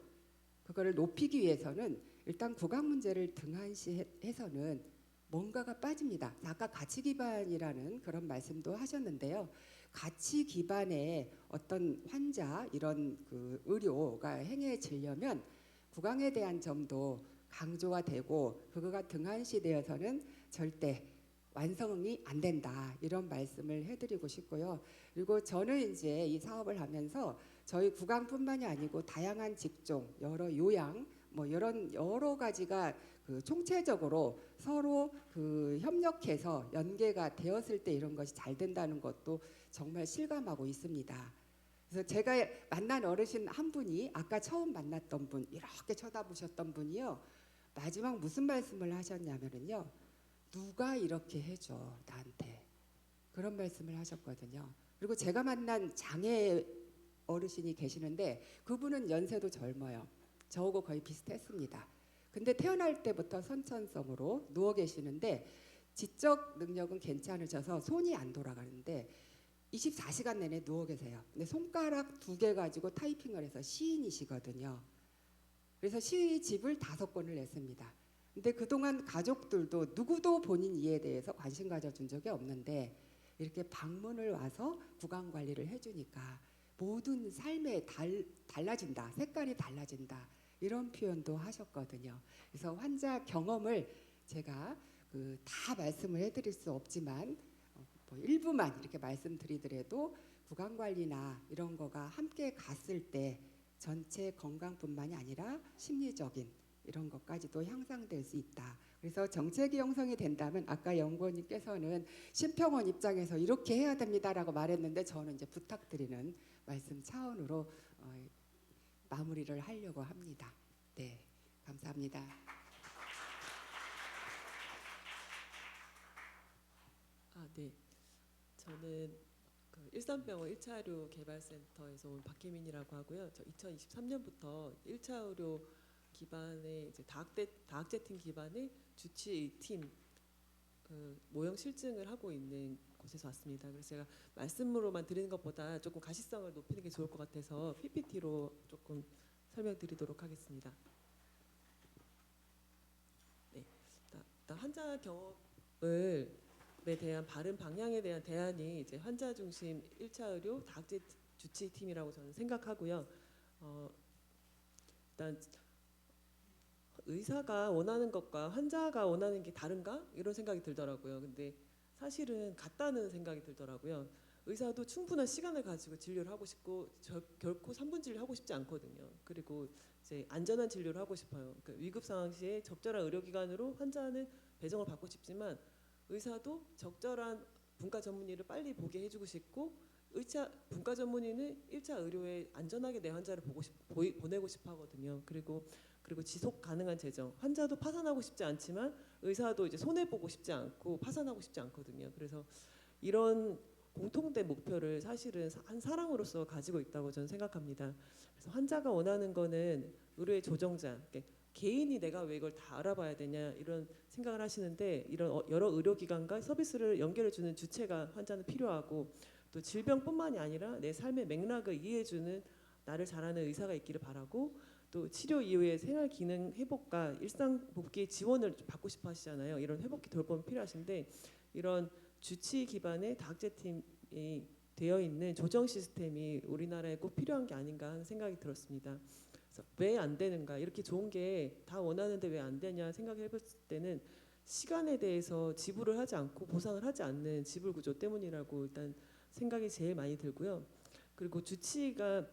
그거를 높이기 위해서는 일단 구강 문제를 등한시해서는 뭔가가 빠집니다. 아까 가치 기반이라는 그런 말씀도 하셨는데요. 가치 기반의 어떤 환자 이런 그 의료가 행해지려면 구강에 대한 점도 강조가 되고 그거가 등한시되어서는 절대 완성이 안 된다 이런 말씀을 해드리고 싶고요. 그리고 저는 이제 이 사업을 하면서 저희 구강뿐만이 아니고 다양한 직종, 여러 요양, 뭐 이런 여러 가지가 그 총체적으로 서로 그 협력해서 연계가 되었을 때 이런 것이 잘 된다는 것도 정말 실감하고 있습니다. 그래서 제가 만난 어르신 한 분이 아까 처음 만났던 분 이렇게 쳐다보셨던 분이요. 마지막 무슨 말씀을 하셨냐면요. 누가 이렇게 해줘 나한테 그런 말씀을 하셨거든요. 그리고 제가 만난 장애 어르신이 계시는데 그분은 연세도 젊어요. 저하고 거의 비슷했습니다. 근데 태어날 때부터 선천성으로 누워 계시는데 지적 능력은 괜찮으셔서 손이 안 돌아가는데 24시간 내내 누워 계세요. 근데 손가락 2개 가지고 타이핑을 해서 시인이시거든요. 그래서 시집을 5권을 냈습니다. 근데 그동안 가족들도 누구도 본인 이에 대해서 관심 가져준 적이 없는데 이렇게 방문을 와서 구강 관리를 해주니까 모든 삶에 달라진다, 색깔이 달라진다 이런 표현도 하셨거든요. 그래서 환자 경험을 제가 다 말씀을 해드릴 수 없지만 뭐 일부만 이렇게 말씀드리더라도 구강 관리나 이런 거가 함께 갔을 때 전체 건강뿐만이 아니라 심리적인 이런 것까지도 향상될 수 있다. 그래서 정책이 형성이 된다면 아까 연구원님께서는 심평원 입장에서 이렇게 해야 됩니다라고 말했는데 저는 이제 부탁드리는 말씀 차원으로 마무리를 하려고 합니다. 네, 감사합니다. 네. 저는 그 일산병원 1차 의료 개발센터에서 온 박혜민이라고 하고요. 저 2023년부터 1차 의료 기반의 이제 다학제팀 기반의 주치의팀 모형 실증을 하고 있는 곳에서 왔습니다. 그래서 제가 말씀으로만 드리는 것보다 조금 가시성을 높이는 게 좋을 것 같아서 PPT로 조금 설명드리도록 하겠습니다. 네, 일단 환자 경험에 대한 바른 방향에 대한 대안이 이제 환자 중심 1차 의료 다학제 주치의팀이라고 저는 생각하고요. 일단 의사가 원하는 것과 환자가 원하는 게 다른가? 이런 생각이 들더라고요. 근데 사실은 같다는 생각이 들더라고요. 의사도 충분한 시간을 가지고 진료를 하고 싶고 결코 3분 진료 하고 싶지 않거든요. 그리고 이제 안전한 진료를 하고 싶어요. 그러니까 위급 상황 시에 적절한 의료기관으로 환자는 배정을 받고 싶지만 의사도 적절한 분과 전문의를 빨리 보게 해주고 싶고 분과 전문의는 1차 의료에 안전하게 내 환자를 보내고 싶어 하거든요. 그리고 지속 가능한 재정. 환자도 파산하고 싶지 않지만 의사도 이제 손해 보고 싶지 않고 파산하고 싶지 않거든요. 그래서 이런 공통된 목표를 사실은 한 사람으로서 가지고 있다고 저는 생각합니다. 그래서 환자가 원하는 거는 의료의 조정자, 그러니까 개인이 내가 왜 이걸 다 알아봐야 되냐 이런 생각을 하시는데 이런 여러 의료기관과 서비스를 연결해 주는 주체가 환자는 필요하고 또 질병뿐만이 아니라 내 삶의 맥락을 이해해주는 나를 잘 아는 의사가 있기를 바라고 또 치료 이후의 생활 기능 회복과 일상 복귀 지원을 받고 싶어 하시잖아요. 이런 회복기 돌봄이 필요하신데 이런 주치 기반의 다학제팀이 되어 있는 조정 시스템이 우리나라에 꼭 필요한 게 아닌가 하는 생각이 들었습니다. 왜 안 되는가? 이렇게 좋은 게 다 원하는데 왜 안 되냐 생각해 봤을 때는 시간에 대해서 지불을 하지 않고 보상을 하지 않는 지불 구조 때문이라고 일단 생각이 제일 많이 들고요. 그리고 주치의가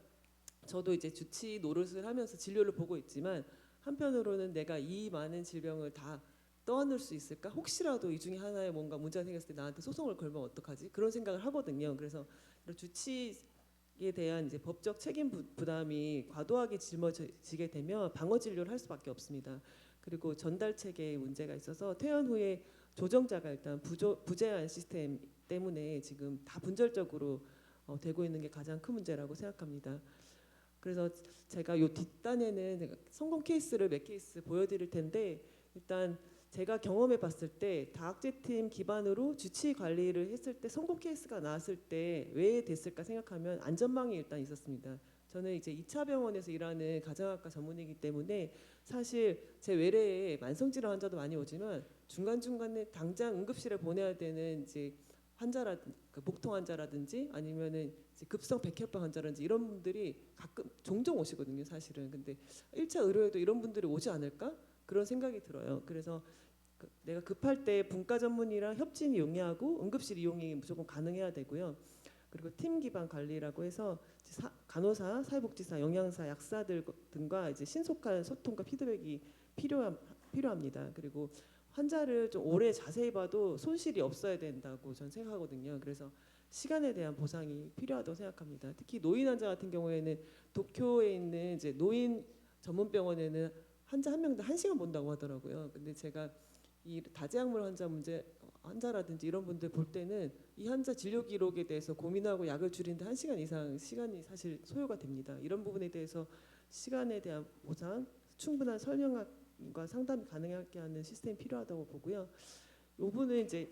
저도 이제 주치의 노릇을 하면서 진료를 보고 있지만 한편으로는 내가 이 많은 질병을 다 떠안을 수 있을까? 혹시라도 이 중에 하나에 뭔가 문제가 생겼을 때 나한테 소송을 걸면 어떡하지? 그런 생각을 하거든요. 그래서 주치의에 대한 이제 법적 책임 부담이 과도하게 짊어지게 되면 방어 진료를 할 수밖에 없습니다. 그리고 전달 체계에 문제가 있어서 퇴원 후에 조정자가 일단 부재한 시스템 때문에 지금 다 분절적으로 되고 있는 게 가장 큰 문제라고 생각합니다. 그래서 제가 요 뒷단에는 성공 케이스를 몇 케이스 보여드릴 텐데 일단 제가 경험해 봤을 때 다학제팀 기반으로 주치 관리를 했을 때 성공 케이스가 나왔을 때 왜 됐을까 생각하면 안전망이 일단 있었습니다. 저는 이제 2차 병원에서 일하는 가정학과 전문이기 때문에 사실 제 외래에 만성질환 환자도 많이 오지만 중간중간에 당장 응급실에 보내야 되는 이제 환자라든지 복통 환자라든지 아니면은 이제 급성 백혈병 환자라든지 이런 분들이 가끔 종종 오시거든요, 사실은. 근데 1차 의료에도 이런 분들이 오지 않을까? 그런 생각이 들어요. 그래서 내가 급할 때 분과 전문이랑 협진 이용하고 응급실 이용이 무조건 가능해야 되고요. 그리고 팀 기반 관리라고 해서 간호사, 사회복지사, 영양사, 약사들 등과 이제 신속한 소통과 피드백이 필요합니다. 그리고 환자를 좀 오래 자세히 봐도 손실이 없어야 된다고 저는 생각하거든요. 그래서 시간에 대한 보상이 필요하다고 생각합니다. 특히 노인 환자 같은 경우에는 도쿄에 있는 이제 노인 전문병원에는 환자 한 명당 1시간 본다고 하더라고요. 근데 제가 이 다제약물 환자라든지 이런 분들 볼 때는 이 환자 진료 기록에 대해서 고민하고 약을 줄이는데 1시간 이상 시간이 사실 소요가 됩니다. 이런 부분에 대해서 시간에 대한 보상, 충분한 설명과 상담이 가능하게 하는 시스템이 필요하다고 보고요. 이분은 이제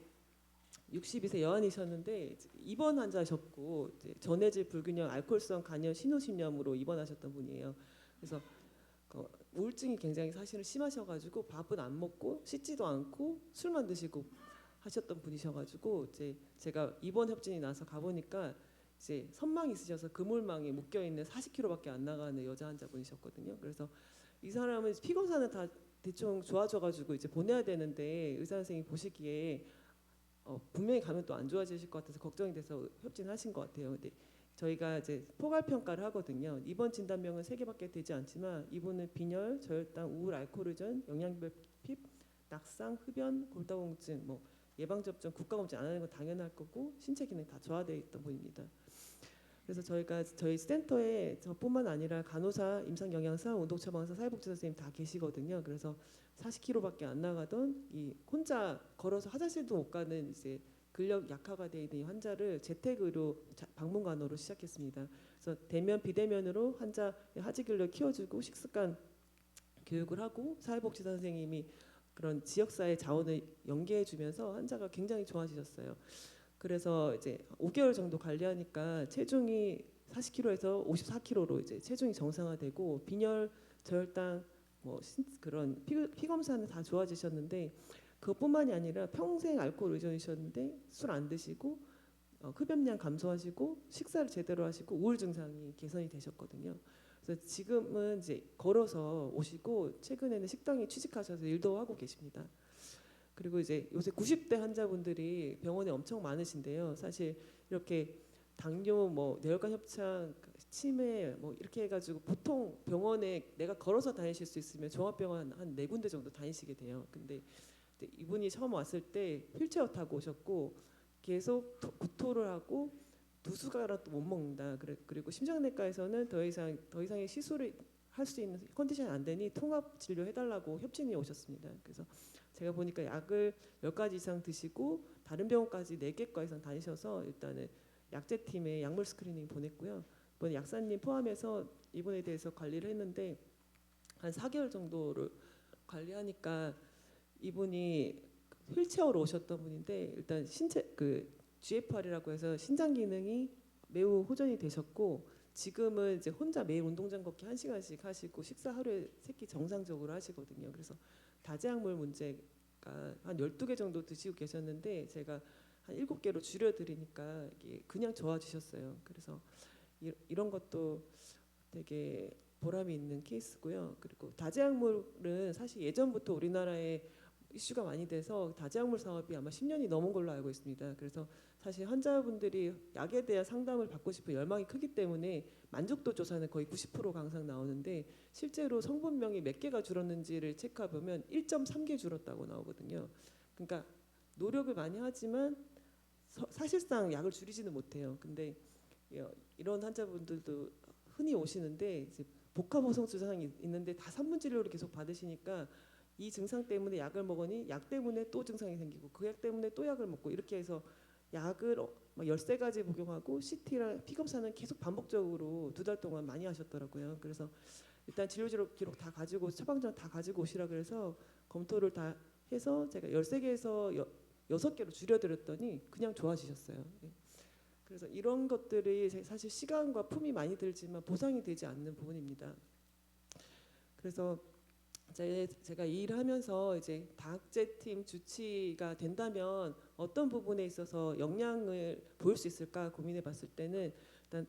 62세 여한이셨는데 입원 환자셨고 이제 전해질 불균형 알코올성 간염 신호신염으로 입원하셨던 분이에요. 그래서 우울증이 굉장히 사실은 심하셔가지고 밥은 안 먹고 씻지도 않고 술만 드시고 하셨던 분이셔가지고 이제 제가 입원 협진이 나서 가보니까 이제 선망이 있으셔서 그물망에 묶여 있는 40kg밖에 안 나가는 여자 환자분이셨거든요. 그래서 이 사람은 피 검사는 다 대충 좋아져가지고 이제 보내야 되는데 의사 선생님이 보시기에 분명히 가면 또 안 좋아지실 것 같아서 걱정이 돼서 협진하신 것 같아요. 근데 저희가 이제 포괄 평가를 하거든요. 이번 진단명은 3개밖에 되지 않지만 이분은 빈혈, 저혈당, 우울, 알코올의존, 영양결핍, 낙상, 흡연, 골다공증, 뭐 예방접종, 국가검진 안 하는 건 당연할 거고 신체 기능 다 저하되어 있던 분입니다. 그래서 저희가 저희 센터에 저뿐만 아니라 간호사, 임상영양사, 운동처방사, 사회복지사 선생님 다 계시거든요. 그래서 40km밖에 안 나가던 이 혼자 걸어서 화장실도 못 가는 이제 근력 약화가 되어 있는 이 환자를 재택의료 방문간호로 시작했습니다. 그래서 대면 비대면으로 환자 하지 근력 키워주고 식습관 교육을 하고 사회복지사 선생님이 그런 지역사회 자원을 연계해주면서 환자가 굉장히 좋아지셨어요. 그래서 이제 5개월 정도 관리하니까 체중이 40kg에서 54kg로 이제 체중이 정상화되고 빈혈, 저혈당, 뭐 그런 피 검사는 다 좋아지셨는데 그것뿐만이 아니라 평생 알코올 의존이셨는데 술 안 드시고 흡연량 감소하시고 식사를 제대로 하시고 우울 증상이 개선이 되셨거든요. 그래서 지금은 이제 걸어서 오시고 최근에는 식당에 취직하셔서 일도 하고 계십니다. 그리고 이제 요새 90대 환자분들이 병원에 엄청 많으신데요. 사실 이렇게 당뇨, 뭐 뇌혈관 협착, 치매 뭐 이렇게 해가지고 보통 병원에 내가 걸어서 다니실 수 있으면 종합병원 한 4군데 정도 다니시게 돼요. 근데 이분이 처음 왔을 때 휠체어 타고 오셨고 계속 구토를 하고 2숟가락도 못 먹는다. 그리고 심장내과에서는 더 이상의 시술을 할 수 있는 컨디션이 안 되니 통합 진료 해달라고 협진이 오셨습니다. 그래서 제가 보니까 약을 10가지 이상 드시고 다른 병원까지 4개과 이상 다니셔서 일단은 약제팀에 약물 스크리닝 보냈고요. 이번에 약사님 포함해서 이분에 대해서 관리를 했는데 한 4개월 정도를 관리하니까 이분이 휠체어로 오셨던 분인데 일단 신체 GFR이라고 해서 신장 기능이 매우 호전이 되셨고 지금은 이제 혼자 매일 운동장 걷기 1시간씩 하시고 식사 하루에 3끼 정상적으로 하시거든요. 그래서 다제약물 문제가 한 12개 정도 드시고 계셨는데 제가 한 7개로 줄여드리니까 이게 그냥 좋아지셨어요. 그래서 이런 것도 되게 보람이 있는 케이스고요. 그리고 다제약물은 사실 예전부터 우리나라에 이슈가 많이 돼서 다제약물 사업이 아마 10년이 넘은 걸로 알고 있습니다. 그래서 사실 환자분들이 약에 대한 상담을 받고 싶은 열망이 크기 때문에 만족도 조사는 거의 90%가 항상 나오는데 실제로 성분명이 몇 개가 줄었는지를 체크해 보면 1.3개 줄었다고 나오거든요. 그러니까 노력을 많이 하지만 사실상 약을 줄이지는 못해요. 근데 이런 환자분들도 흔히 오시는데 이제 복합호성 증상이 있는데 다 산문 진료를 계속 받으시니까 이 증상 때문에 약을 먹으니 약 때문에 또 증상이 생기고 그 약 때문에 또 약을 먹고 이렇게 해서 약을 막 13가지 복용하고 CT랑 피검사는 계속 반복적으로 2달 동안 많이 하셨더라고요. 그래서 일단 진료 기록 다 가지고 처방전 다 가지고 오시라 그래서 검토를 다 해서 제가 13개에서 6개로 줄여드렸더니 그냥 좋아지셨어요. 예. 그래서 이런 것들이 사실 시간과 품이 많이 들지만 보상이 되지 않는 부분입니다. 그래서 제가 이 일을 하면서 이제 다학제팀 주치가 된다면 어떤 부분에 있어서 역량을 보일 수 있을까 고민해 봤을 때는 일단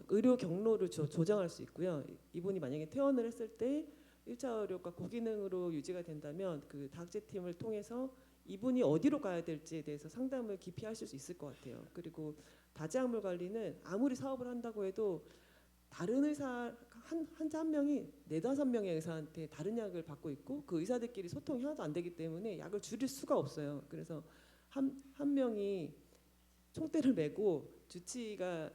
의료 경로를 조정할 수 있고요. 이분이 만약에 퇴원을 했을 때 1차 의료가 고기능으로 유지가 된다면 그 다학제팀을 통해서 이분이 어디로 가야 될지에 대해서 상담을 깊이 하실 수 있을 것 같아요. 그리고 다지약물 관리는 아무리 사업을 한다고 해도 다른 의사 환자 한 명이 4-5명의 의사한테 다른 약을 받고 있고 그 의사들끼리 소통이 하나도 안 되기 때문에 약을 줄일 수가 없어요. 그래서 한 명이 총대를 메고 주치의가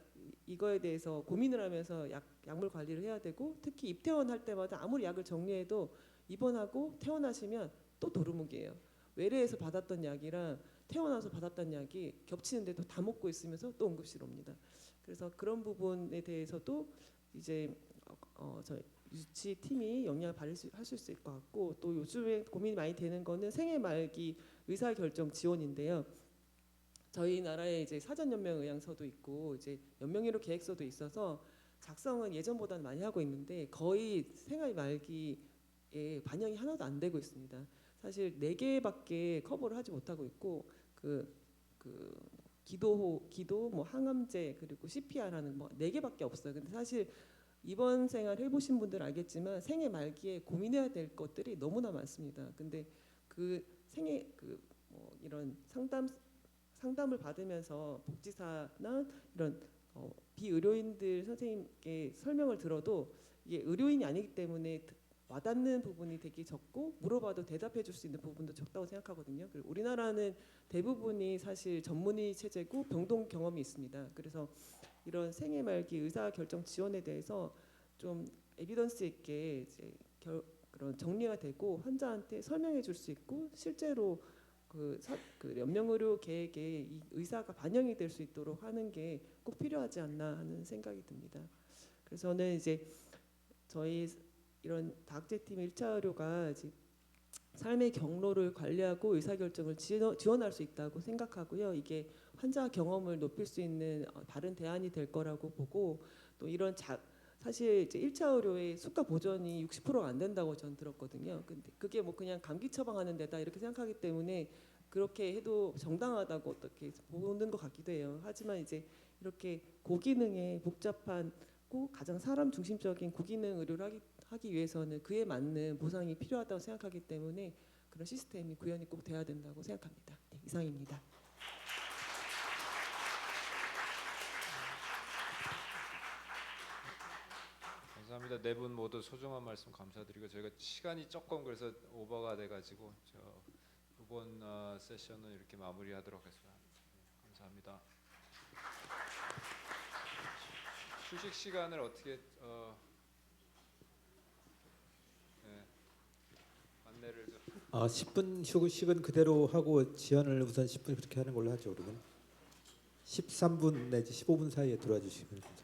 이거에 대해서 고민을 하면서 약물 관리를 해야 되고 특히 입퇴원할 때마다 아무리 약을 정리해도 입원하고 퇴원하시면 또 도루묵이에요. 외래에서 받았던 약이랑 퇴원와서 받았던 약이 겹치는데도 다 먹고 있으면서 또 응급실 옵니다. 그래서 그런 부분에 대해서도 이제 저희 유치 팀이 영향을 발휘할 수 있을 것 같고 또 요즘에 고민이 많이 되는 거는 생애 말기 의사 결정 지원인데요. 저희 나라에 이제 사전연명의향서도 있고 이제 연명의료 계획서도 있어서 작성은 예전보다는 많이 하고 있는데 거의 생애 말기에 반영이 하나도 안 되고 있습니다. 사실 4개밖에 커버를 하지 못하고 있고 기도, 뭐 항암제 그리고 CPR하는 뭐 4개밖에 없어요. 근데 사실 입원 생활 해보신 분들 알겠지만 생애 말기에 고민해야 될 것들이 너무나 많습니다. 근데 그 생애 이런 상담을 받으면서 복지사나 이런 비의료인들 선생님께 설명을 들어도 이게 의료인이 아니기 때문에 와닿는 부분이 되게 적고 물어봐도 대답해 줄 수 있는 부분도 적다고 생각하거든요. 그리고 우리나라는 대부분이 사실 전문의 체제고 병동 경험이 있습니다. 그래서 이런 생애 말기 의사 결정 지원에 대해서 좀 에비던스 있게 이제 그런 정리가 되고 환자한테 설명해 줄 수 있고 실제로 그 연명의료 계획에 이 의사가 반영이 될 수 있도록 하는 게 꼭 필요하지 않나 하는 생각이 듭니다. 그래서 저는 이제 저희 이런 다학제팀 1차 의료가 이제 삶의 경로를 관리하고 의사결정을 지원할 수 있다고 생각하고요. 이게 환자 경험을 높일 수 있는 바른 대안이 될 거라고 보고 또 이런 사실 이제 1차 의료의 수가 보전이 60%가 안 된다고 전 들었거든요. 근데 그게 뭐 그냥 감기 처방하는 데다 이렇게 생각하기 때문에 그렇게 해도 정당하다고 어떻게 보는 것 같기도 해요. 하지만 이제 이렇게 고기능의 복잡하고 가장 사람 중심적인 고기능 의료를 하기 위해서는 그에 맞는 보상이 필요하다고 생각하기 때문에 그런 시스템이 구현이 꼭 돼야 된다고 생각합니다. 네, 이상입니다. 감사합니다. 네 분 모두 소중한 말씀 감사드리고 저희가 시간이 조금 그래서 오버가 돼가지고 이번 세션은 이렇게 마무리하도록 하겠습니다. 감사합니다. 휴식 시간을 어떻게 안내를 좀. 10분 휴식은 그대로 하고 지연을 우선 10분 그렇게 하는 걸로 하죠. 그러면 13분 내지 15분 사이에 들어와 주시면 감사합니다.